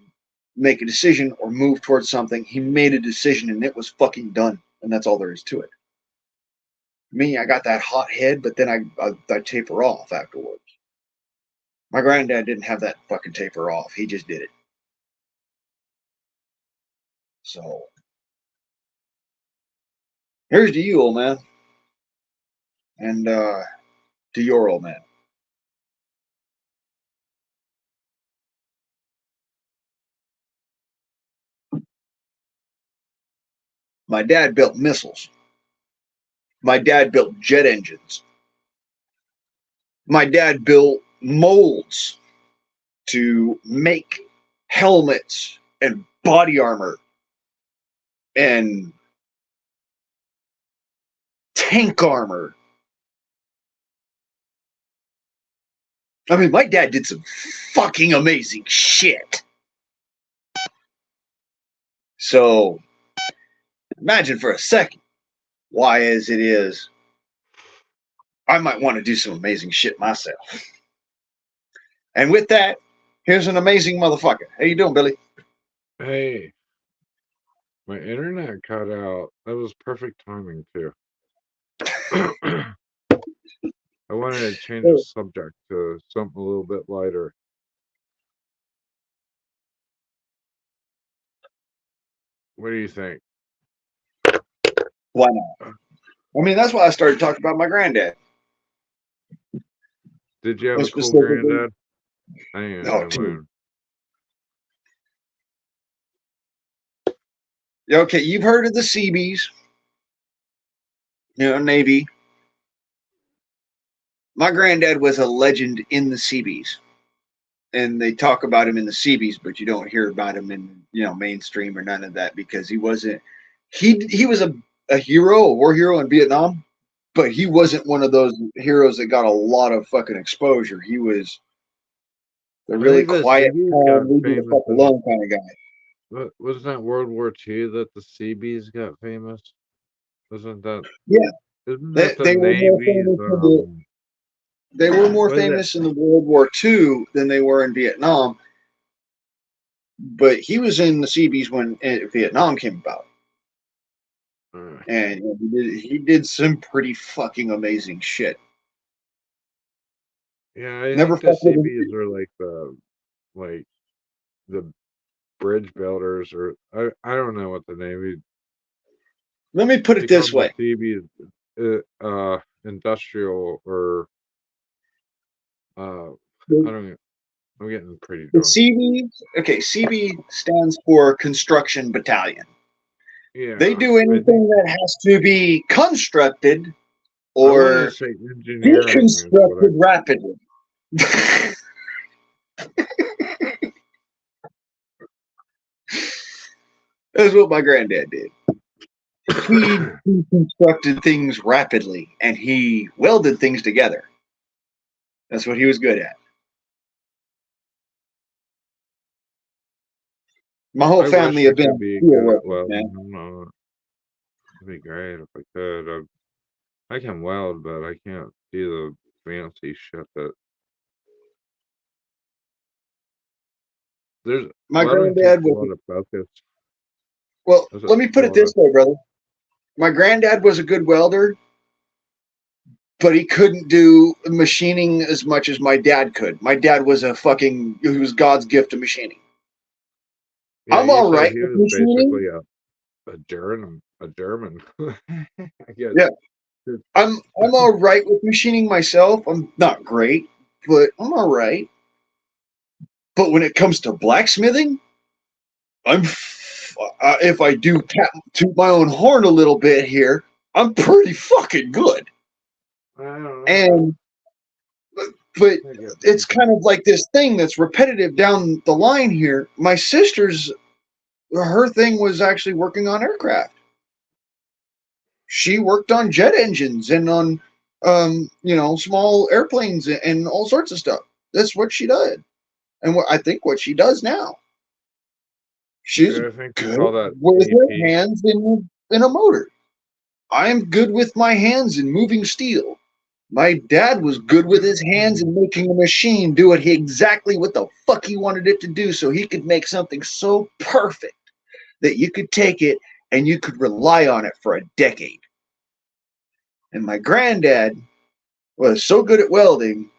make a decision or move towards something, he made a decision and it was fucking done. And that's all there is to it. Me, I got that hot head, but then I taper off afterwards. My granddad didn't have that fucking taper off. He just did it. So here's to you, old man. And to your old man. My dad built missiles. My dad built jet engines. My dad built molds to make helmets and body armor and tank armor. I mean, my dad did some fucking amazing shit. So imagine for a second why, as it is, I might want to do some amazing shit myself. And with that, here's an amazing motherfucker. How you doing, Billy? Hey, my internet cut out. That was perfect timing too. I wanted to change the subject to something a little bit lighter. What do you think? Why not? I mean, that's why I started talking about my granddad. Did you have a cool granddad? I ain't Oh, have mine. Okay, you've heard of the Seabees, Navy. My granddad was a legend in the Seabees, and they talk about him in the Seabees, but you don't hear about him in mainstream or none of that because he wasn't. He was a hero, a war hero in Vietnam, but he wasn't one of those heroes that got a lot of fucking exposure. He was the I really think the quiet, Seabees calm, got leave me the famous fuck in alone kind of guy. wasn't that World War II that the Seabees got famous? Wasn't that Yeah, isn't they, that the they were more Navy's famous in the they were more what is it? famous in the World War II than they were in Vietnam. But he was in the Seabees when Vietnam came about, Uh, and he did some pretty fucking amazing shit. yeah, I Never think the fuck with him. Seabees are like the bridge builders or I don't know what the Navy Let me put they it call this them the way: Seabees industrial or uh I the, don't I'm getting pretty the drunk. CB, okay, CB stands for Construction Battalion. They Yeah, do I think anything that has to be constructed I want to or say engineering is what I deconstructed rapidly. That's what my granddad did. He deconstructed things rapidly, and he welded things together. That's what he was good at. My whole I wish family I have could been be steel good at workers, man. welding. I'm not. It'd be great if I could. I can weld, but I can't do the fancy shit that there's My welding takes granddad a was lot of focus. well. There's Let me a put it lot this of way, brother. My granddad was a good welder, but he couldn't do machining as much as my dad could. My dad was he was God's gift to machining. yeah. I'm You all said right he with was machining. basically a German, a German. I guess. Yeah, I'm all right with machining myself. I'm not great, but I'm all right. But when it comes to blacksmithing, if I do toot my own horn a little bit here, I'm pretty fucking good. I don't know. And but I get it's kind of like this thing that's repetitive down the line here. My sister's her thing was actually working on aircraft. She worked on jet engines and on small airplanes and all sorts of stuff. That's what she did, and I think what she does now. She's Yeah, I think you good call that with her AP. hands in a motor. I'm good with my hands in moving steel. My dad was good with his hands in making a machine do exactly what the fuck he wanted it to do so he could make something so perfect that you could take it and you could rely on it for a decade. And my granddad was so good at welding.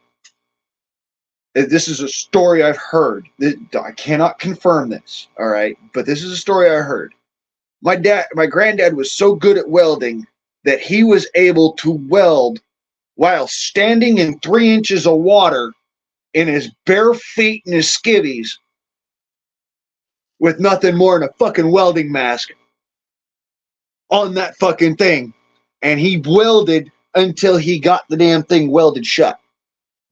This is a story I've heard. I cannot confirm this, all right? But this is a story I heard. My granddad was so good at welding that he was able to weld while standing in 3 inches of water in his bare feet and his skivvies with nothing more than a fucking welding mask on that fucking thing. And he welded until he got the damn thing welded shut.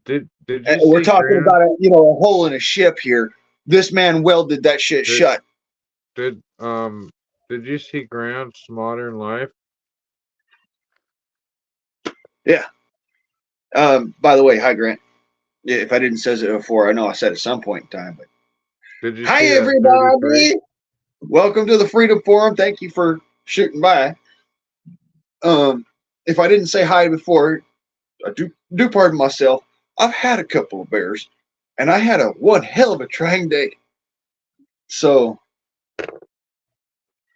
Did you We're see talking Grant? about a hole in a ship here. This man welded that shit Did shut. did did you see Grant's Modern Life? Yeah. By the way, hi Grant. Yeah, if I didn't says it before, I know I said at some point in time, but Did you hi see that 33? everybody. Welcome to the Freedom Forum. Thank you for shooting by. Um, if I didn't say hi before, I do pardon myself. I've had a couple of beers, and I had one hell of a trying day. So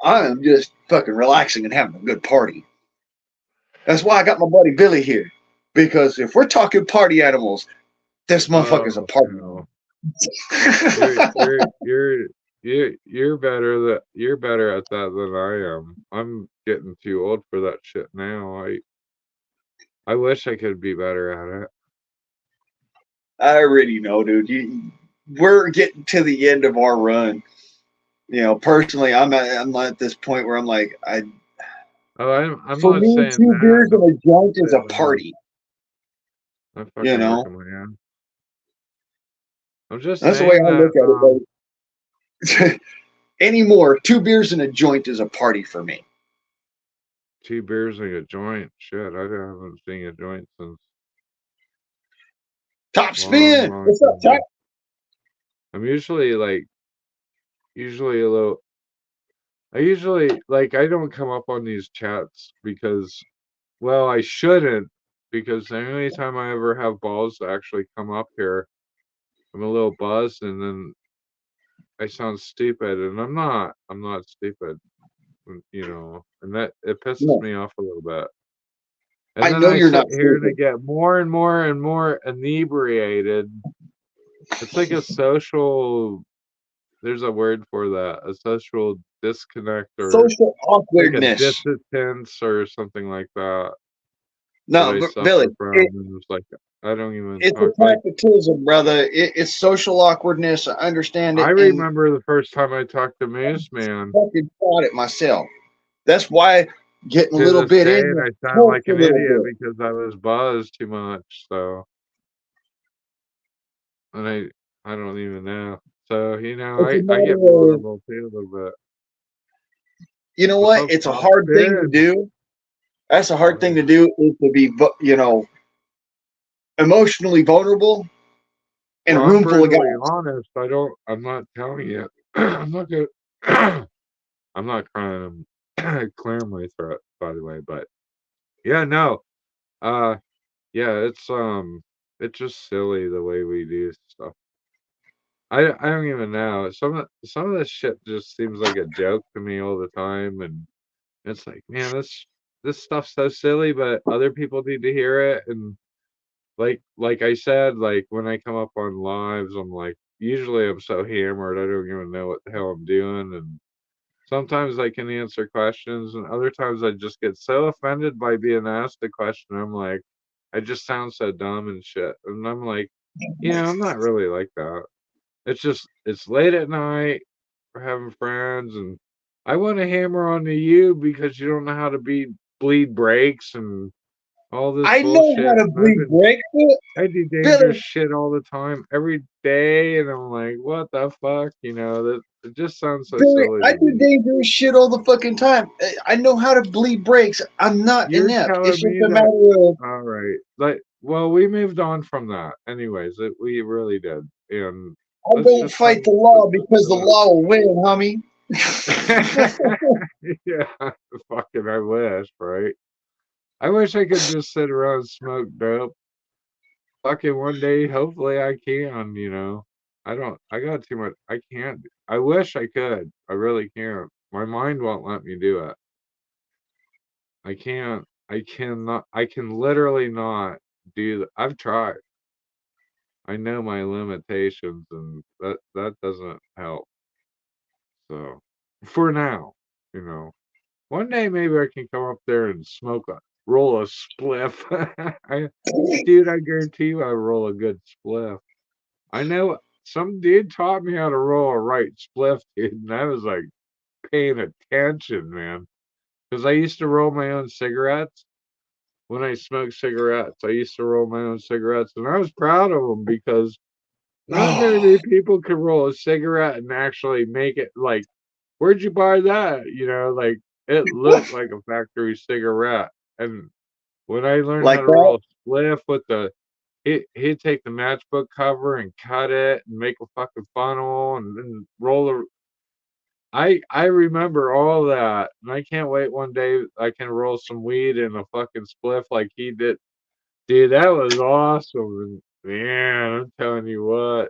I am just fucking relaxing and having a good party. That's why I got my buddy Billy here. Because if we're talking party animals, this motherfucker's a Oh party no. You're animal. you're you're you're better at that than I am. I'm getting too old for that shit now. I wish I could be better at it. I already know, dude. We're getting to the end of our run. personally, I'm at this point where I'm like, Oh, I'm for not me, saying two that. beers and a joint is a Saying that. party. I'm You fucking know, working my ass. I'm just that's the way saying I that. look at it. Like, anymore, two beers and a joint is a party for me. 2 beers and a joint. Shit, I haven't seen a joint since Top long, spin. long What's up, time Top? ago. I'm usually a little. I usually I don't come up on these chats because, well, I shouldn't, because the only time I ever have balls to actually come up here, I'm a little buzzed and then I sound stupid, and I'm not. I'm not stupid, and that it pisses No, me off a little bit. And I then know I you're not sit here and I stupid. get more and more and more inebriated. It's like a social, there's a word for that, a social disconnect, or Social like a awkwardness. dissonance or something like that No, I Billy, suffer from. And it's like, I don't even it's a talk. Like, tacticism, brother. It's social awkwardness. I understand I it, and remember the first time I talked to I Moose Man fucking thought it myself. That's why getting a to little this bit day, in and here I sound helps like a an little idiot bit. because I was buzzed too much. So, and I don't even know. So, It's a I get matter of, vulnerable too a little bit. you know What's what? up, It's a Top hard thing to Spin? do. That's a hard thing Right. to do is to be, emotionally vulnerable in a Well, I'm room full of brutally guys. honest. I'm not telling you. I'm not gonna. I'm not trying to clear my throat, by the way. But yeah, no. Uh, yeah, it's just silly the way we do stuff. I don't even know. Some of this shit just seems like a joke to me all the time, and it's like, man, this stuff's so silly, but other people need to hear it. And like I said, like when I come up on lives, I'm like, usually I'm so hammered I don't even know what the hell I'm doing, and sometimes I can answer questions, and other times I just get so offended by being asked a question. I'm like, I just sound so dumb and shit, and I'm like, I'm not really like that. It's just it's late at night, we're having friends, and I want to hammer onto you because you don't know how to bleed brakes and all this I know how bullshit. to And bleed brake, I do dangerous Billy. shit all the time, every day, and I'm like, what the fuck? That it just sounds so Billy, silly I to do me. dangerous shit all the fucking time. I know how to bleed brakes. I'm not You're inept. It's telling just me a that, matter of all right? Well, we moved on from that, anyways. We really did, and I let's don't just come. fight the Let's law just because the chill law will win, homie. out. Yeah, fucking. I wish, right? I wish I could just sit around and smoke dope. Fucking one day, hopefully I can. I don't. I got too much. I can't. I wish I could. I really can't. My mind won't let me do it. I can't. I cannot. I can literally not do that. I've tried. I know my limitations, and that doesn't help. So, for now, you know, one day maybe I can come up there and roll a spliff. Dude, I guarantee you I roll a good spliff. I know some dude taught me how to roll a right spliff, dude, and I was like paying attention, man. Because I used to roll my own cigarettes. When I smoked cigarettes, I used to roll my own cigarettes, and I was proud of them because not very many people can roll a cigarette and actually make it like, where'd you buy that? Like it looked like a factory cigarette. And when I learned how Like to that? roll a spliff with he'd take the matchbook cover and cut it and make a fucking funnel and then roll the. I remember all that, and I can't wait one day I can roll some weed in a fucking spliff like he did. Dude, that was awesome. And man, I'm telling you what,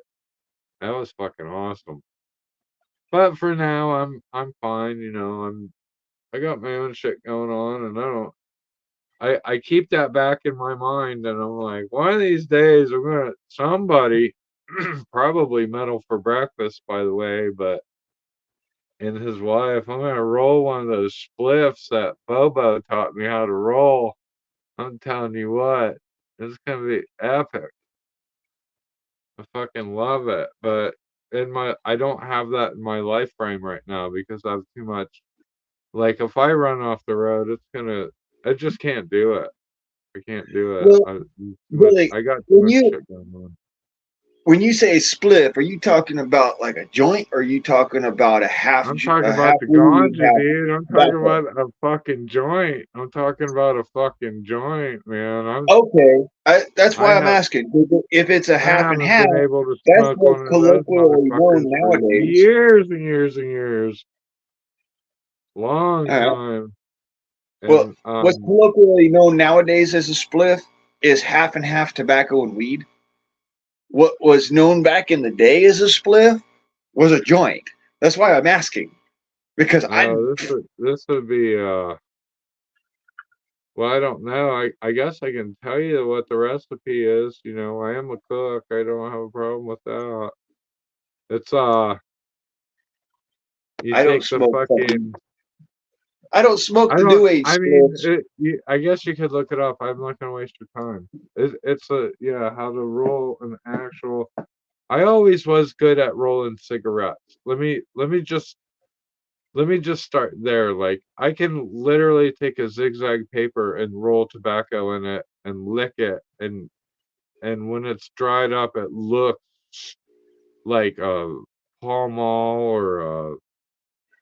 that was fucking awesome. But for now, I'm fine. I got my own shit going on, and I don't. I keep that back in my mind, and I'm like, one of these days, somebody, probably Metal for breakfast, by the way, but and his wife, I'm gonna roll one of those spliffs that Bobo taught me how to roll. I'm telling you what, it's gonna be epic. I fucking love it. But I don't have that in my life frame right now because I have too much. Like if I run off the road, I just can't do it. I can't do it. Well, Too much. Billy, I got too when much you shit going on. when you say spliff, are you talking about like a joint, or are you talking about I'm talking a about half the weed, ganja, dude. I'm half talking tobacco? about a fucking joint. I'm talking about a fucking joint, man. Okay, that's I why I'm have asking. If it's a I half and haven't half, been able to that's smoke what's one of those colloquially known motherfuckers for nowadays. years and years and years. Long All right. time. Well, And what's colloquially known nowadays as a spliff is half and half tobacco and weed. What was known back in the day as a spliff was a joint. That's why I'm asking, because this would be well, I don't know. I guess I can tell you what the recipe is. You know, I am a cook. I don't have a problem with that. It's you I don't take the smoke fucking. fucking I don't smoke I the don't. new age I mean, spliffs. I guess you could look it up. I'm not gonna waste your time. It's a yeah, how to roll an actual. I always was good at rolling cigarettes. Let me just start there. Like I can literally take a zigzag paper and roll tobacco in it and lick it, and when it's dried up, it looks like a Pall Mall or a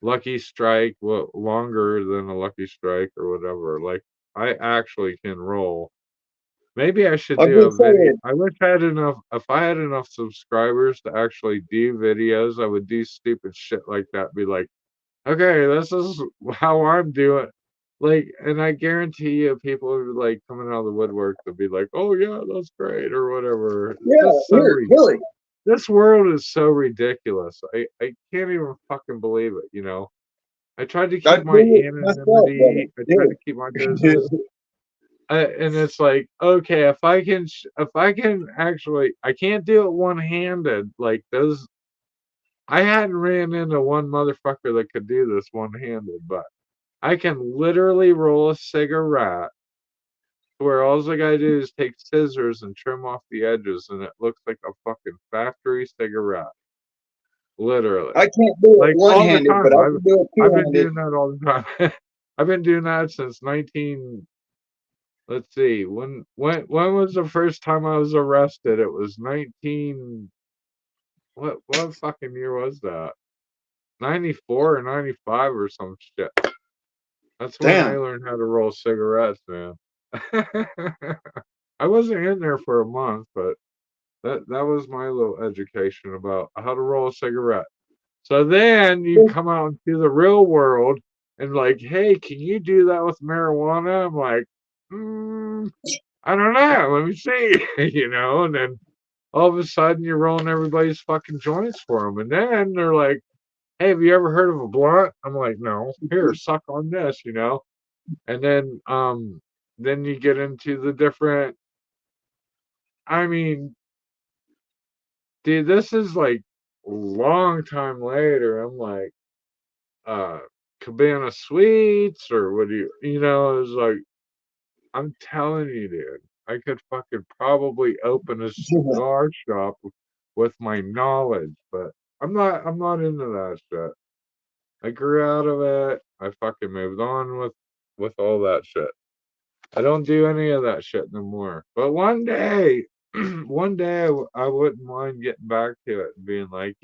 Lucky Strike, longer than a Lucky Strike or whatever. Like I actually can roll. Maybe I should I've do been a video. saying, I wish I had enough. If I had enough subscribers to actually do videos, I would do stupid shit like that. Be like, okay, this is how I'm doing. Like, and I guarantee you, people are like coming out of the woodwork to be like, oh yeah, that's great or whatever. It's yeah, just so here, Billy, this world is so ridiculous. I can't even fucking believe it. You know, I tried to I keep my do it myself, brother. anonymity. I tried to Here. keep my business. And it's like, okay, if I can actually, I can't do it one handed. Like those, I hadn't ran into one motherfucker that could do this one handed, but I can literally roll a cigarette where all I gotta do is take scissors and trim off the edges, and it looks like a fucking factory cigarette. I Literally, can't do it like one all the handed, but time. I can do it I've two been handed. doing that all the time. I've been doing that since 19. Let's see. When was the first time I was arrested? It was 19. What fucking year was that? 94 or 95 or some shit. That's when I Damn. learned how to roll cigarettes, man. I wasn't in there for a month, but that was my little education about how to roll a cigarette. So then you come out into the real world and like, hey, can you do that with marijuana? I'm like, I don't know. Let me see, and then all of a sudden you're rolling everybody's fucking joints for them, and then they're like, hey, have you ever heard of a blunt? I'm like, no. Here, suck on this. And then you get into the different. I mean, dude, this is like a long time later. I'm like, uh, Cabana Sweets, or what do it's like, I'm telling you, dude, I could fucking probably open a cigar shop with my knowledge, but I'm not into that shit. I grew out of it. I fucking moved on with all that shit. I don't do any of that shit no more. But one day, one day I wouldn't mind getting back to it and being like,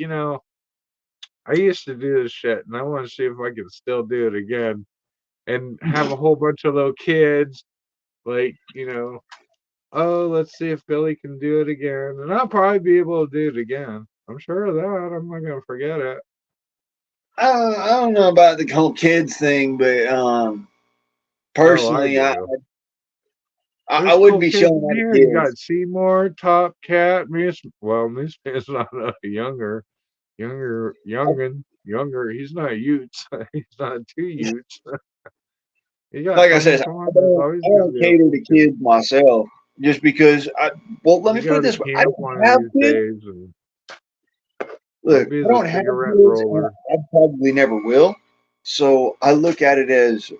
I used to do this shit and I want to see if I can still do it again and have a whole bunch of little kids like, oh, let's see if Billy can do it again. And I'll probably be able to do it again. I'm sure of that. I'm not going to forget it. I don't know about the whole kids thing, but Oh, I personally, do. I There's wouldn't cool be kids showing in that here. to You kids. got Seymour, Top Cat, Miss. Well, Miss is not a younger. He's not a Utes. He's not two Utes. You got. Like I I mean, said, come on. There's always I gonna don't be a cater cool to kid. kids myself, just because Well, let me You put it go to this way: I camp don't one of have these kids. days, and I'll Look, be I the don't have cigarette kids, and roller. I probably never will. So I look at it as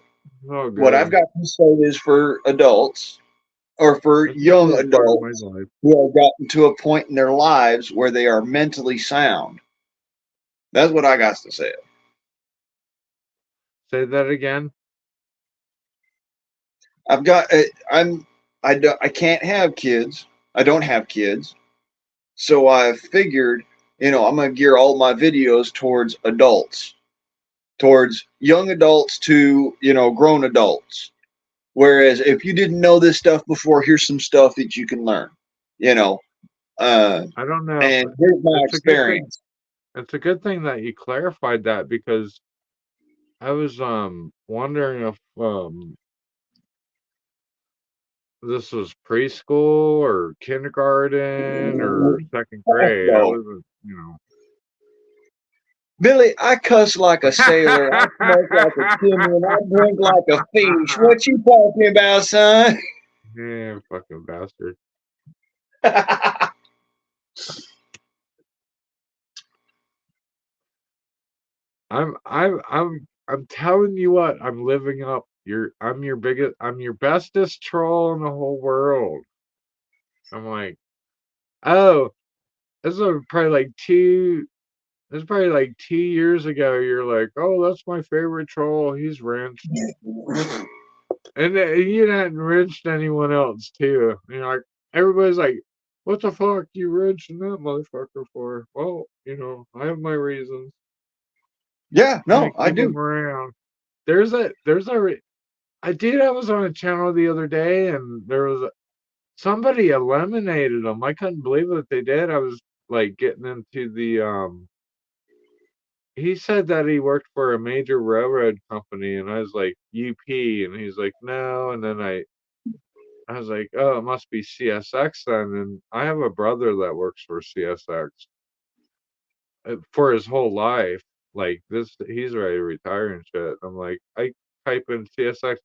Oh, what I've good. got to say is for adults or for That's a young little part of my adults life. who have gotten to a point in their lives where they are mentally sound. That's what I got to say. Say that again. I've got. I can't have kids. I don't have kids. So I figured, I'm gonna gear all my videos towards adults, towards young adults to grown adults. Whereas if you didn't know this stuff before, here's some stuff that you can learn. You know, uh, I don't know. and here's my It's a good thing. experience. It's a good thing that you clarified that because I was wondering if this was preschool or kindergarten or second grade. I No, wasn't, Billy, I cuss like a sailor. I smoke like a chimney, and I drink like a fish. What you talking about, son? Yeah, fucking bastard. I'm telling you what, I'm living up. I'm your bestest troll in the whole world. I'm like, oh, this is probably like this is probably like 2 years ago. You're like, oh, that's my favorite troll. He's wrenched. And you hadn't wrenched anyone else too. Like everybody's like, what the fuck you wrenching that motherfucker for? Well, I have my reasons. Yeah, I no, I keep do. him around. I was on a channel the other day and somebody eliminated him. I couldn't believe what they did. I was like getting into he said that he worked for a major railroad company and I was like UP and he's like no and then I was like oh it must be CSX then and I have a brother that works for CSX for his whole life like this he's ready to retire and shit. I'm like I type in CSX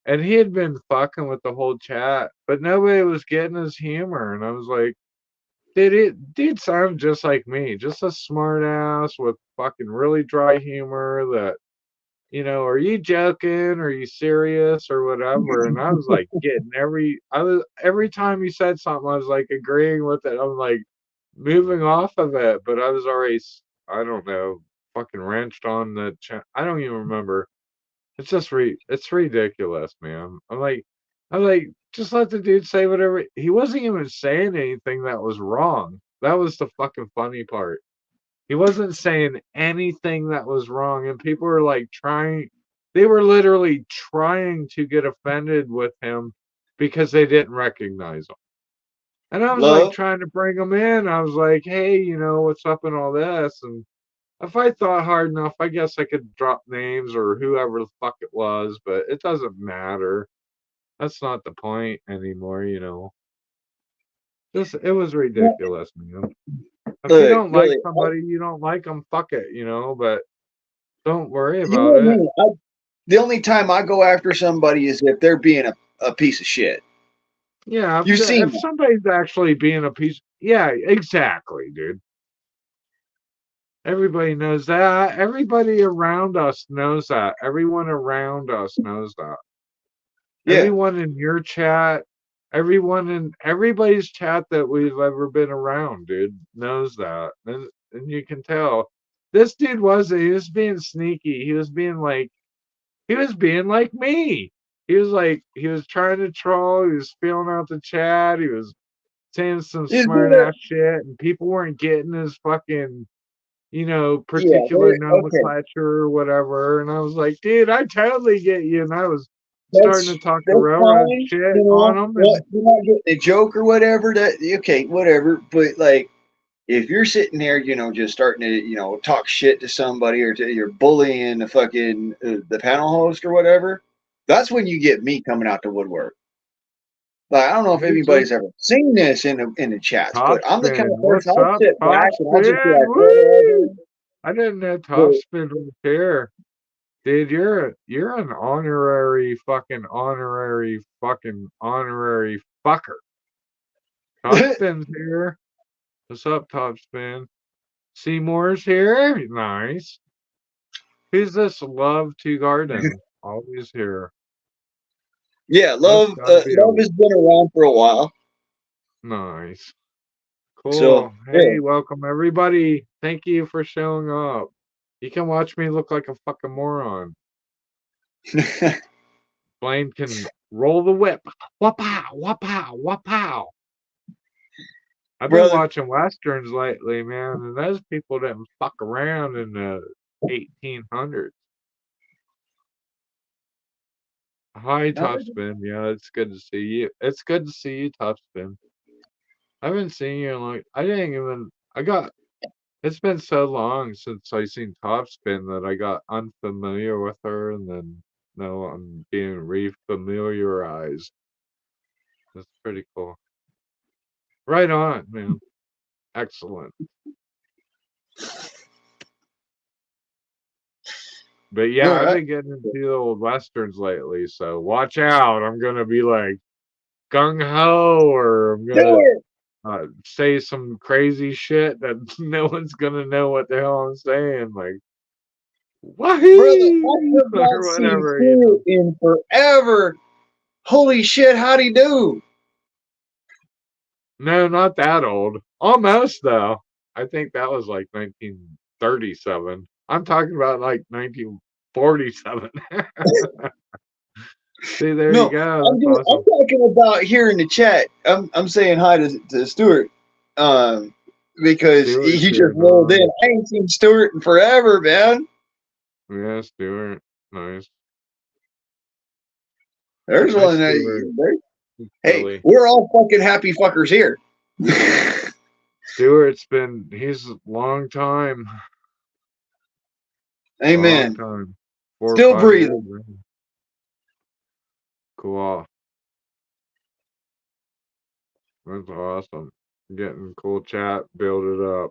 and he had been fucking with the whole chat, but nobody was getting his humor. And I was like, dude sounds just like me, just a smart ass with fucking really dry humor that, are you joking? Are you serious or whatever? And I was like getting every time he said something, I was like agreeing with it. I'm like moving off of it, but I was already, I don't know, fucking wrenched on the chat. I don't even remember. It's just it's ridiculous, man. I'm like, just let the dude say whatever. He wasn't even saying anything that was wrong. That was the fucking funny part. He wasn't saying anything that was wrong, and people were like trying. They were literally trying to get offended with him because they didn't recognize him. And I was like Love. trying to bring him in. I was like, hey, what's up and all this, and if I thought hard enough, I guess I could drop names or whoever the fuck it was, but it doesn't matter. That's not the point anymore. Just it was ridiculous, man. If you Look, don't like Billy, somebody, you don't like them. Fuck it. But don't worry you about know it. me. The only time I go after somebody is if they're being a piece of shit. Yeah, You've seen if that. somebody's actually being a piece, yeah, exactly, dude. Everybody knows that. Everybody around us knows that. Everyone around us knows that. Yeah. Everyone in your chat, everyone in everybody's chat that we've ever been around, dude, knows that. And you can tell. This dude he was being sneaky. He was being like me. He was trying to troll, he was feeling out the chat, he was saying some Is smart there, ass shit, and people weren't getting his fucking yeah, particular okay. nomenclature or whatever. And I was like, dude, I totally get you. And I was starting to That's talk the that's railroad fine. shit on them. What And you're not getting a joke or whatever. That okay, whatever. But like, if you're sitting there, just starting to, talk shit to somebody or you're bullying the fucking the panel host or whatever, that's when you get me coming out the woodwork. Like, I don't know if who's this? anybody's ever seen this in the chats, but I'm the kind Topspin. of person What's I'll up, sit back and I'll just be Topspin? like, Woo! whatever. I didn't know But Topspin was here. Dude, you're an honorary fucker. Topspin's here. What's up, Topspin? Seymour's here. Nice. Who's this Love to Garden? Always here. yeah, That's gotta be a love has been around for a while. nice. So Cool. yeah, Hey, welcome everybody. Thank you for showing up. You can watch me look like a fucking moron. Blaine can roll the whip. Wapow, wapow, wapow. I've been Brother, watching westerns lately, man, and those people didn't fuck around in the 1800s. Hi, Topspin. Yeah, it's good to see you. It's good to see you, Topspin. I haven't seen you in like I didn't even. I got. It's been so long since I seen Topspin that I got unfamiliar with her, and then now I'm being refamiliarized. That's pretty cool. Right on, man. Excellent. But yeah, all I've right. been getting into the old westerns lately, so watch out. I'm gonna be like gung ho, or I'm gonna Do it, say some crazy shit that no one's gonna know what the hell I'm saying, like brother. I wahoo have not or seen whatever, you Stewart know. in forever. Holy shit, how'd he do? No, not that old. Almost though. I think that was like 1937. I'm talking about like 1947. See, there you No, go. That's I'm awesome. talking about here in the chat. I'm saying hi to Stewart, um, because Stuart's he just here rolled in. now. I ain't seen Stewart in forever, man. Yeah, Stuart. Nice. There's Hi, one. Stuart. Hey, Billy. we're all fucking happy fuckers here. He's a long time. Long Amen. time. 4 or 5 years. Still breathing. Man. Cool. That's awesome. Getting cool chat, build it up.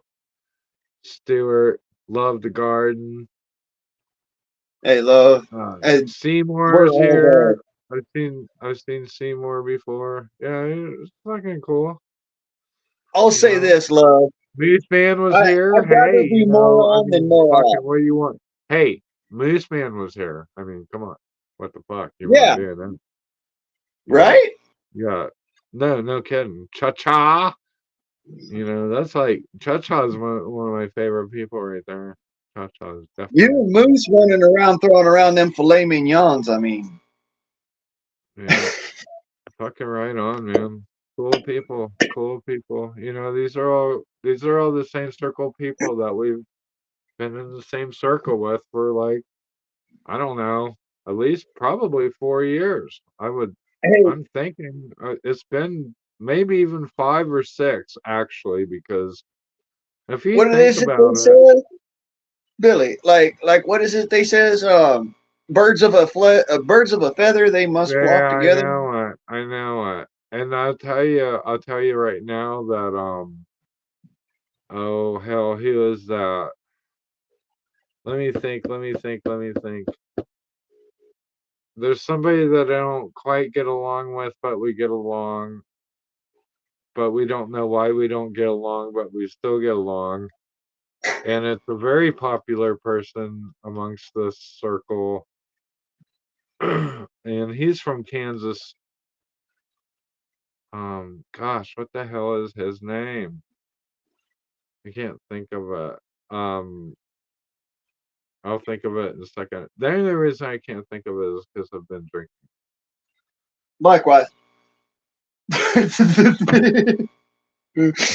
Stuart, love the garden. Hey, love. Hey, we're Seymour's all here. I've seen Seymour before. Yeah, it's fucking cool. I'll You say know, this, love. Moose Man was I'd here. rather Hey, be more I on than mean, more fucking, off. what do you want? Hey, Moose Man was here. I mean, come on. What the fuck you want Yeah, to do then? Yeah, right? yeah. No kidding. Cha Cha. That's like Cha Cha is one of my favorite people right there. Cha Cha is You definitely and cool. Moose running around throwing around them filet mignons. I mean, Yeah, fucking right on, man. Cool people, cool people. These are all the same circle people that we've been in the same circle with for like I don't know, at least probably 4 years. hey, I'm thinking it's been maybe even 5 or 6 actually, because if you what it think is that they about it, said, Billy? Like what is it they says? Birds of a feather, they must flock yeah, I together. know it, I know it, and I'll tell you right now that oh hell, who is that? Let me think. There's somebody that I don't quite get along with, but we get along, but we don't know why we don't get along, but we still get along. And it's a very popular person amongst this circle. And he's from Kansas. Gosh, what the hell is his name? I can't think of it. I'll think of it in a second. The only reason I can't think of it is because I've been drinking. Likewise.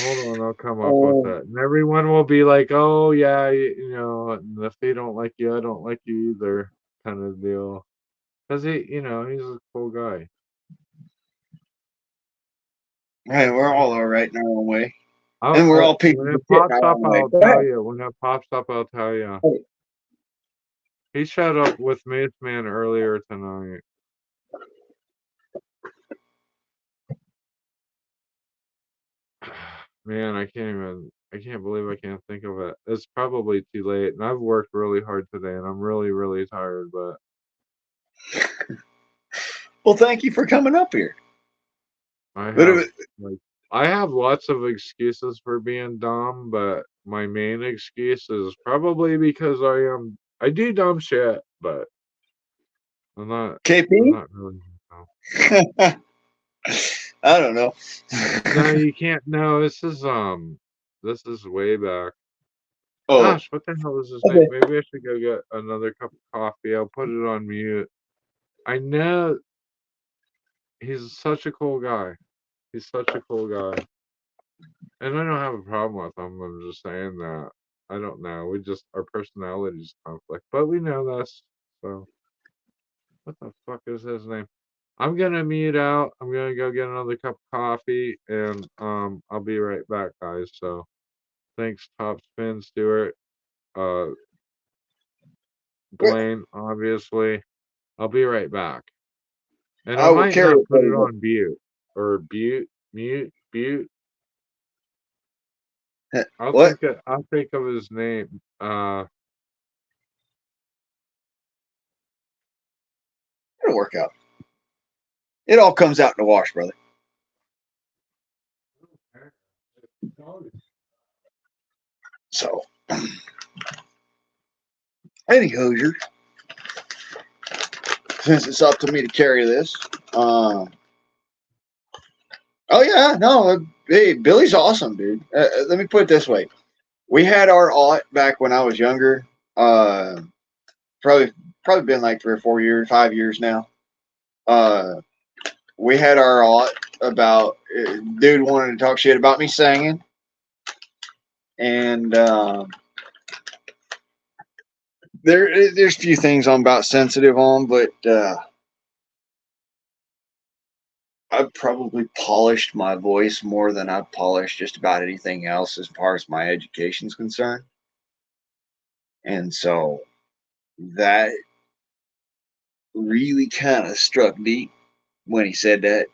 Hold on, I'll come up with um, it. And everyone will be like, oh, yeah, and if they don't like you, I don't like you either, kind of deal. Because he's a cool guy. hey, we're all right in our own way, I'll, and we're all when pieces it of shit in pops our up, own way. I'll Go tell ahead. you. When it pops up, I'll tell you. Hey, He showed up with Moose Man earlier tonight. Man, I can't believe I can't think of it. It's probably too late, and I've worked really hard today, and I'm really, really tired, but well, thank you for coming up here. I What have if like I have lots of excuses for being dumb, but my main excuse is probably because I do dumb shit, but I'm KP? not really dumb. I don't know. No, you can't. No, this is way back. Oh, Gosh, what the hell is his name? okay. Maybe I should go get another cup of coffee. I'll put it on mute. I know he's such a cool guy. He's such a cool guy. And I don't have a problem with him. I'm just saying that. I don't know. We just, our personalities conflict. But we know this. So, what the fuck is his name? I'm gonna mute out. I'm gonna go get another cup of coffee. And I'll be right back, guys. So, thanks, Top Spin, Stewart, uh, Blaine, obviously. I'll be right back. And I I will might carry not it put for it you. on mute or mute. What? I'll think of his name. It'll work out. It all comes out in the wash, brother. So, any Hoosier, since it's up to me to carry this. Uh, oh yeah, no, hey, Billy's awesome, dude. Let me put it this way: we had our aught back when I was younger. Uh, probably probably been like 3 or 4 years, 5 years now. Uh, we had our aught about dude wanted to talk shit about me singing, and there's a few things I'm about sensitive on, but I've probably polished my voice more than I've polished just about anything else as far as my education's concerned. And so that really kind of struck deep when he said that.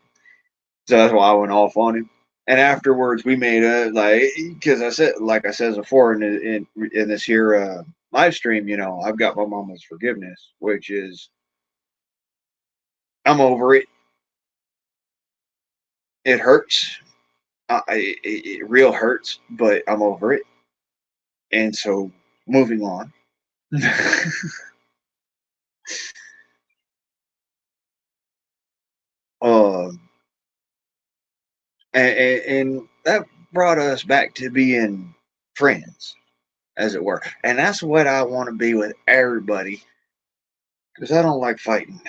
So that's why I went off on him. And afterwards, we made a like because I said, like I said before in this here live stream, I've got my mama's forgiveness, which is I'm over it. It hurts. It real hurts, but I'm over it. And so moving on. um, and that brought us back to being friends, as it were. And that's what I want to be with everybody because I don't like fighting.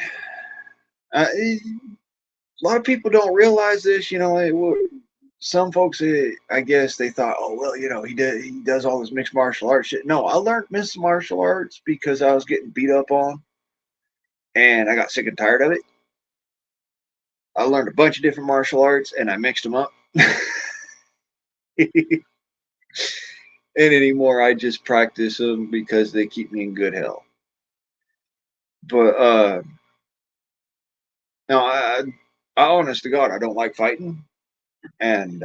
A lot of people don't realize this. Some folks, I guess, they thought, oh well, he does all this mixed martial arts shit. No, I learned mixed martial arts because I was getting beat up on, and I got sick and tired of it. I learned a bunch of different martial arts, and I mixed them up. And anymore, I just practice them because they keep me in good health. But no, I honest to God, I don't like fighting, and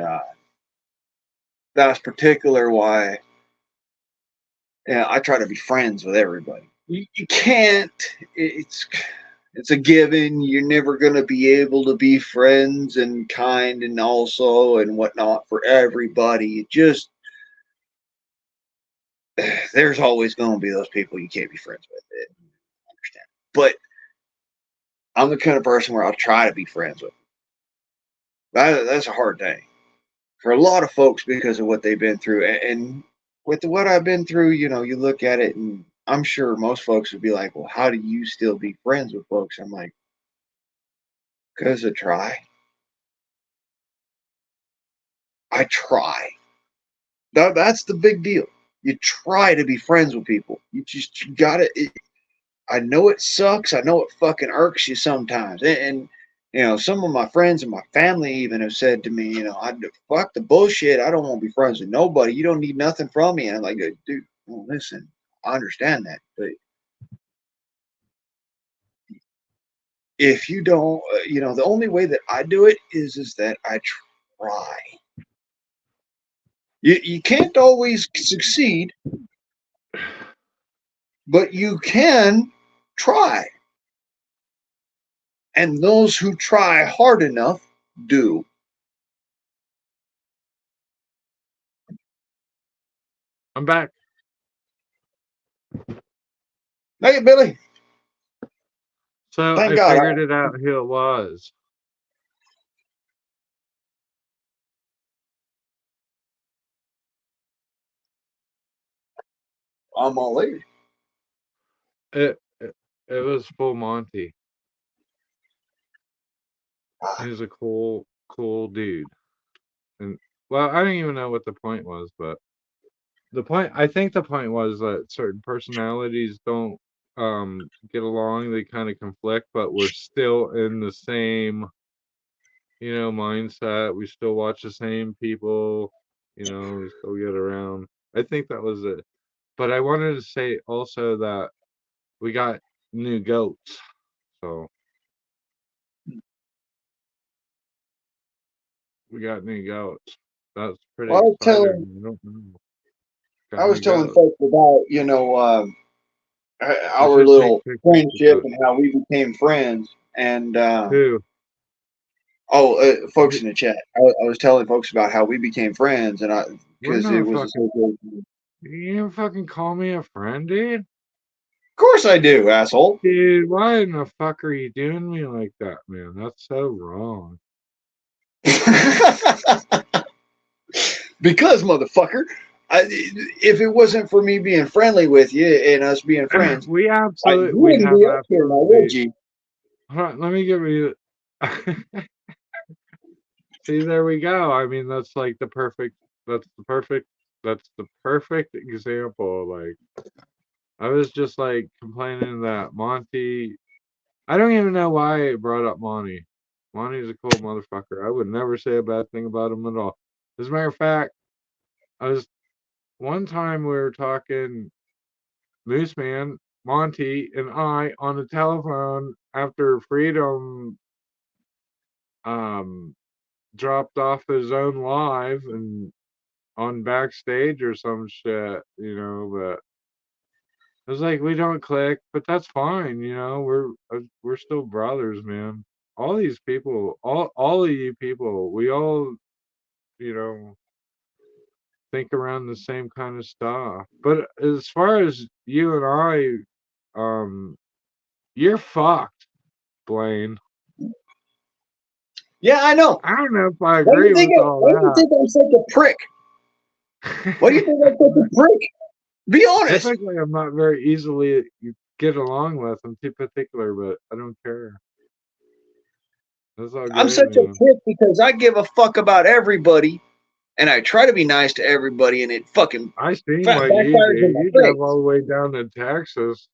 that's particular why I try to be friends with everybody. You can't. It's a given. You're never gonna be able to be friends and kind and also and whatnot for everybody. It just there's always gonna be those people you can't be friends with. I understand, but I'm the kind of person where I'll try to be friends with. That's a hard thing for a lot of folks because of what they've been through. And with what I've been through, you look at it and I'm sure most folks would be like, well, how do you still be friends with folks? I'm like, because I try. I try. That's the big deal. You try to be friends with people. You gotta. I know it sucks. I know it fucking irks you sometimes. And some of my friends and my family even have said to me, I fuck the bullshit. I don't want to be friends with nobody. You don't need nothing from me. And I'm like, dude, well, listen, I understand that, but if you don't, the only way that I do it is that I try. You can't always succeed, but you can try. And those who try hard enough do. I'm back. Hey, Billy. So Thank I God. figured it out who it was. I'm all ears. It was full Monty. He was a cool dude. And well, I don't even know what the point was, but I think the point was that certain personalities don't get along, they kind of conflict, but we're still in the same, mindset. We still watch the same people, we still get around. I think that was it. But I wanted to say also that we got new goats. So we got new goats. That's pretty Well, exciting. I don't know. I Got was new telling goats. folks about We our should take little pictures of friendship goats and how we became friends. And too. folks in the chat, I was telling folks about how we became friends, and We're because it not was a fucking. situation. You even fucking call me a friend, dude? Of course I do, asshole. Dude, why in the fuck are you doing me like that, man? That's so wrong. Because, motherfucker, if it wasn't for me being friendly with you and us being friends, we you we wouldn't have be up here now, would absolutely. you? Hold on, let me give you. See, there we go. I mean, that's like the perfect. That's the perfect. That's the perfect example. Like, I was just like complaining that Monty. I don't even know why I brought up Monty. Monty's a cool motherfucker. I would never say a bad thing about him at all. As a matter of fact, I was one time we were talking Moose Man, Monty, and I on the telephone after Freedom um dropped off his own live and on backstage or some shit, but it was like we don't click, but that's fine, we're still brothers, man. All these people, all of you people, we all, you know, think around the same kind of stuff. But as far as you and you're fucked, Blaine. Yeah, I know. I don't know if I Why do you agree think? with all Why do you think I'm such a prick? Why do you think I'm such a that. prick? Be honest. Typically, I'm not very easily you get along with. I'm too particular, but I don't care. That's all I'm great, such a man. prick because I give a fuck about everybody, and I try to be nice to everybody, and it fucking I seen what you backfires in did. my You drove all face. the way down to Texas.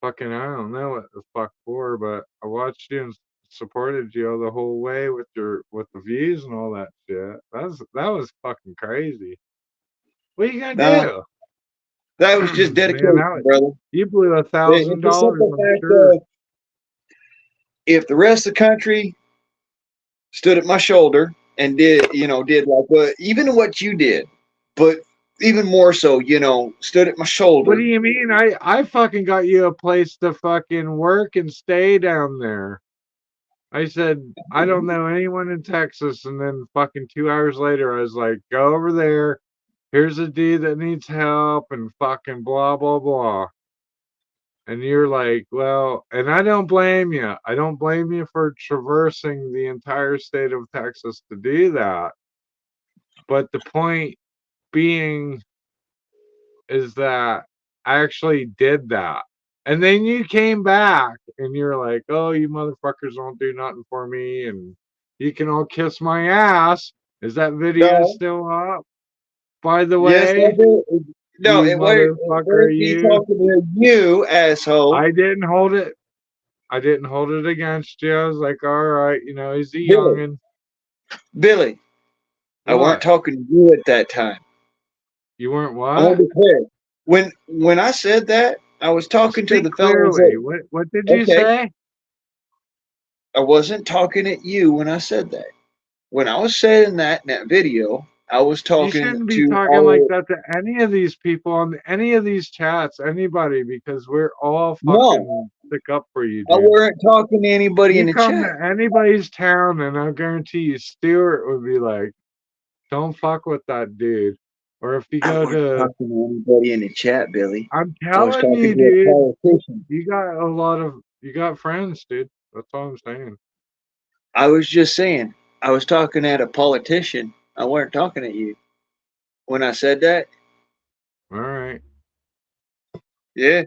Fucking, I don't know what the fuck for, but I watched you and supported you the whole way with the views and all that shit. That was fucking crazy. What are you gonna No, do? that was just Man, dedication, brother. you blew It's the $1,000, simple I'm fact sure. of if the rest of the country stood at my shoulder and did like even what you did, but even more so, stood at my What shoulder. do you mean? I fucking got you a place to fucking work and stay down there. I said, I don't know anyone in Texas. And then fucking 2 hours later, I was like, go over there. Here's a dude that needs help and fucking blah, blah, blah. And you're like, well, and I don't blame you. I don't blame you for traversing the entire state of Texas to do that. But the point being is that I actually did that. And then you came back and you're like, oh, you motherfuckers don't do nothing for me. And you can all kiss my ass. Is that video No, still up? By the yes, I way, do. No, you it motherfucker, where's me you. talking to you, asshole, I didn't hold it. I didn't hold it against you. I was like, all right, he's a Billy. youngin'. Billy, I weren't What? talking to you at that time. You weren't I want what? to be clear. When I said that, I was talking to Speak the fellas clearly. that What did you okay, say? I wasn't talking at you when I said that. When I was saying that in that video, I was You talking shouldn't be to talking like our that to any of these people on any of these chats, anybody, because we're all no, fucking stick up for you, I dude. weren't talking to anybody in You the come chat. to anybody's town, and I guarantee you, Stuart would be like, "Don't fuck with that dude." Or if you I go weren't to, talking to anybody in the chat, Billy. I'm I was telling talking you, to a dude, politician. you got friends, dude. That's all I'm saying. I was just saying, I was talking at a politician. I weren't talking at you. When I said that, All right. Yeah.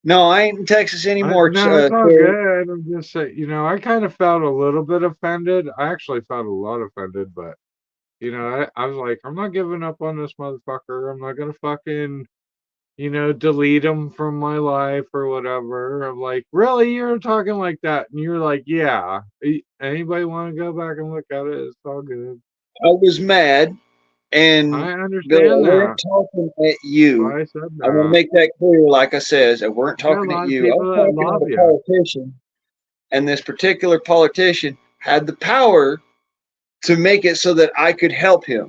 No, I ain't in Texas anymore, No, it's all sir. good. I'm just saying, I kind of felt a little bit offended. I actually felt a lot offended, but I was like, I'm not giving up on this motherfucker. I'm not gonna fucking, delete him from my life or whatever. I'm like, really, you're talking like that, and you're like, yeah. Anybody want to go back and look at it? It's all good. I was mad, and I Bill, I understand weren't that. talking at That's you. why I said I want to that. make that clear, like I says, I weren't You got a talking at lot of you. I was people that talking at love a you. politician, and this particular politician had the power to make it so that I could help him.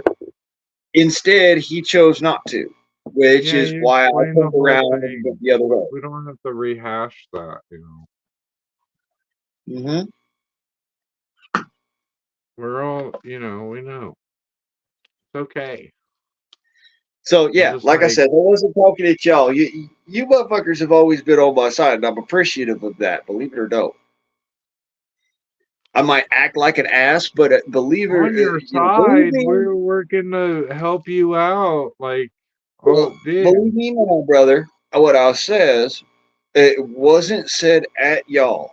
Instead, he chose not to, which Yeah, is you why I explained the turned whole around and thing. went the other way. We don't have to rehash that. Hmm. We're all, we know. It's okay. So I'm yeah, just like I like, said, I wasn't talking at y'all. You motherfuckers have always been on my side, and I'm appreciative of that. Believe it or no, I might act like an ass, but on your believe side, me, we're working to help you out. Like, oh, well, believe dude. me now, brother. What I says, it wasn't said at y'all.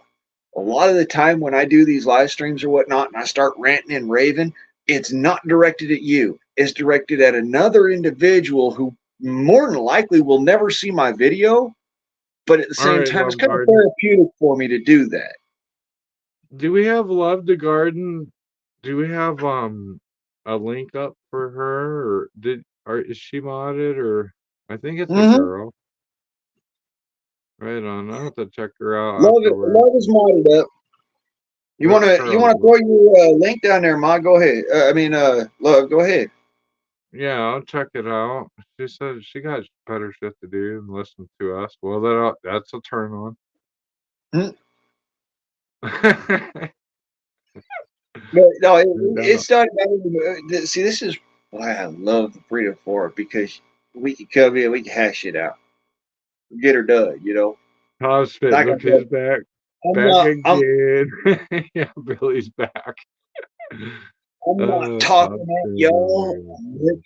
A lot of the time when I do these live streams or whatnot, and I start ranting and raving, it's not directed at you. It's directed at another individual who more than likely will never see my video. But at the All same right, time, it's Love kind of Garden. therapeutic for me to do that. Do we have Love the Garden? Do we have a link up for her, or is she modded, or I think it's a Mm-hmm. girl. Right on. I'll have to check her out Love it. afterwards. Love is modded up. What's her? You wanna throw your link down there, Ma? Go ahead. Love, go ahead. Yeah, I'll check it out. She said she got better shit to do than listen to us. Well, that's a turn on. Mhm. No But no, doubt. it's not. See, this is why I love the Freedom Forum because we can come in, we can hash it out, get her done. Todd's fit. Like I Look said, who's back. I'm Back not. again. Yeah, Billy's back. I'm not Todd's talking at y'all.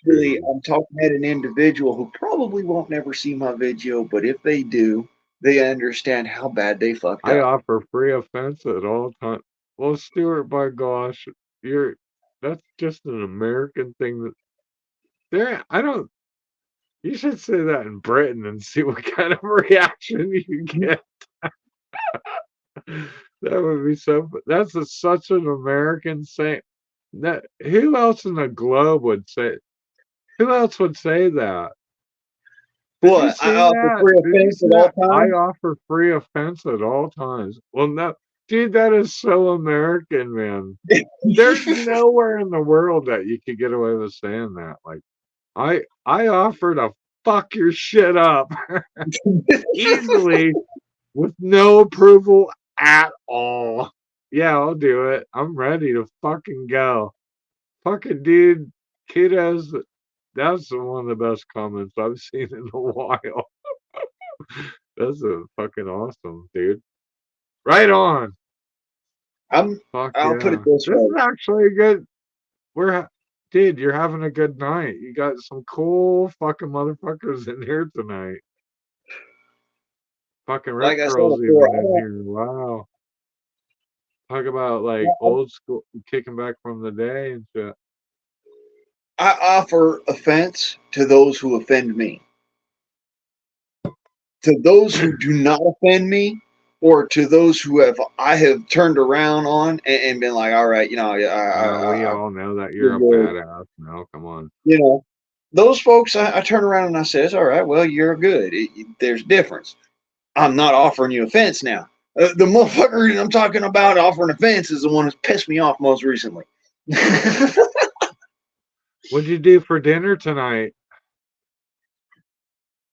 crazy. I'm talking at an individual who probably won't never see my video, but if they do, they understand how bad they fucked I up. offer free offense at all times. Well, Stuart, by gosh, you're that's just an American thing that I don't you should say that in Britain and see what kind of reaction you get. That would be such an American saying. That who else in the globe would say who else would say that? Did you What? I see offer that? free Did you offense see at all that? I times. offer free offense at all times. Well, no, dude, that is so American, man. There's nowhere in the world that you could get away with saying that. Like, I offer to fuck your shit up easily with no approval at all. Yeah, I'll do it. I'm ready to fucking go. Fucking dude, kudos. That's one of the best comments I've seen in a while. That's a fucking awesome, dude. Right on. I'm. Fuck I'll put it yeah. this This way. is actually a good. Dude, you're having a good night. You got some cool fucking motherfuckers in here tonight. Fucking Rip Like I said Girl's before, even in here. Wow. Talk about like old school kicking back from the day and shit. I offer offense to those who offend me. To those who do not offend me, or to those who I have turned around on and been like, all right, We all know that you're a you're badass now. Come on. you know, those folks, I turn around and I says, all right, well, you're good. There's difference. I'm not offering you offense now. The motherfucker I'm talking about offering offense is the one who's pissed me off most recently. What'd you do for dinner tonight?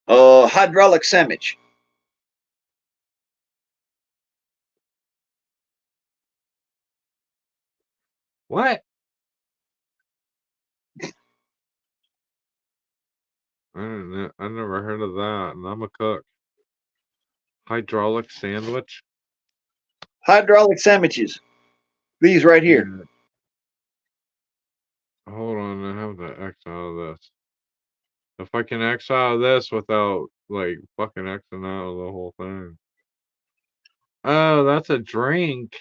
Hydraulic sandwich. What? I never heard of that, and I'm a cook. Hydraulic sandwich? Hydraulic sandwiches. These right here. Yeah. Hold on, I have to exile this. If I can exile this without like fucking Xing out of the whole thing. Oh, that's a drink.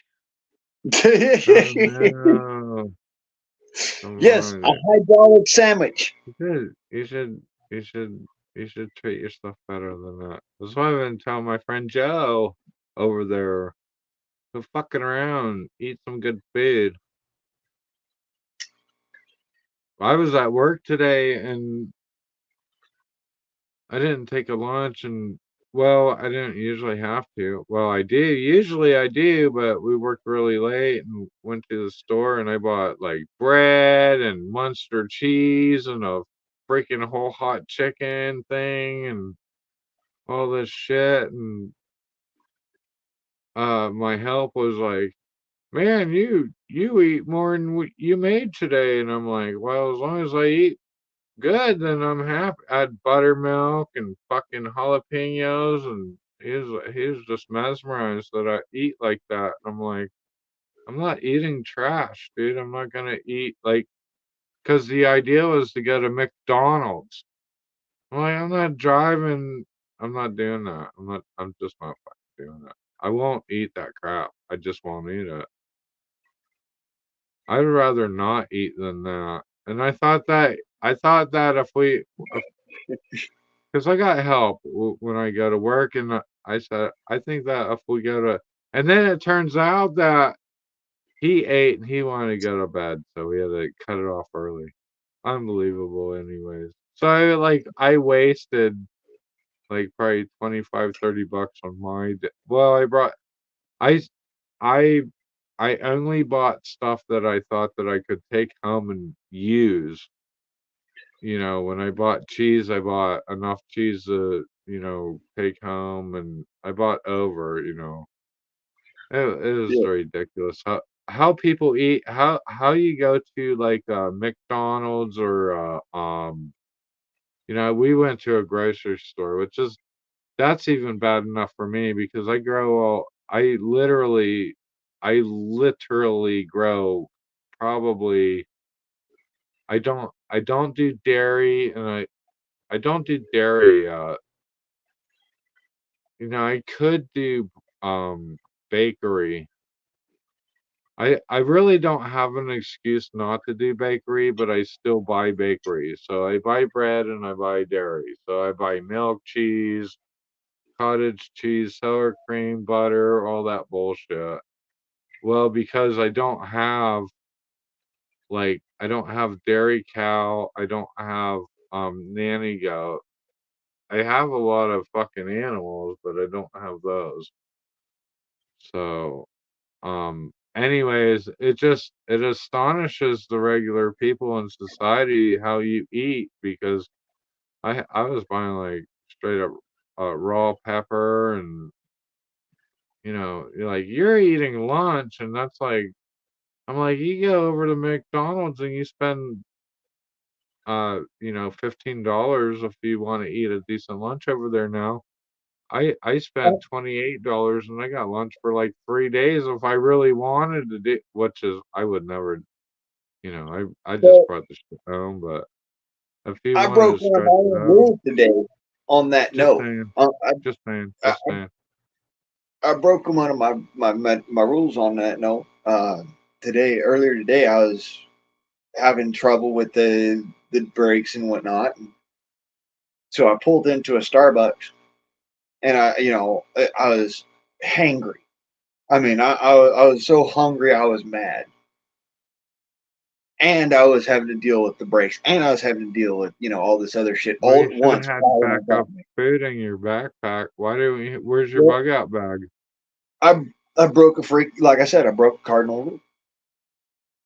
Oh no. Come Yes, on. a hydraulic sandwich. You should, you should, you should, you should treat yourself better than that. That's why I've been telling my friend Joe over there to fucking around, eat some good food. I was at work today and I didn't take a lunch and well, I didn't usually have to. Well, I do. Usually I do, but we worked really late and went to the store and I bought like bread and Munster cheese and a freaking whole hot chicken thing and all this shit and my help was like, "Man, you eat more than you made today." And I'm like, "Well, as long as I eat good, then I'm happy." I had buttermilk and fucking jalapenos, and he was just mesmerized that I eat like that. I'm like, I'm not eating trash, dude. I'm not gonna eat like, cause the idea was to go to McDonald's. I'm like, I'm not driving. I'm not doing that. I'm just not fucking doing that. I won't eat that crap. I just won't eat it. I'd rather not eat than that. And I thought that if we, because I got help when I go to work, and I said I think that if we go to, and then it turns out that he ate and he wanted to go to bed, so we had to cut it off early. Unbelievable, anyways. So I wasted like probably 25-30 bucks on my. Well, I I I only bought stuff that I thought that I could take home and use. When I bought cheese, I bought enough cheese to, take home, and I bought over. It was Yeah. ridiculous how people eat, how you go to like McDonald's or we went to a grocery store, which is that's even bad enough for me because I literally grow probably I don't do dairy and I don't do dairy. I could do bakery. I really don't have an excuse not to do bakery, but I still buy bakery. So I buy bread and I buy dairy. So I buy milk, cheese, cottage cheese, sour cream, butter, all that bullshit. Well, because I don't have dairy cow, I don't have nanny goat. I have a lot of fucking animals, but I don't have those. So, anyways, it astonishes the regular people in society how you eat because I was buying like straight up raw pepper and you're like you're eating lunch and that's like I'm like you go over to McDonald's and you spend $15 if you want to eat a decent lunch over there now. I spent $28 and I got lunch for like 3 days if I really wanted to do, which is I would never, I just So brought the shit home, but if you I wanted broke to one of my stretch it own out, rules today on that just note. saying, I, just saying, I, just saying. I broke one of my rules on that note. Earlier today, I was having trouble with the brakes and whatnot. So I pulled into a Starbucks and I was hangry. I mean, I was so hungry, I was mad. And I was having to deal with the brakes, and I was having to deal with all this other shit Well, all you at should have once. had Piling up backup on me. food in your backpack. Why don't you? Where's your Well, bug out bag? I I broke a freak. Like I said, I broke a cardinal rule,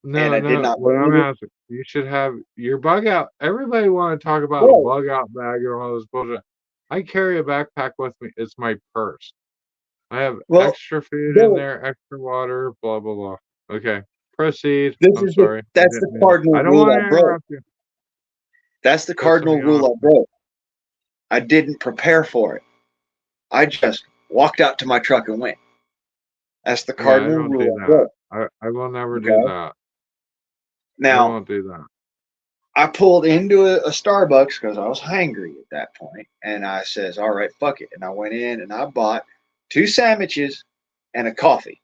and No, I did no. not What I'm bring it. asking, you should have your bug out. Everybody want to talk about a Well, bug out bag and all this bullshit. I carry a backpack with me. It's my purse. I have well, extra food in Bill, there, extra water, blah blah blah. Okay, proceed. this I'm is the sorry. I that's the didn't mean it. cardinal I don't rule want I to broke. interrupt you. That's the Pissing cardinal me off. rule I broke. I didn't prepare for it. I just walked out to my truck and went. That's the Yeah, I cardinal don't do rule I that. broke. I will never do Okay. that. I Now won't do that. I pulled into a Starbucks because I was hangry at that point, and I says, "All right, fuck it," and I went in and I bought 2 sandwiches and a coffee.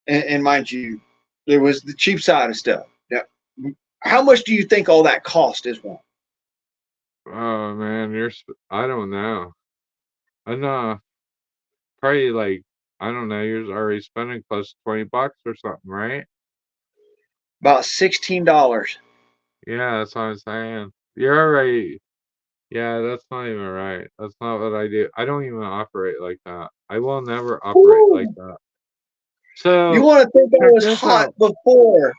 And mind you, there was the cheap side of stuff. Now, how much do you think all that cost is one? Oh man, I don't know. I know. Probably like I don't know. You're already spending close to $20 or something, right? About $16. Yeah, that's what I'm saying. You're already. Yeah, that's not even right. That's not what I do. I don't even operate like that. I will never operate like Woo! that. You So want to think I check was this hot out. before?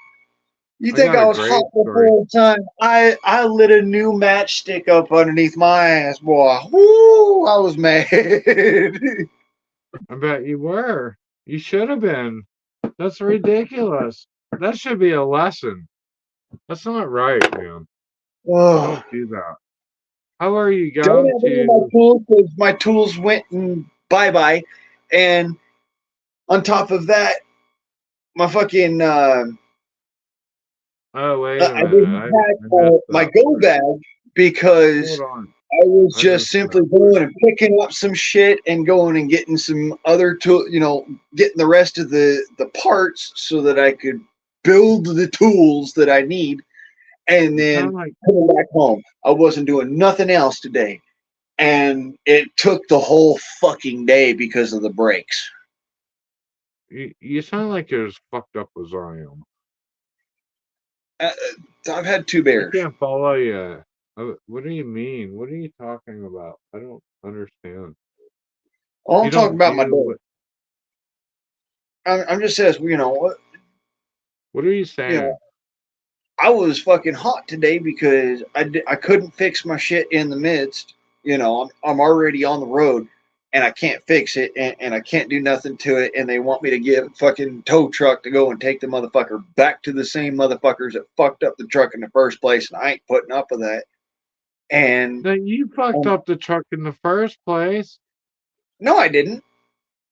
You I think got I a was hot great story. before the time? I lit a new matchstick up underneath my ass, boy. Woo! I was mad. I bet you were. You should have been. That's ridiculous. That should be a lesson. That's not right, man. Oh, Don't do that. How are you don't going have any of my to? tools because my tools went and bye bye. And on top of that, my fucking Oh, wait a I minute. didn't pack I messed my that go part. bag because Hold on. I was I just messed simply that part. going and picking up some shit and going and getting some other tool, getting the rest of the parts so that I could build the tools that I need and You then sound like coming back home. I wasn't doing nothing else today. And it took the whole fucking day because of the brakes. you sound like you're as fucked up as I am. Uh, I've had two I bears. can't follow you. What do you mean? What are you talking about? I don't understand. All I'm You talking don't about my do day. what? I'm just says, What are you you know, saying? I was fucking hot today because I couldn't fix my shit in the midst. I'm already on the road and I can't fix it and I can't do nothing to it. And they want me to get a fucking tow truck to go and take the motherfucker back to the same motherfuckers that fucked up the truck in the first place. And I ain't putting up with that. And Then you fucked um, up the truck in the first place. no, I didn't.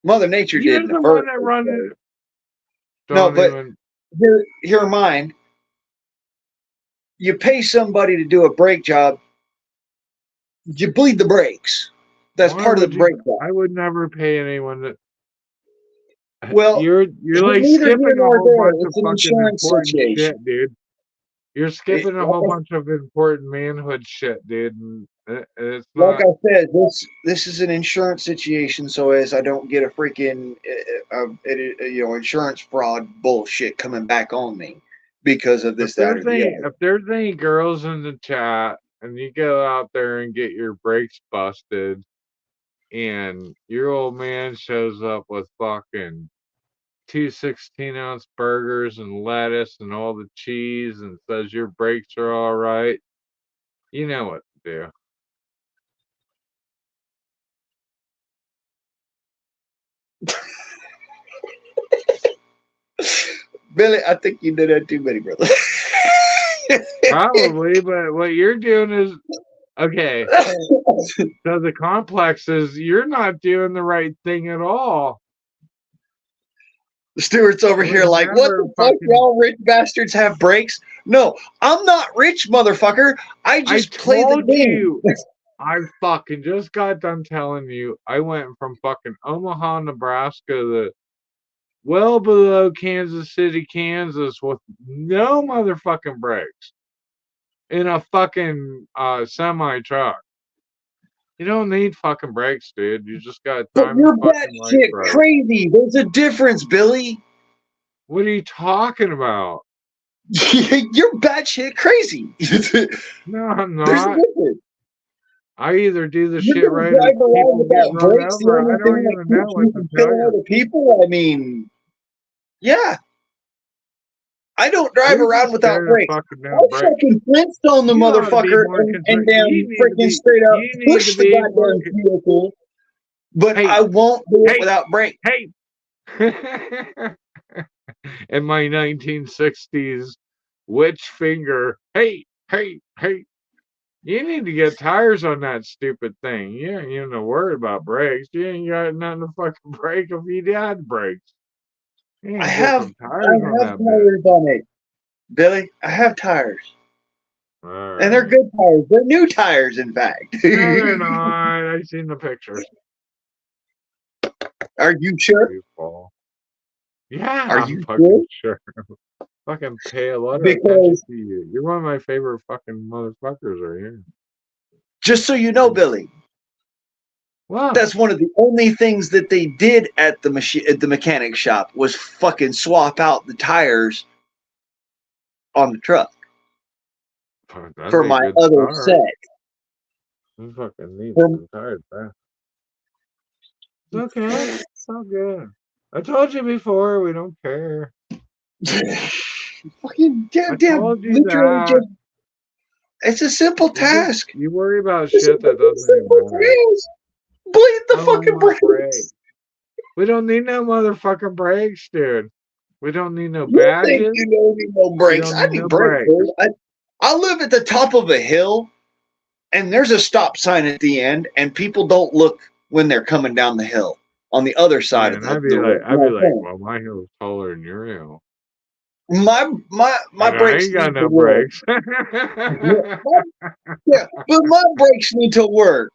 Mother Nature did You're in the the one first that run place. it. No, Don't but even. here are mine. You pay somebody to do a brake job, you bleed the brakes. That's Why part of would the you? brake job. I would never pay anyone that. Well, You're like neither here skipping a nor whole there. bunch of It's an fucking insurance important situation. shit, dude. You're skipping a Like whole bunch of important manhood shit, dude. And it's like not. I said, this is an insurance situation, so as I don't get a freaking insurance fraud bullshit coming back on me because of this, that, or the other. If there's any girls in the chat and you go out there and get your brakes busted and your old man shows up with fucking two 16-ounce burgers and lettuce and all the cheese and says your brakes are all right, you know what to do. Billy, I think you did that too many, brother. Probably, but what you're doing is okay. So the complex is you're not doing the right thing at all. Stewart's over I would here like, what never the fuck? fucking. Y'all rich bastards have brakes? No, I'm not rich, motherfucker. I I just play the told game. you. I fucking just got done telling you I went from fucking Omaha, Nebraska to well below Kansas City, Kansas with no motherfucking brakes in a fucking semi truck. You don't need fucking brakes, dude. You just gotta But time the you're fucking lights batshit right. crazy. There's a difference, Billy. What are you talking about? You're batshit crazy. No, I'm There's a not. difference. I either do the You're shit gonna right or drive around people get without run brakes. The over. only I don't thing that even know keeps what you to from tell killing you. other people. I mean, yeah, I don't drive You're around just without scared of brakes. fucking I doing brakes. fucking Flintstone the You ought to be motherfucker more and concerned. damn freaking straight up You need to push the be more. goddamn vehicle, but Hey, I won't do it hey, without brakes. hey. In my 1960s witch finger. Hey, hey, hey. You need to get tires on that stupid thing. You ain't even worried about brakes. You ain't got nothing to fucking brake if you had brakes. You I need to get have some tires on that bitch. tires on it, Billy. I have tires. And they're good tires. They're new tires, in fact. No, they're not. I've seen the pictures. Are you sure? Yeah, Are I'm you fucking sure. Fucking pay a lot of attention Because to you. You're one of my favorite fucking motherfuckers right here. just so you know, Billy, What? that's one of the only things that they did at the mechanic shop was fucking swap out the tires on the truck That'd for be a my good other start. set. You fucking need For, some tires back. It's okay. It's all good. I told you before, we don't care. fucking I damn, told you literally that. just. It's a simple task. You worry about It's shit that a doesn't even simple matter. task. Bleed the I don't fucking want brakes. brakes. We don't need no motherfucking brakes, dude. We don't need no You think badges. you don't need no We brakes? don't I need need no brakes, brakes. dude. I live at the top of a hill, and there's a stop sign at the end, and people don't look when they're coming down the hill on the other side of Man, I'd be the like, road. well, my hill's taller than your hill. My And I brakes ain't got need to no work. brakes. Yeah, but my brakes need to work.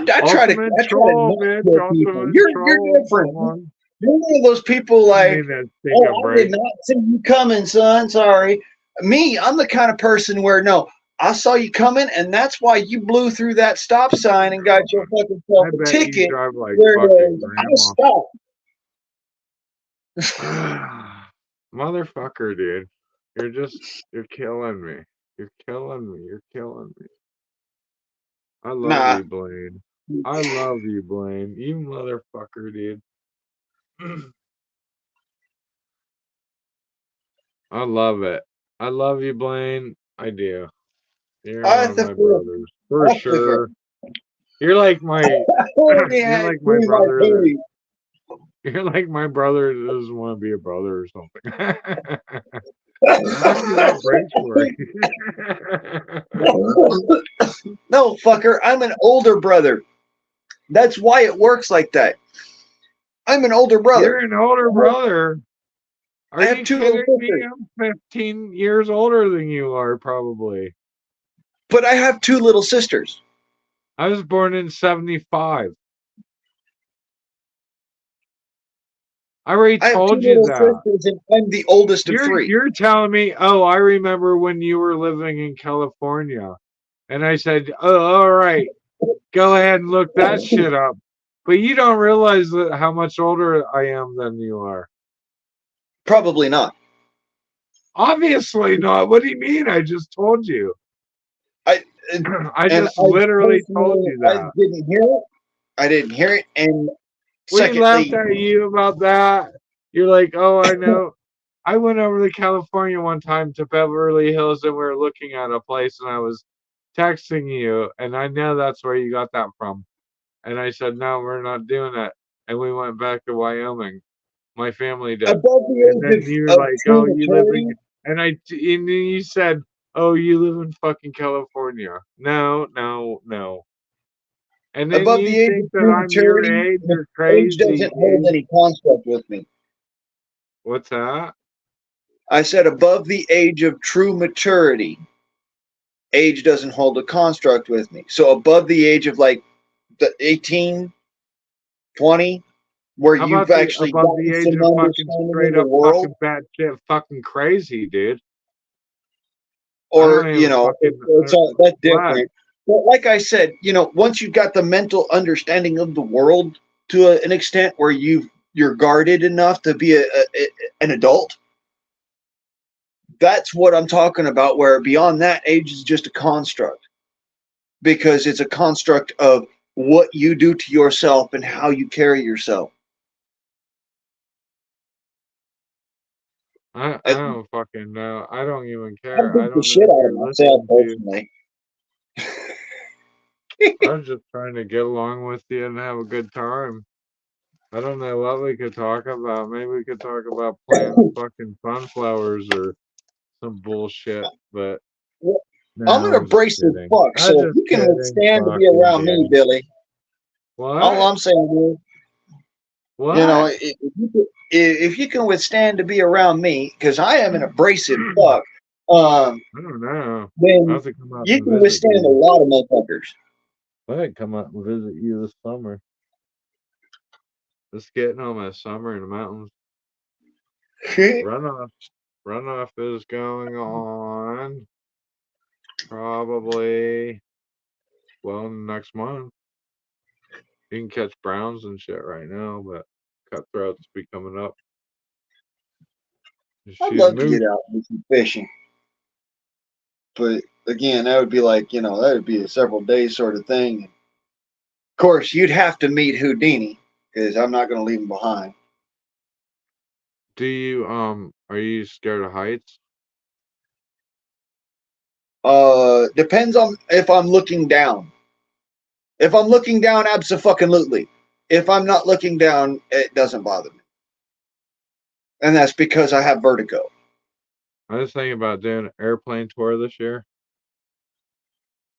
I try to Ultimate not troll, kill bitch. people. Ultimate You're troll. different. Come on. You're one of those people I like, need that oh, stinking I did break. not see you coming, son. Sorry. Me, I'm the kind of person where no, I saw you coming, and that's why you blew through that stop sign and got your fucking self I a bet you ticket. drive like Whereas fucking I grandma. stopped. Motherfucker, dude. You're killing me. You're killing me. You're killing me. I love Nah. you, Blaine. I love you, Blaine. You motherfucker, dude. I love it. I love you, Blaine. I do. You're one of my brothers. For sure. You're like my you're like my brother that you're like my brother that doesn't want to be a brother or something. How do you let brakes work? No, fucker. I'm an older brother. That's why it works like that. I'm an older brother. You're an older brother. Are I have you two little kidding me? sisters. I'm 15 years older than you are, probably. But I have two little sisters. I was born in 75. I already I have two told you little that. sisters, and I'm the oldest of three. You're telling me, oh, I remember when you were living in California. And I said, oh, all right, go ahead and look that shit up. But you don't realize how much older I am than you are. Probably not. Obviously not. What do you mean? I just told you. I just literally told you I that. didn't hear it. I didn't hear it. And We laughed secondly, at you about that. You're like, oh, I know. I went over to California one time to Beverly Hills and we were looking at a place and I was texting you and I know that's where you got that from. And I said, no, we're not doing that. And we went back to Wyoming. My family did. above And the then age you're of like, true oh, you live in, maturity, and then you said, oh, you live in fucking California. No, no, no. And then above you the age of think that true I'm your maturity, age, you're age crazy, doesn't hold dude. any construct with me. What's that? I said above the age of true maturity, age doesn't hold a construct with me. So above the age of like the 18, 20, where How you've about the actually above the gotten age some of fucking understanding of straight the up world, fucking batshit fucking crazy, dude? I or don't even fucking it's all that's what? different. But like I said, once you've got the mental understanding of the world to an extent where you're guarded enough to be an adult, that's what I'm talking about. Where beyond that, age is just a construct because it's a construct of what you do to yourself and how you carry yourself. I don't fucking know. I don't even I care. I beat the don't know shit if out of you're myself listening to. personally. I was just trying to get along with you and have a good time. I don't know what we could talk about. Maybe we could talk about planting fucking sunflowers or some bullshit. But I'm no, an I'm just abrasive kidding. fuck, I'm so if just you can kidding. withstand to Fuck be you, around me, dude. Billy, all What? I'm saying is, What? if you can withstand to be around me, because I am an abrasive fuck, I don't know. I then have to come out you and can visit withstand a you. lot of motherfuckers. I didn't come out and visit you this summer. Just getting on my summer in the mountains. Runoff. Runoff is going on probably, well, next month. You can catch browns and shit right now, but cutthroats be coming up and I'd shoot love to get moose. out and do some fishing, but again, that would be like that would be a several days sort of thing. Of course, you'd have to meet Houdini because I'm not going to leave him behind. Do you are you scared of heights? Depends on if I'm looking down. If I'm looking down, abso-fucking-lutely. If I'm not looking down, it doesn't bother me, and that's because I have vertigo. I was thinking about doing an airplane tour this year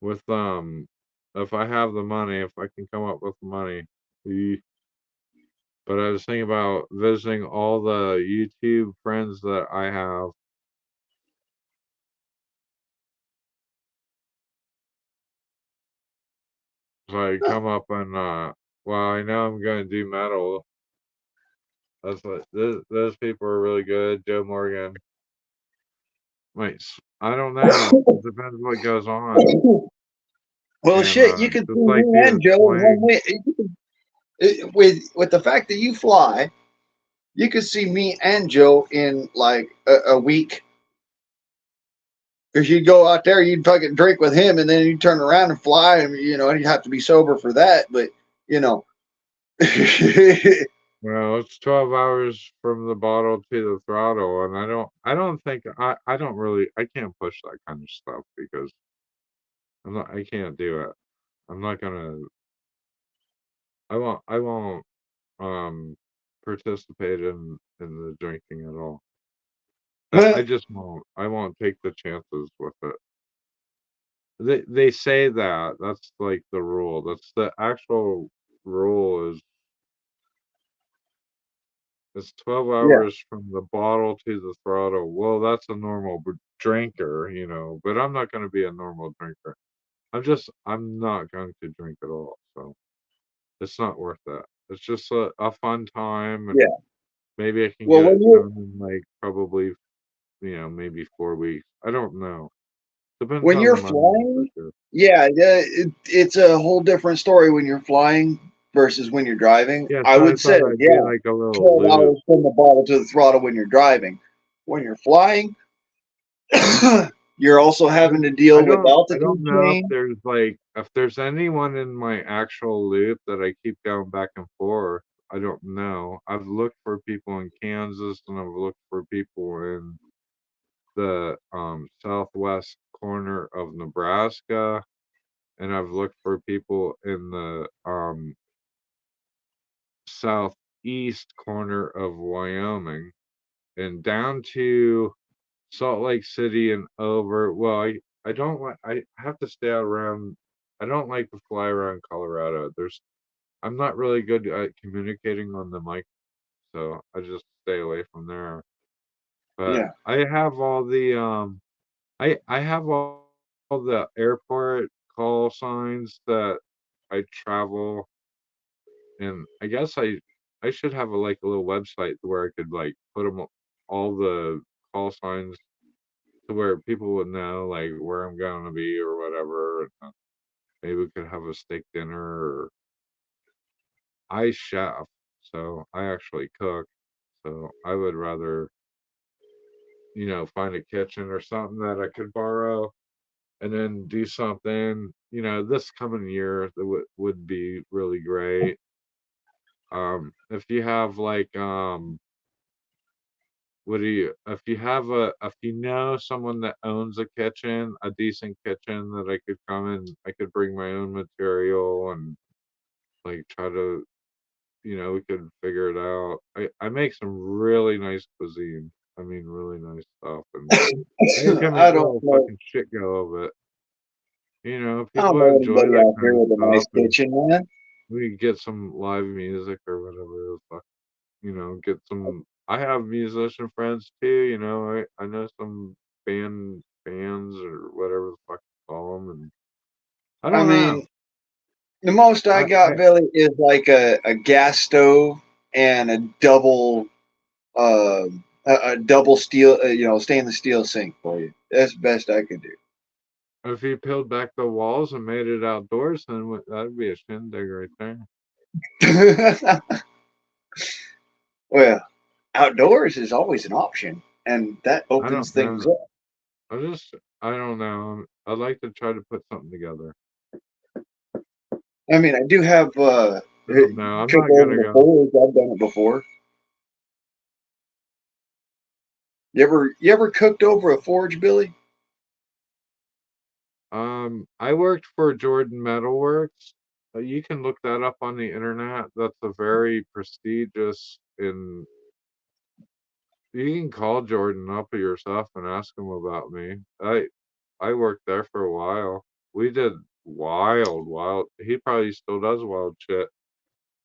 with if I have the money, if I can come up with the money. eh, But I was thinking about visiting all the YouTube friends that I have. So I come up and well, I know I'm gonna do metal. That's what those people are really good. Joe Morgan. Wait, I don't know. It depends what goes on. Well, And shit, you could see just like me doing and Joe in one swing. way. With the fact that you fly, you could see me and Joe in like a week. Because you'd go out there, you'd fucking drink with him, and then you'd turn around and fly, and and you'd have to be sober for that. But you know, Well, it's 12 hours from the bottle to the throttle, and I don't think I don't really I can't push that kind of stuff because I can't do it. I'm not gonna I won't um participate in the drinking at all. I just won't. I won't take the chances with it. They say that that's like the rule. That's the actual rule is it's 12 yeah, hours from the bottle to the throttle. Well, that's a normal drinker, but I'm not going to be a normal drinker. I'm not going to drink at all. So it's not worth that. It's just a fun time, and yeah. maybe I can Well, get when it you're done in like probably, maybe 4 weeks. I don't know. Depends when on you're the money for flying, sure. yeah, it's a whole different story when you're flying versus when you're driving. Yeah, I so I would say, thought I'd do yeah, like a little 12 loop. hours from the bottle to the throttle when you're driving. When you're flying, you're also I having to I deal with don't I don't altitude know change. if there's anyone in my actual loop that I keep going back and forth. I don't know. I've looked for people in Kansas and I've looked for people in the southwest corner of Nebraska and I've looked for people in the southeast corner of Wyoming and down to Salt Lake City and over. Well, I don't like. I have to stay around. I don't like to fly around Colorado. I'm not really good at communicating on the mic, so I just stay away from there. But Yeah. I have all the I have all the airport call signs that I travel, and I guess I should have like a little website where I could like put them all the call signs to where people would know like where I'm going to be or whatever. And maybe we could have a steak dinner. Or I chef, so I actually cook. So I would rather find a kitchen or something that I could borrow and then do something. This coming year that would be really great. If you have like what do you if you have a if you know someone that owns a kitchen, a decent kitchen that I could come in, I could bring my own material and like try to we could figure it out. I make some really nice cuisine. I mean really nice stuff and you can I make a don't little know. fucking shit go of it. I don't People know enjoy anybody that out kind here of with a stuff nice and kitchen, man. we get some live music or whatever the fuck, get some I have musician friends too, I know some fans or whatever the fuck you call them, and I I don't know. mean, the most I I got, Billy, is like a gas stove and a uh, a double steel, stainless steel sink for you. That's the best I could if you peeled back the walls and made it outdoors, then that'd be a shindig right there. do. Well, outdoors is always an option, and that I opens don't things know. up. I don't know. I'd like to try to put something together. I mean, I do have I don't know. I'm cooked not over gonna the go. forge. I've done it before. You ever cooked over a forge, Billy? I worked for Jordan Metalworks. You can look that up on the internet. That's a very prestigious and you can call Jordan up yourself and ask him about me. I worked there for a while. We did wild. He probably still does wild shit.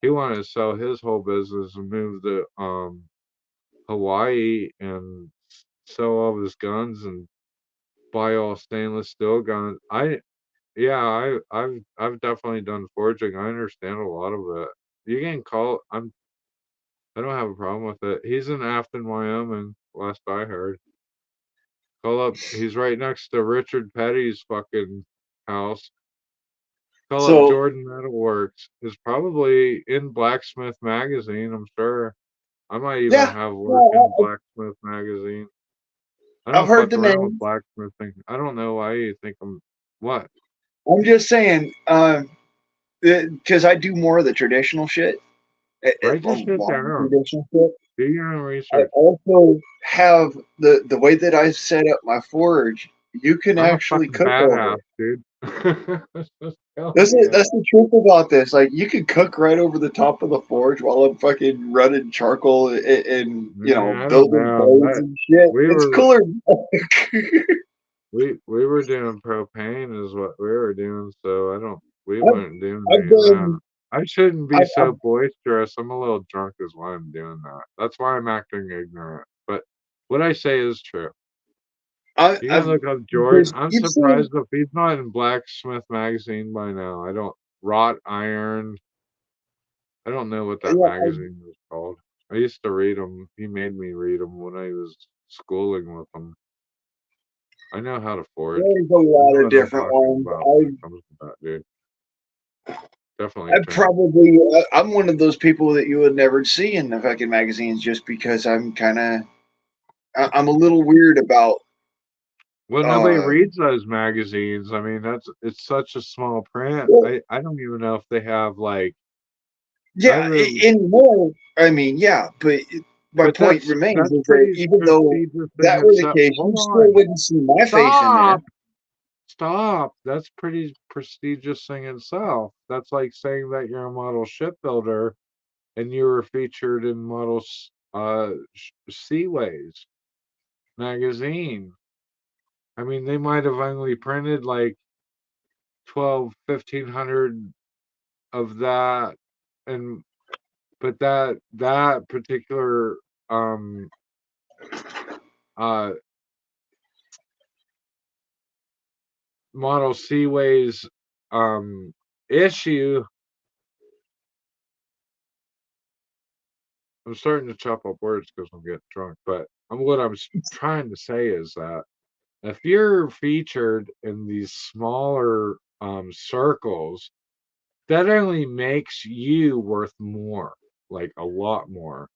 He wanted to sell his whole business and move to Hawaii and sell all of his guns and buy all stainless steel guns. I've definitely done forging. I understand a lot of it. You can call. I don't have a problem with it. He's in Afton, Wyoming. Last I heard. Call up. He's right next to Richard Petty's fucking house. Call up So Jordan Metalworks. Is probably in Blacksmith Magazine. I'm sure. I might even yeah, have work in no, Blacksmith Magazine. I I've don't heard fuck the around with name. blacksmithing. I don't know why you think I'm what. I'm just saying, because I do more of the traditional shit, Write a this shit lot of down. traditional shit. Do your own I research. also have the way that I set up my forge. You can I'm a actually fucking cook over badass, it. dude. Just telling you. That's the truth about this. Like you can cook right over the top of the forge while I'm fucking running charcoal and Man, I don't building know. blades and shit. We It's were cooler. we were doing propane is what we were doing, so I don't we I've, weren't doing I've any of that. done. I shouldn't be I've, so boisterous. I'm a little drunk is why I'm doing that. That's why I'm acting ignorant. But what I say is true. You can I've look up Jordan. because I'm you've seen. surprised if he's not in Blacksmith Magazine by now. I don't wrought iron. I don't know what that Yeah, magazine was called. I used to read them. He made me read them when I was schooling with him. I know how to forge. there's a I know lot of what I'm different talking ones. about when it comes to that, dude. Definitely I can. probably I'm one of those people that you would never see in the fucking magazines just because I'm kind of I'm a little weird about Well, nobody uh reads those magazines. I mean, it's such a small print. well, I don't even know if they have like I yeah, really, anymore. I mean, yeah, but my but point remains that's is that pretty even though prestigious in that were the itself. case, Hold you still on, wouldn't see my face in there. stop. Stop. That's pretty prestigious thing itself. That's like saying that you're a model shipbuilder and you were featured in Models Seaways magazine. I mean, they might have only printed like 12, 1,500 of that and but that particular um uh Model Seaways issue. I'm starting to chop up words because I'm getting drunk, but what I'm trying to say is that if you're featured in these smaller circles, that only makes you worth more, like a lot more.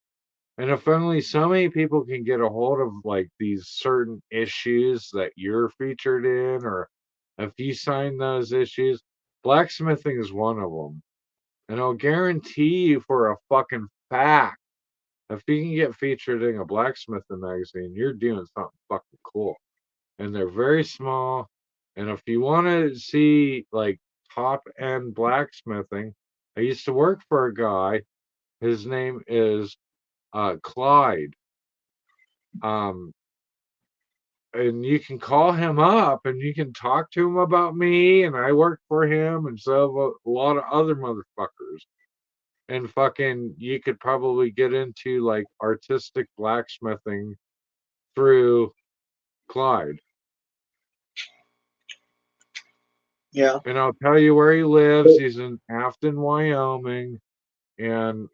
And if only so many people can get a hold of like these certain issues that you're featured in, or if you sign those issues, blacksmithing is one of them. And I'll guarantee you for a fucking fact if you can get featured in a blacksmithing magazine, you're doing something fucking cool. And they're very small. And if you want to see like top end blacksmithing, I used to work for a guy. His name is Clyde. Um, and you can call him up and you can talk to him about me. And I work for him and so have a lot of other motherfuckers. And fucking, you could probably get into like artistic blacksmithing through Clyde. Yeah. And I'll tell you where he lives. He's in Afton, Wyoming, and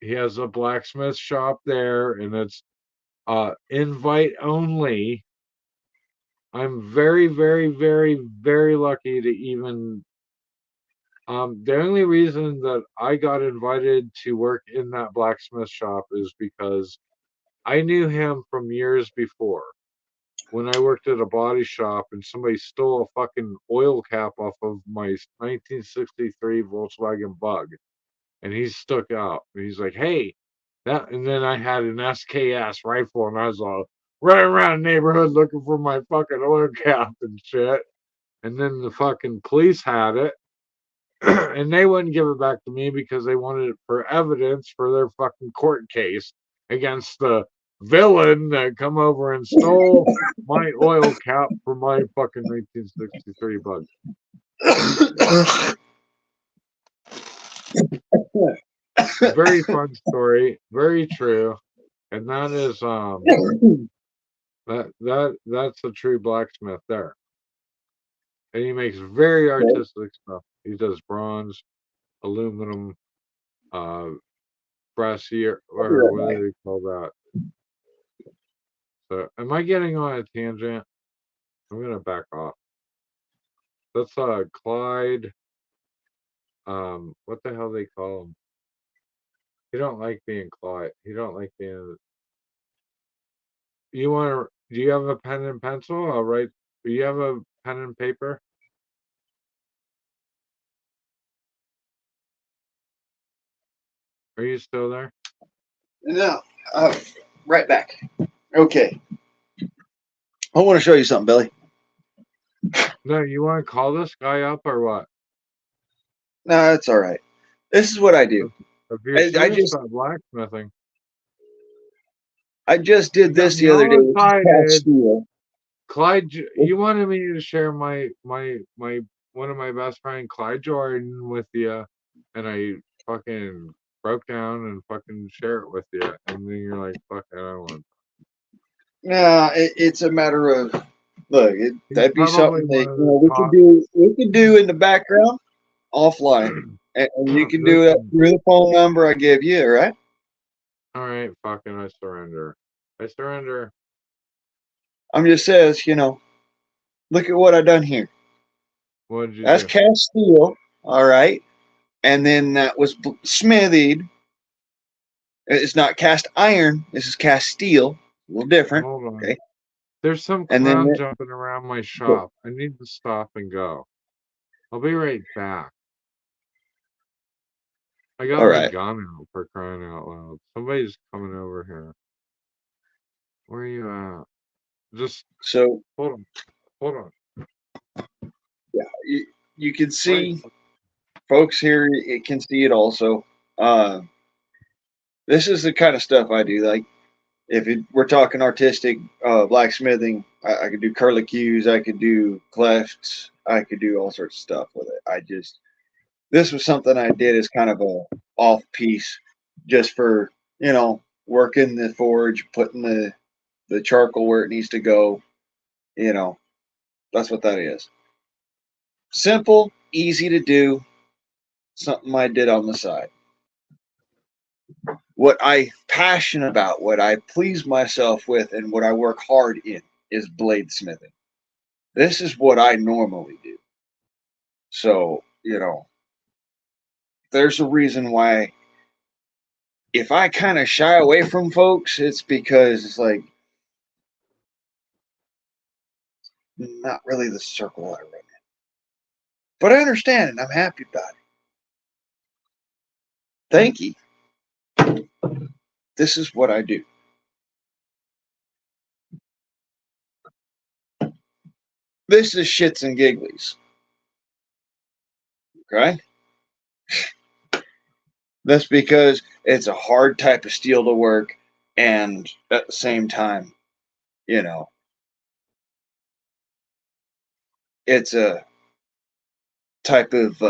he has a blacksmith shop there, and it's invite only. I'm very, very, very, very lucky to even. The only reason that I got invited to work in that blacksmith shop is because I knew him from years before when I worked at a body shop and somebody stole a fucking oil cap off of my 1963 Volkswagen Bug. And he stuck out. And he's like, hey, that. And then I had an SKS rifle and I was all running around the neighborhood looking for my fucking oil cap and shit. And then the fucking police had it. And they wouldn't give it back to me because they wanted it for evidence for their fucking court case against the villain that come over and stole my oil cap from my fucking 1963 Bug. Very fun story, very true, and that is that's a true blacksmith there, and he makes very artistic stuff. He does bronze, aluminum, uh, brassiere, or what do they call that? So, am I getting on a tangent? I'm gonna back off. That's Clyde. What the hell they call him? He don't like being Clyde. He don't like being. You want to? Do you have a pen and pencil? I'll write. Do you have a pen and paper? Are you still there? No. Right back. Okay. I want to show you something, Billy. No, you want to call this guy up or what? No, that's all right. This is what I do. If you're serious about blacksmithing, I just did this the other day. Clyde, you wanted me to share my one of my best friend Clyde Jordan with you, and I fucking broke down and fucking share it with you, and then you're like, "Fuck, I don't want." Yeah, it's a matter of look. That'd be something that we could do in the background, offline, and you can do it through the phone number I give you. Right? All right, fucking, I surrender. I surrender. I'm just says, look at what I done here. What did you That's do? cast steel, all right, and then that was smithied. It's not cast iron. This is cast steel. A little different. Hold on. Okay. There's some clown jumping around my shop. I need to stop and go. I'll be right back. I got my gun out for crying out loud. Somebody's coming over here. Where are you at? Just hold on. Hold on. Yeah, you can see, folks here. It can see it also. This is the kind of stuff I do. Like, if we're talking artistic blacksmithing, I could do curlicues, I could do clefts, I could do all sorts of stuff with it. This was something I did as kind of a off piece, just for working the forge, putting the charcoal where it needs to go. That's what that is. Simple, easy to do, something I did on the side. What I passionate about, what I please myself with, and what I work hard in is bladesmithing. This is what I normally do. So, there's a reason why if I kind of shy away from folks, it's because it's like not really the circle I run in. But I understand and I'm happy about it. Thank you. This is what I do. This is shits and gigglies. Okay? That's because it's a hard type of steel to work, and at the same time, it's a type of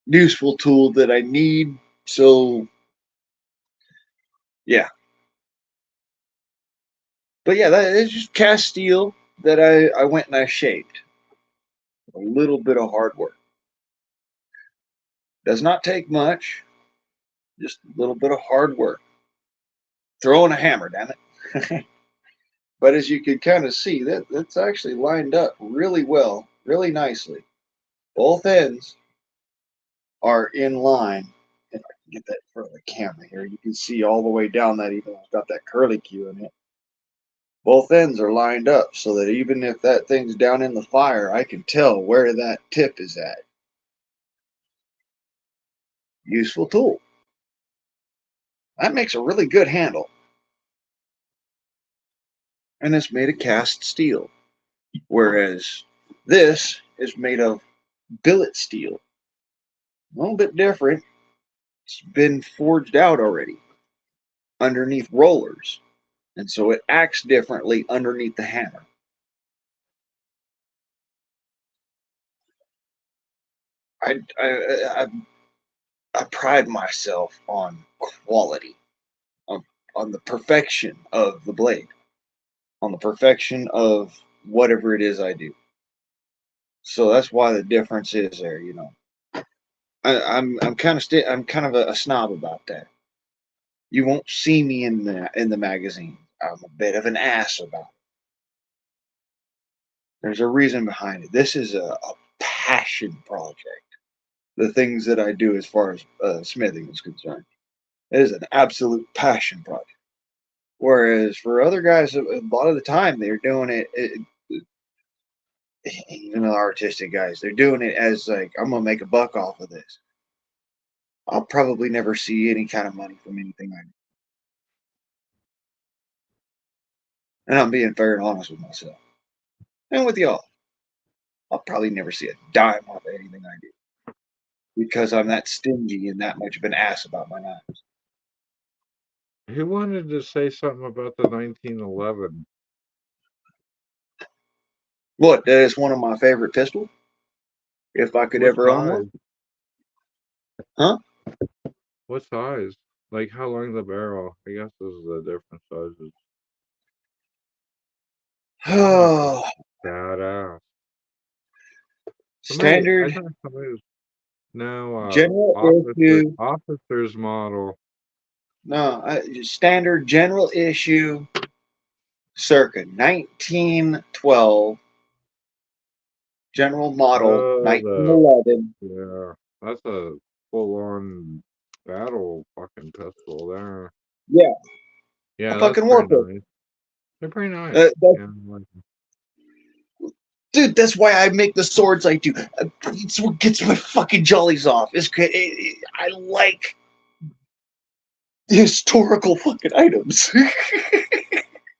useful tool that I need. So, yeah. But yeah, that is just cast steel that I went and I shaped. A little bit of hard work. Does not take much, just a little bit of hard work. Throwing a hammer, damn it. But as you can kind of see, that's actually lined up really well, really nicely. Both ends are in line. If I can get that in front of the camera here, you can see all the way down that even it's got that curly Q in it. Both ends are lined up so that even if that thing's down in the fire, I can tell where that tip is at. Useful tool. That makes a really good handle. And it's made of cast steel. Whereas this is made of billet steel. A little bit different. It's been forged out already underneath rollers. And so it acts differently underneath the hammer. I I pride myself on quality, on, on the perfection of the blade, on the perfection of whatever it is I do. So that's why the difference is there. I'm kind of I'm kind of a snob about that. You won't see me in the magazine. I'm a bit of an ass about it. There's a reason behind it. This is a passion project. The things that I do as far as smithing is concerned, it is an absolute passion project. Whereas for other guys, a lot of the time they're doing even the artistic guys, they're doing it as like, I'm gonna make a buck off of this. I'll probably never see any kind of money from anything I do. And I'm being fair and honest with myself and with y'all. I'll probably never see a dime off of anything I do because I'm that stingy and that much of an ass about my knives. Who wanted to say something about the 1911? What? That is one of my favorite pistols. If I could What ever own one, size? huh? What size? Like how long the barrel? I guess this is the different sizes. Oh, Oh, badass. I standard thought somebody was no general issue. officer's model. No, standard general issue circa 1912, general model Oh, the 1911. yeah, that's a full-on battle fucking pistol there. Yeah, a Yeah, that's fucking war pretty pistol. nice. They're pretty nice. Yeah, I like 'em. Dude, that's why I make the swords I do. It's what gets my fucking jollies off. It's great. I like historical fucking items.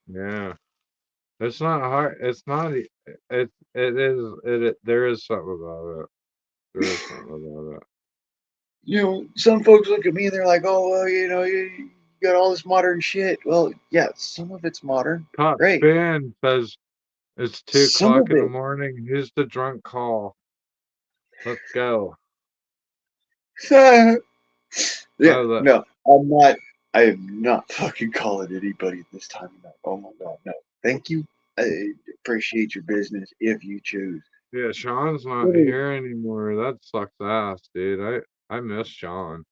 Yeah. It's not hard. It's not. It is. There is something about it. There is something about it. Some folks look at me and they're like, "Oh, well, you got all this modern shit." Well, yeah, some of it's modern. Top Great. Spin says it's two Some o'clock of in the it, morning. Who's the drunk call? Let's go. yeah, Oh, the no, I'm not. I am not fucking calling anybody at this time of night. Oh my god, no. Thank you. I appreciate your business if you choose. yeah. Sean's not here anymore. That sucks ass, dude. I miss Sean.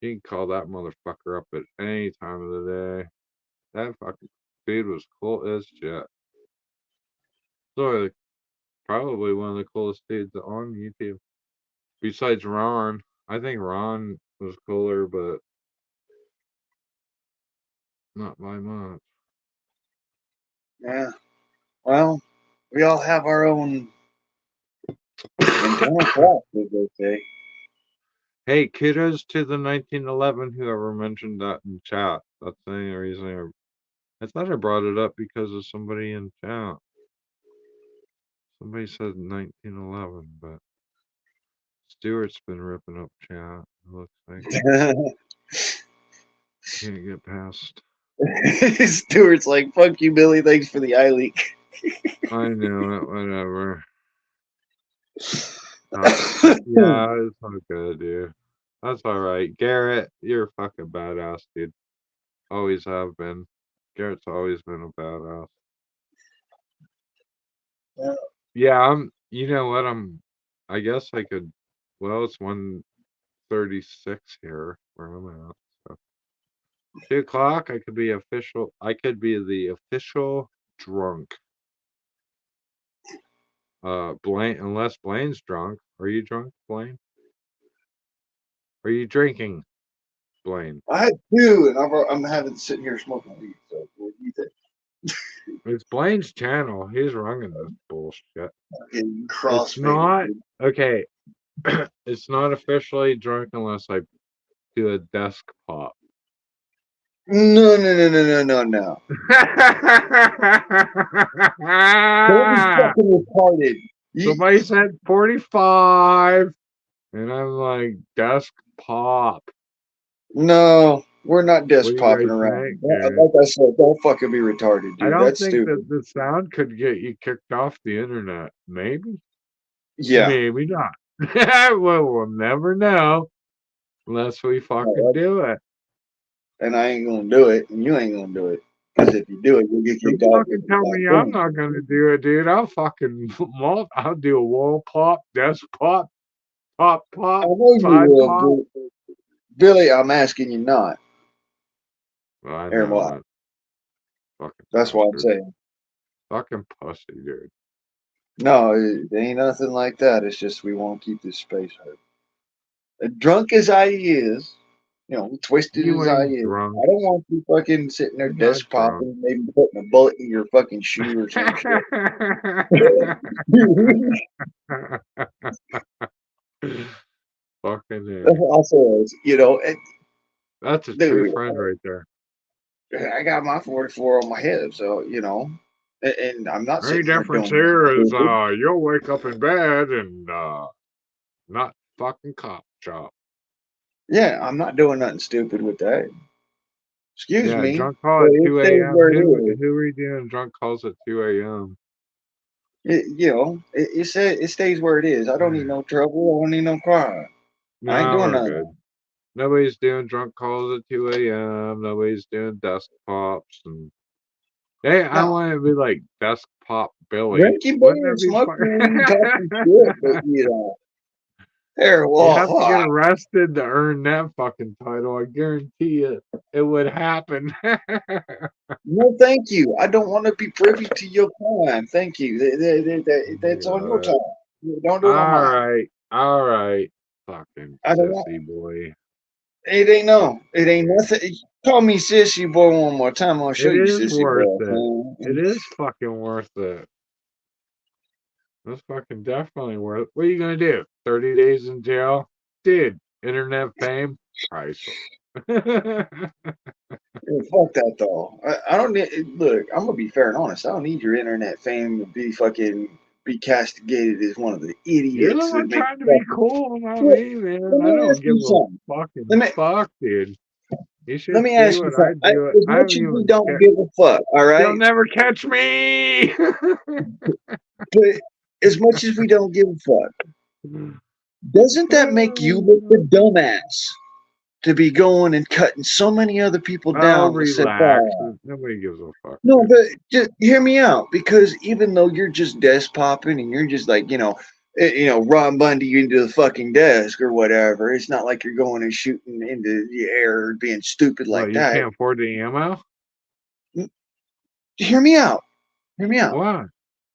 You can call that motherfucker up at any time of the day. That fucking dude was cool as shit. So probably one of the coolest dudes on YouTube. Besides Ron, I think Ron was cooler, but not by much. Yeah. Well, we all have our own internal clock, as they say. Hey, kudos to the 1911 whoever mentioned that in chat. That's the only reason I thought I brought it up because of somebody in chat. Somebody said 1911, but Stuart's been ripping up chat. It looks like can't get past. Stuart's like, "Fuck you, Billy. Thanks for the eye leak." I know it. Whatever. Yeah, it's all good, dude. That's all right. Garrett, you're a fucking badass, dude. Always have been. Garrett's always been a badass. Yeah. Yeah, you know what? I guess I could. Well, it's 1:36 here where I'm at. So 2 o'clock. I could be official. I could be the official drunk. Blaine, unless Blaine's drunk. Are you drunk, Blaine? Are you drinking, Blaine? I had two, and I'm having sitting here smoking weed. So what do you think? It's Blaine's channel. He's running this bullshit. Fucking It's crossfaded, not dude. okay. It's not officially drunk unless I do a desk pop. No, no, no, no, no, no, no. Don't be fucking retarded. Somebody said 45, and I'm like, desk pop. No, we're not What desk do you popping guys around. think, dude? Like I said, don't fucking be retarded, I dude. don't That's think that stupid. the sound could get you kicked off the internet. Maybe, Yeah. maybe not. Well, we'll never know unless we fucking do it. And I ain't gonna do it, and you ain't gonna do it. Because if you do it, you'll get Don't kicked off fucking with tell that me I'm thing. not gonna do it, dude. I'll fucking I'll do a wall pop, desk pop, pop I pop, know you side will, pop. Billy. I'm asking you not. Well, I Aaron, know why? that fucking That's what I'm bastard. saying. Fucking pussy, dude. No, it ain't nothing like that. It's just we won't keep this space hurt. Drunk as I is, twisted You as I ain't is, drunk. I don't want you fucking sitting there You're not desk drunk. popping, maybe putting a bullet in your fucking shoe or some shit. Fucking That's A. what I said. That's a true Dude, friend right there. I got my 44 on my hip, so and I'm not The only sitting here difference doing nothing here is stupid. you'll wake up in bed and not fucking cop shop. Yeah, I'm not doing nothing stupid with that. Excuse Yeah, me, drunk call but at it 2 stays a.m. where it Who is. who are you doing drunk calls at 2 a.m.? It stays where it is. I don't need no trouble. I don't need no crime. I ain't No, doing we're nothing. good. Nobody's doing drunk calls at 2 a.m. Nobody's doing desk pops and hey, I No, want to be like desk pop Billy. drinking beer Wouldn't that and be smoking weed, talking shit, but fun? there. You have to get Well, arrested to earn that fucking title. I guarantee you, it would happen. no, thank you. I don't want to be privy to your crime. Thank you. Oh my That's on your god. time. Don't do it on mine. All right. Fucking I don't want. sissy boy. It ain't no. It ain't Dude. nothing. Call me sissy boy one more time. I'll show It you is sissy worth boy. it. It Man. is fucking worth it. It's fucking definitely worth it. What are you gonna do? 30 days in jail? Dude, internet fame? Priceless. Yeah, fuck that though. I don't need. Look, I'm gonna be fair and honest. I don't need your internet fame to be castigated as one of the You're the idiots that one make trying to be fucking. cool, not Let me, man. I me don't ask give you a something. fucking Let me fuck, dude. You let should me see ask you what I something. do. As I don't much as we even don't care. give a fuck, all You'll right. never catch me. But as much as we don't give a fuck, doesn't that make you look the dumbass to be going and cutting so many other people Oh, down with said relax. fire? Nobody gives a fuck, No, dude. but just hear me out because even though you're just desk popping and you're just like, Ron Bundy into the fucking desk or whatever, it's not like you're going and shooting into the air or being stupid What, like you that. can't afford the ammo? Hear me out. Hear me out. Why?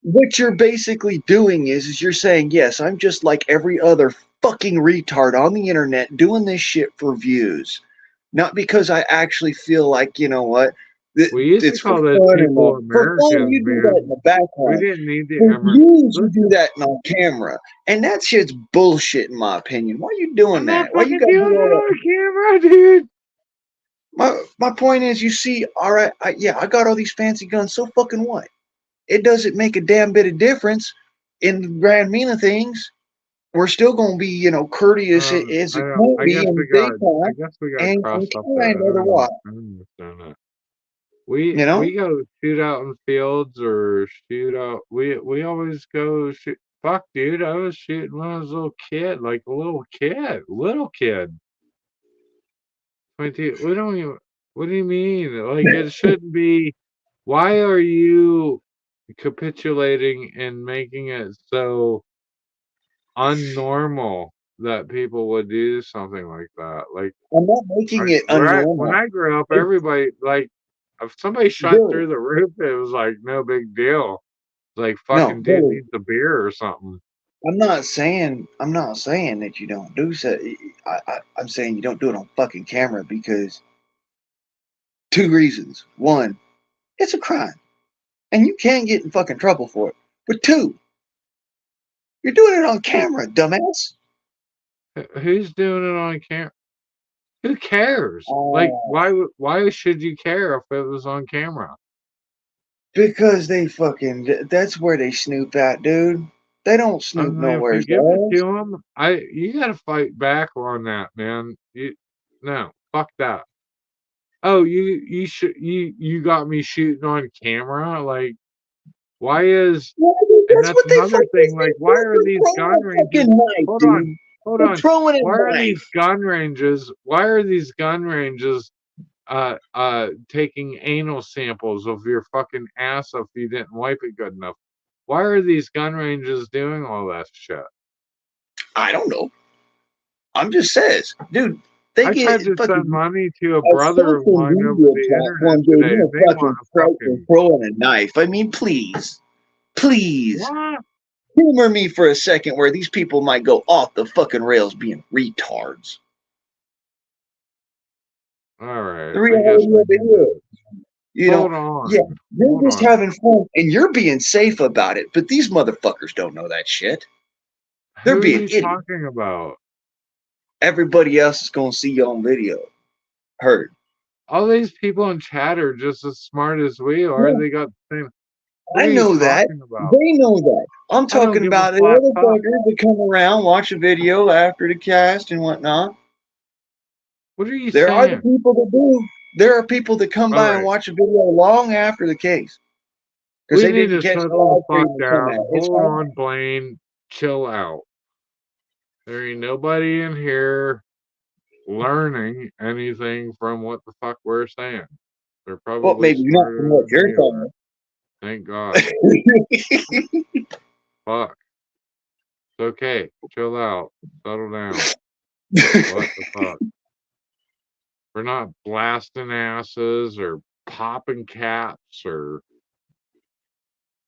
What you're basically doing is you're saying, yes, I'm just like every other fucking retard on the internet doing this shit for views. Not because I actually feel like, you know what, We used to it's for call those fun and people for fun Americans, you do that in man. the We background. didn't need the For emer. views you do Listen, that on camera. And that shit's bullshit in my opinion. Why are you doing I'm not that? Why you fucking gotta doing do it all that? on camera, dude. My point is you see, all right, I got all these fancy guns, so fucking what? It doesn't make a damn bit of difference in the grand mean of things. We're still going to be, courteous as I it don't. can be in the I daytime guess we got and crossed up kind there. otherwise. I don't understand that. You know? We go shoot out in fields or shoot out. We always go shoot. Fuck, dude, I was shooting when I was a little kid, like a little kid. 22. We don't even. What do you mean? Like, it shouldn't be. Why are you capitulating and making it so unnormal that people would do something like that? Like, I'm not making it when unnormal. I grew up, It's everybody, like, if somebody shot Billy. through the roof, it was like no big deal. Like, No, fucking dude Billy. needs a beer or something. I'm not saying that you don't do so. I'm saying you don't do it on fucking camera because two reasons. One, it's a crime, and you can get in fucking trouble for it. But two, you're doing it on camera, dumbass. Who's doing it on camera? Who cares? Like, Uh, why should you care if it was on camera? because they fucking. That's where they snoop at, dude. They don't I snoop mean, if you nowheres give it else. to them, you gotta fight back on that, man. No, fuck that. Oh, you got me shooting on camera. Like, why is Yeah, dude, and that's that's what they another fucking thing. Like, think. why are They're these throwing gun a ranges? fucking knife, Hold on, dude. hold They're on. throwing a Why are knife. these gun ranges? Why are these gun ranges taking anal samples of your fucking ass if you didn't wipe it good enough? Why are these gun ranges doing all that shit? I don't know. I'm just says, dude. They I get tried to send fucking money to a a brother of social mine over media the internet platform gave today, me and a they fucking want to strike for fucking throwing a knife. I mean, please, what? humor me for a second where these people might go off the fucking rails being retards. All right, The I guess reality we of it need to is, you know, hold yeah, on, you're hold just on. having fun and you're being safe about it, but these motherfuckers don't know that shit. They're Who are being you idiots. talking about? Everybody else is gonna see you on video. Heard. All these people in chat are just as smart as we are. Yeah, They got the same. What I are you know that. talking about? They know that. I'm I don't talking give a about the flat other fuck. fuckers that come around, watch a video after the cast and whatnot. What are you There are the saying? people that do. There are people that come All by and right, watch a video long after the case because we they need didn't to catch the settle the live fuck stream and come down. out. It's Hold fine. on, Blaine. Chill out. There ain't nobody in here learning anything from what the fuck we're saying. They're Well, probably maybe not from smarter what than you're we are. telling Thank God. me. Fuck. It's okay. Chill out. Settle down. What the fuck? We're not blasting asses or popping caps or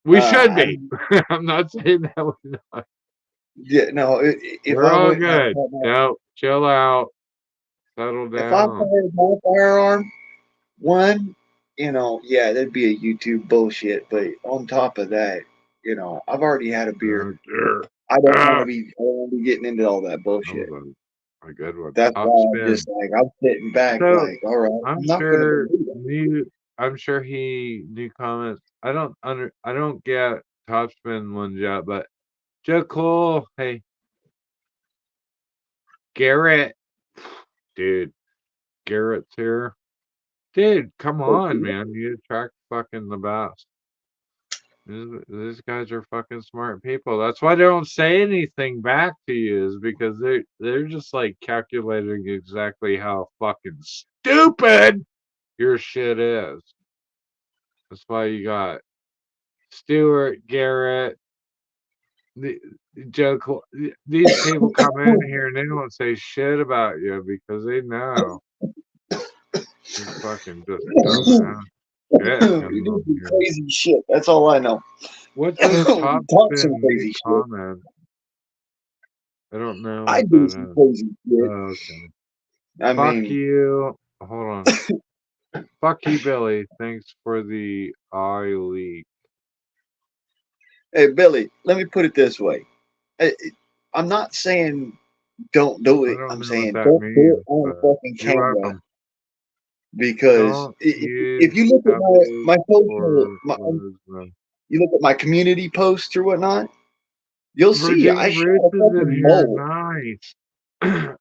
we should uh, be. I'm not saying that we're not. yeah, no. If We're I all went and good. No, chill out. Settle if I down. fired my firearm, one, yeah, that'd be a YouTube bullshit. But on top of that, I've already had a beer. I don't want to Ah, be. I don't want to be getting into all that that bullshit. was a good one. That's Top why I'm spin. just like I'm sitting back, So like, all right, I'm I'm not gonna sure believe it. new. I'm sure he new comments. I don't get top spin ones yet, but Joe Cole. Hey, Garrett. Dude, Garrett's here. Dude, come on, man. You attract fucking the best. These guys are fucking smart people. That's why they don't say anything back to you, is because they're just like calculating exactly how fucking stupid your shit is. That's why you got Stewart, Garrett, the Joe. These people come in here and they don't say shit about you because they know you're fucking just dumbass shit We coming do on some here. crazy shit. That's all I know. What's this We top talk some spin new crazy shit. comment? I don't know I what do some that is. crazy shit. Oh, okay. I Fuck mean, you. Hold on. Fuck you, Billy. Thanks for the eye leak. hey Billy, let me put it this way. I, I'm not saying don't do I it. don't I'm know what saying that don't do it means, on but fucking you're camera welcome. because Don't if use you look at taboo my social, or wisdom. you look at my community posts or whatnot, you'll see I Virginia shot Roots a is in fucking here. mole. Nice.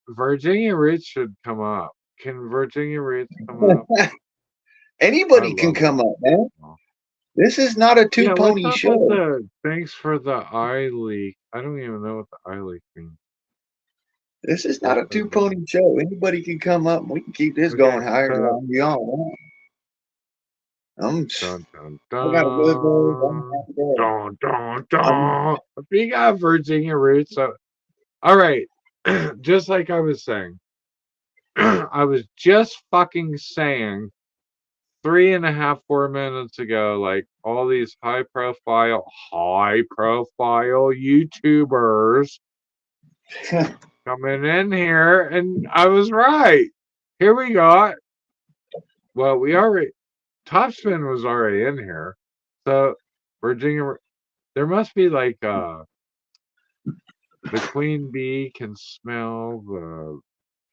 Virginia Roots should come up. Can Virginia Roots come up? I Anybody can love come up, man. her. This is not a two Yeah, what's pony up with show. the thanks for the eye leak? I don't even know what the eye leak means. This is not Yes, a I two do. pony show. Anybody can come up and we can keep this Okay, going higher so than beyond. I'm, dun dun I got a good day. I'm dun happy day. dun dun I'm, dun. We got Virginia roots. So, all right, just like I was saying, I was just fucking saying 3.5, 4 minutes ago, like all these high profile YouTubers coming in here, and I was right. Here we got. Well, we already Topspin was already in here, so Virginia. There must be like the queen bee can smell the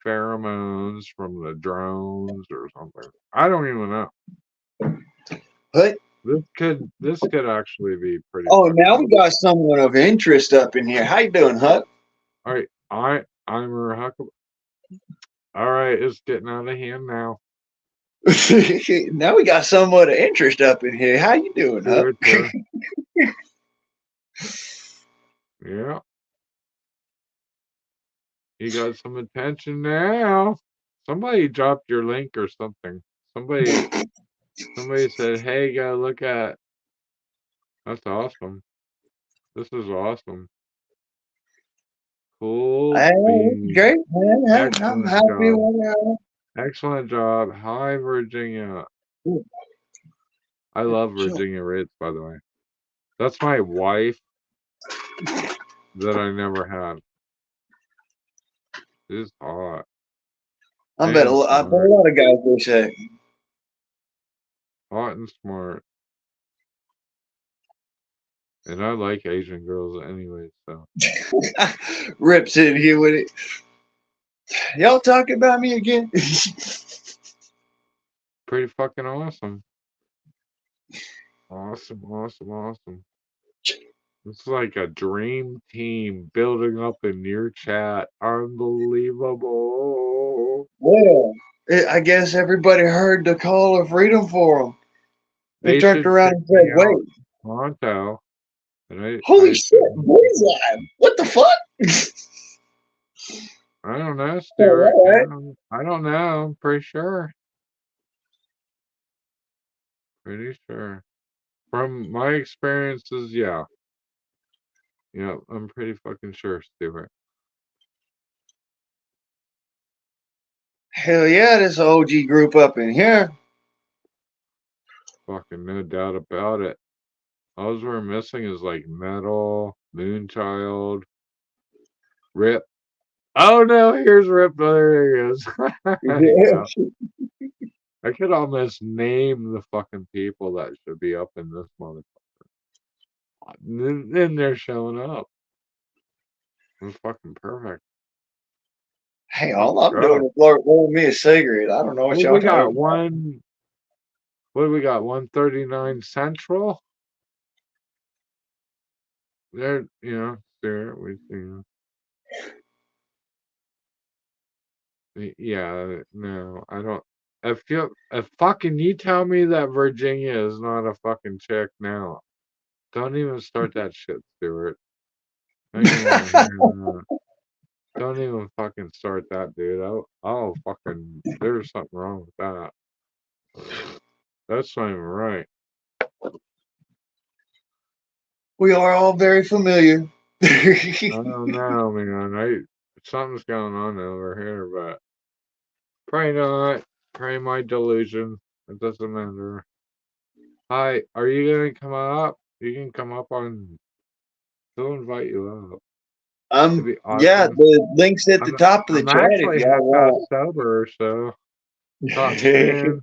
pheromones from the drones or something. I don't even know. but This could actually be pretty oh, fucking now we awesome. got someone of interest up in here. How you doing, Huck? All right, I'm her Huckle. All right, it's getting out of hand now. Now we got someone of interest up in here. How you doing, Huck? Good, sir. Yeah, you got some attention now. Somebody dropped your link or something. Somebody said, "Hey, go look at." That's awesome. This is awesome. Cool Hey, beans. great, man. I'm Excellent happy job. with Excellent job. Hi, Virginia. it. I love Virginia Ritz, by the way. That's my wife that I never had. She's hot and I bet a smart. lot of guys wish that. Hot and smart. And I like Asian girls anyway, so Rips in here with it. Y'all talking about me again? pretty fucking awesome. Awesome, awesome, awesome. It's like a dream team building up in your chat. Unbelievable. Well, I guess everybody heard the call of freedom for them. They They turned should around check and said, me "Wait, out pronto. And holy shit, boys live! What the fuck?" I don't know, Stuart. All right. Yeah, I don't know. I'm pretty sure. Pretty sure. From my experiences, yeah. Yeah, I'm pretty fucking sure, Stuart. Hell yeah, this OG group up in here. Fucking no doubt about it. All we're missing is like Metal, Moonchild, Rip. Oh no, here's Rip. Oh, there he is. Yeah. I could almost name the fucking people that should be up in this motherfucker. Then they're showing up. It's fucking perfect. Hey, all I'm doing God. is rolling me a cigarette. I don't know what What y'all we talking got? about. What do we got? 139 Central? There, there we see. Yeah, no, I don't. If fucking you tell me that Virginia is not a fucking chick now, don't even start that shit, Stuart. I don't even want to hear that. Don't even fucking start that, dude. I'll fucking. There's something wrong with that. That's not even right. We are all very familiar. I don't know, man. Something's going on over here, but pray not. Pray my delusion. It doesn't matter. Hi, are you gonna come up? You can come up on. They'll invite you up. It'd be Yeah, awesome. the link's at the I'm top of the I'm chat if actually half past y'all sober, so top want. spin,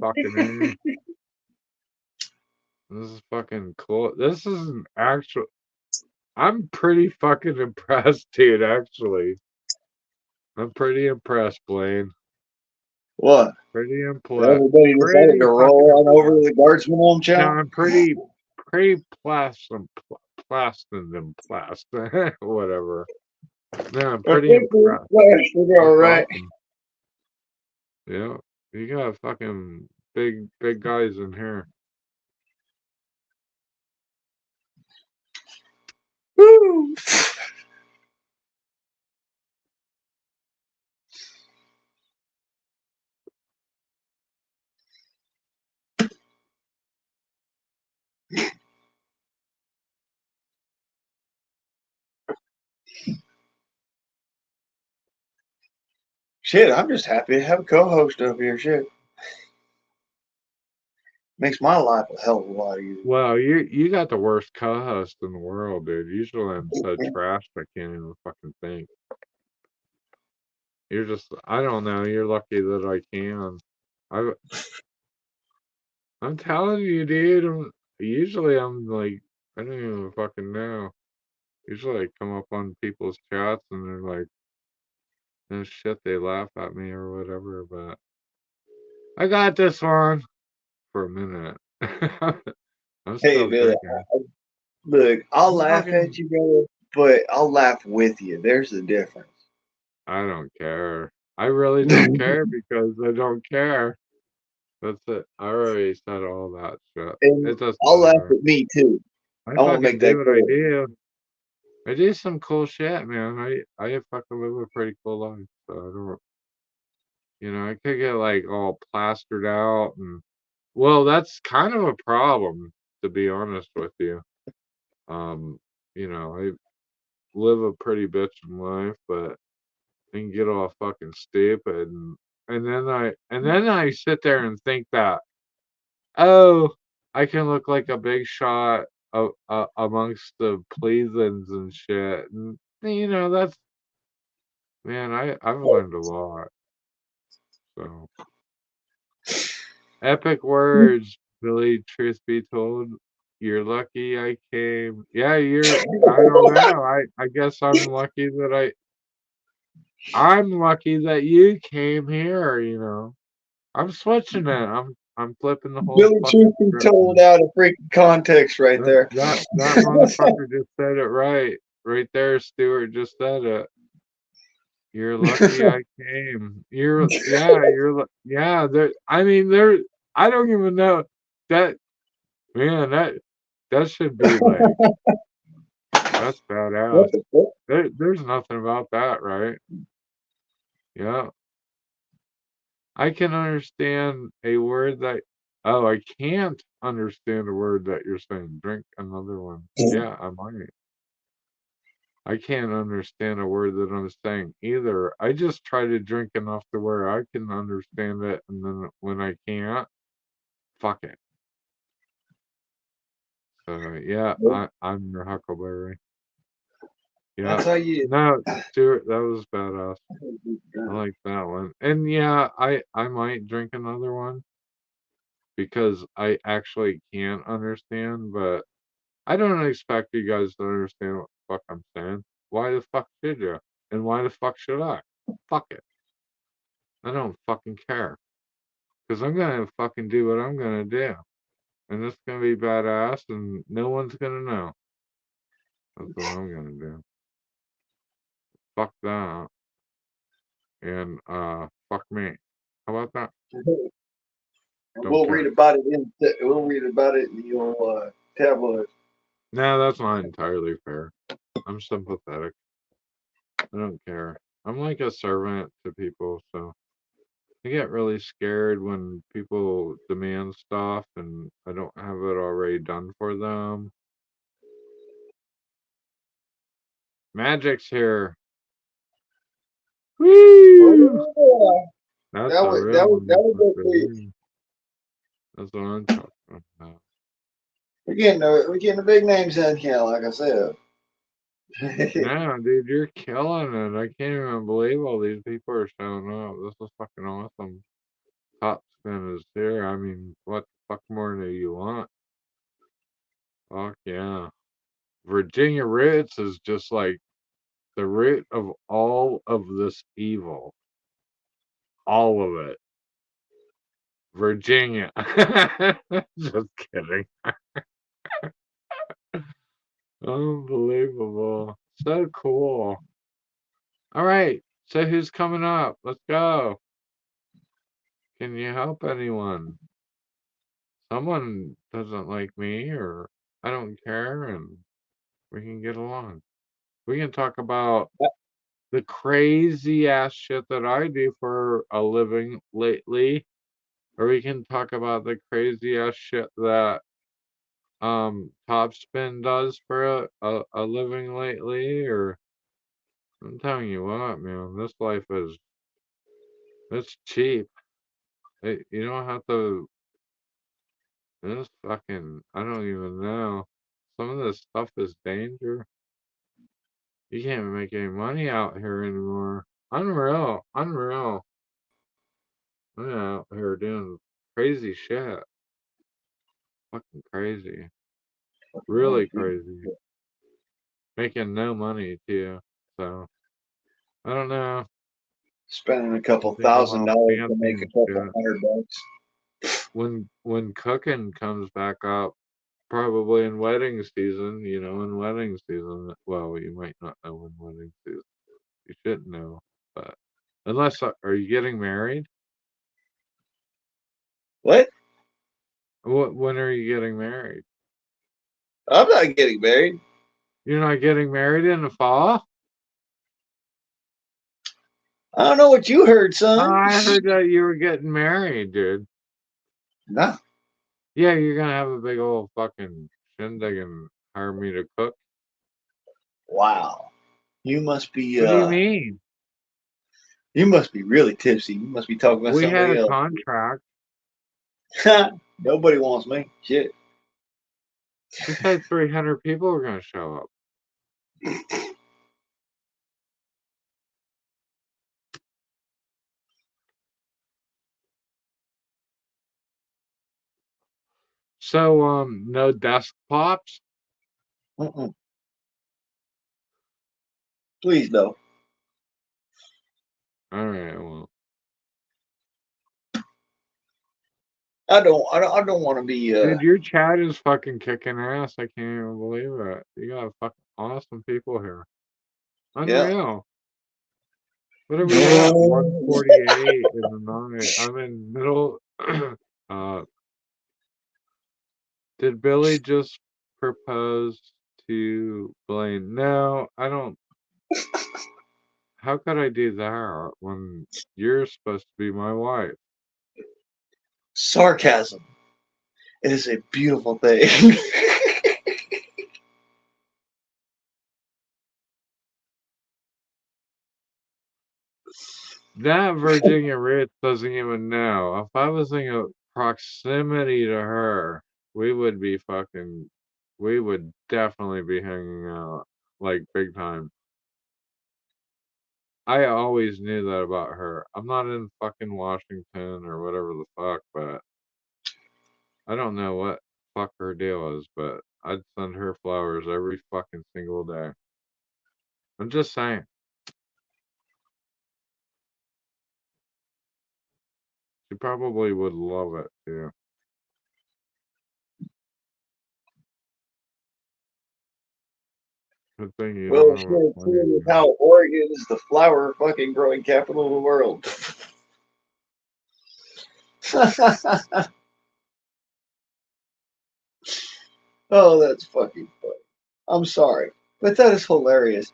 fucking A. This is fucking cool. This is an actual. I'm pretty fucking impressed, dude. Actually, I'm pretty impressed, Blaine. What? Pretty impressed. Everybody decided Pretty to fucking roll on over impressed. to the Guardsman on No, channel. I'm pretty plastin than plast. Whatever. No, I'm pretty impressed. All That's right. awesome. Yeah, you got fucking big guys in here. Woo. Shit, I'm just happy to have a co-host up here. Shit, makes my life a hell of a lot easier. Well, you got the worst co-host in the world, dude. Usually I'm so trashed I can't even fucking think. You're just, I don't know. You're lucky that I can. I, I'm telling you, dude. Usually I'm like, I don't even fucking know. Usually I come up on people's chats and they're like, no shit, they laugh at me or whatever. But I got this one for a minute. I'm Hey, still Billy, drinking. look, I'll I'm laugh at fucking. you, brother, but I'll laugh with you. There's the difference. I don't care. I really don't care because I don't care. That's it. I already said all that shit. And It doesn't I'll laugh matter. at me too. I I won't fucking make that do what I clear. do. I do some cool shit, man. I fucking live a pretty cool life. So I don't, I could get like all plastered out and well, that's kind of a problem to be honest with you. Um, I live a pretty bitchin' life, but I can get all fucking stupid and then I sit there and think that oh, I can look like a big shot amongst the pleasans and shit. And that's man, I've learned a lot. So epic words, Billy. Truth be told, you're lucky I came. Yeah, you're. I don't know. I guess I'm lucky that you came here. I'm switching it. I'm flipping the whole Billy fucking Truth be script. told out of freaking context right That there. that that motherfucker just said it right. Right there, Stuart just said it. You're lucky I came. Yeah, there I mean there I don't even know that man, that should be like that's badass. What the fuck? There's nothing about that, right? Yeah. I can understand a word that oh, I can't understand a word that you're saying. Drink another one. Yeah, I might. I can't understand a word that I'm saying either. I just try to drink enough to where I can understand it, and then when I can't, fuck it. So yeah, I'm your Huckleberry. Yeah, That's how you. no, Stuart, that was badass. I like that one. And yeah, I might drink another one because I actually can't understand, but I don't expect you guys to understand what the fuck I'm saying. Why the fuck should you? And why the fuck should I? Fuck it. I don't fucking care. Because I'm going to fucking do what I'm going to do. And it's going to be badass and no one's going to know. That's what I'm going to do. Fuck that. And fuck me. How about that? Don't We'll care. read about it in. We'll read about it in the old tabloid. No, that's not entirely fair. I'm sympathetic. I don't care. I'm like a servant to people, so I get really scared when people demand stuff and I don't have it already done for them. Magic's here. Woo! Oh, yeah. That's That a was real that was that was motherfucker okay. there. That's what I'm talking about. We're getting the big names in here, like I said. No, dude, you're killing it. I can't even believe all these people are showing up. This is fucking awesome. Top Spin is here. I mean, what the fuck more do you want? Fuck yeah. Virginia Roots is just like the root of all of this evil. All of it. Virginia. Just kidding. Unbelievable. So cool. All right. So who's coming up? Let's go. Can you help anyone? Someone doesn't like me or I don't care and we can get along. We can talk about the crazy ass shit that I do for a living lately. Or we can talk about the crazy ass shit that Topspin does for a living lately or I'm telling you what, man, this life is It's cheap. You don't have to. This fucking. I don't even know. Some of this stuff is danger. You can't make any money out here anymore. Unreal. Unreal. I'm out here doing crazy shit. Fucking crazy. Really crazy. Making no money too. So I don't know. Spending a couple Think I'm $1,000 all to fancy make a and couple shit. $100. When cooking comes back up, probably in wedding season, in wedding season. Well, you might not know when wedding season. You should know, but unless are you getting married? What? When are you getting married? I'm not getting married. You're not getting married in the fall? I don't know what you heard, son. I heard that you were getting married, dude. No. Yeah, you're gonna have a big old fucking shindig and hire me to cook. Wow. You must be What do you mean? you must be really tipsy. You must be talking about We had somebody a else. contract. Nobody wants me. Shit. We said 300 people were gonna show up. So, no desktops? Mm-mm. Please no. Alright, well. I don't want to be Dude, your chat is fucking kicking ass. I can't even believe it. You got fucking awesome people here. yeah. Unreal. What are we at? 1:48 in the night. I'm in middle. uh, did Billy just propose to Blaine? No, I don't. How could I do that when you're supposed to be my wife? Sarcasm. It is a beautiful thing. That Virginia Rich doesn't even know. If I was in proximity to her, we would be fucking. We would definitely be hanging out like big time. I always knew that about her. I'm not in fucking Washington or whatever the fuck, but I don't know what fuck her deal is, but I'd send her flowers every fucking single day. I'm just saying. She probably would love it too. Good thing you Well, don't have a sure, plane with here. how Oregon is the flower fucking growing capital of the world. Oh, that's fucking funny. I'm sorry, but that is hilarious.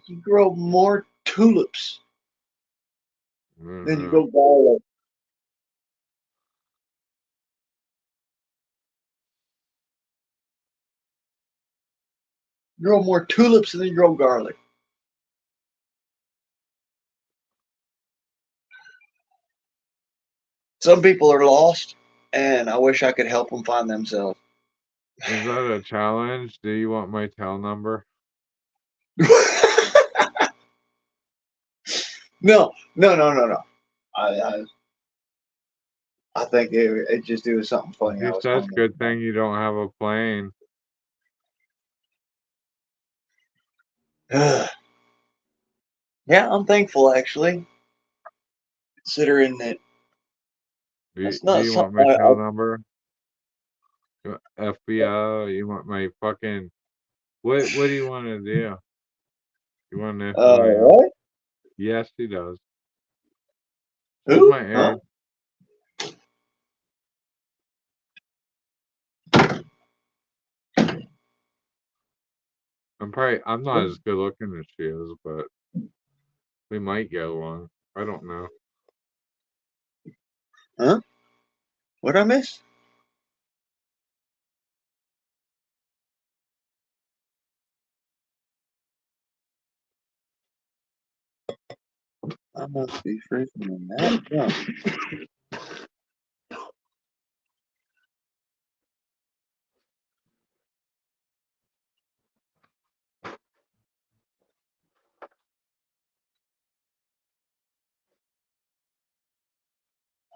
You grow more tulips than you Mhm. grow garlic. You grow more tulips than you grow garlic. Some people are lost, and I wish I could help them find themselves. Is that a challenge? Do you want my tail number? No, no, no, no, no. I, I, I think it just it was something funny. I She was says, commenting good thing you don't have a plane. about. Yeah, I'm thankful actually, considering that that's Do not you want something my I tail number? FBI? You want my fucking. What do you want to do? You want to know who I am? what? Yes, he does. What's Who? my Huh? age? I'm not as good looking as she is, but we might get along. I don't know. Huh? What I miss? I must be freaking that drunk.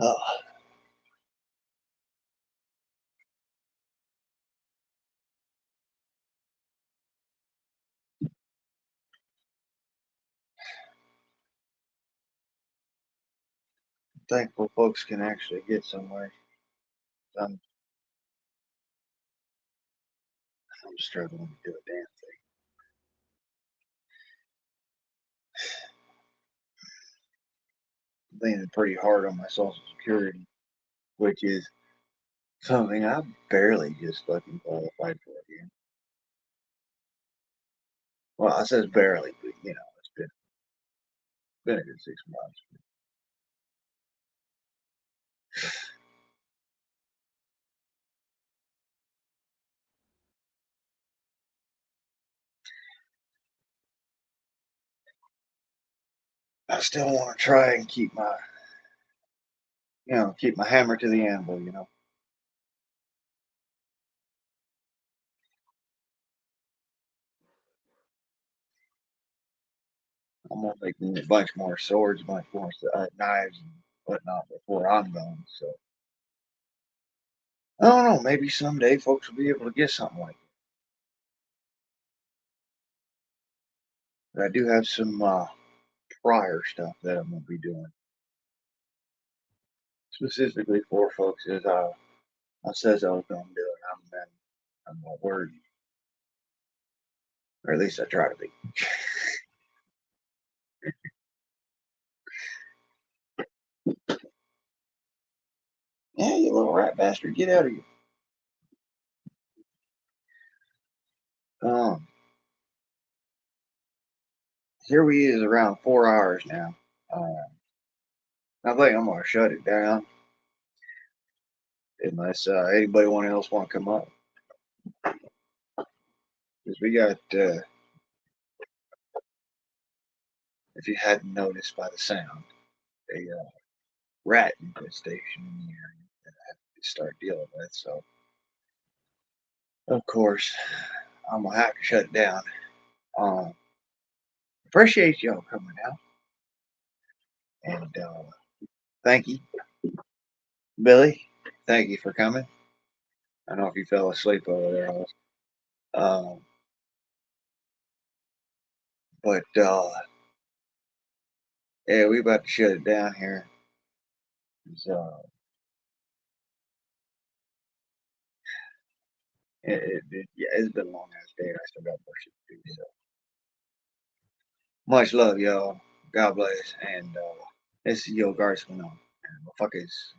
Oh, thankful folks can actually get somewhere. I'm, I'm struggling to do a damn thing. I'm leaning pretty hard on my Social Security, which is something I barely just fucking qualified for again. Well, I says barely, but it's been a good 6 months. I still want to try and keep my hammer to the anvil. I'm gonna make me a bunch more swords, a bunch more knives and whatnot before I'm gone. So I don't know. Maybe someday folks will be able to get something like that. But I do have some prior stuff that I'm gonna be doing specifically for folks. As I says I was gonna do it. I'm not worried, or at least I try to be. Yeah, you little rat bastard, get out of here. Um, Here we is around 4 hours now. I think I'm gonna shut it down unless anybody else want to come up. Because we got, if you hadn't noticed by the sound, a rat infestation in the area that I have to start dealing with. So, of course, I'm gonna have to shut it down. Um, Appreciate y'all coming out, and thank you, Billy. Thank you for coming. I don't know if you fell asleep over there, um, but yeah, we about to shut it down here. So yeah, it's been a long ass day. I still got more shit to do. So much love, y'all. God bless, and this is Yo Garson. And the fuck is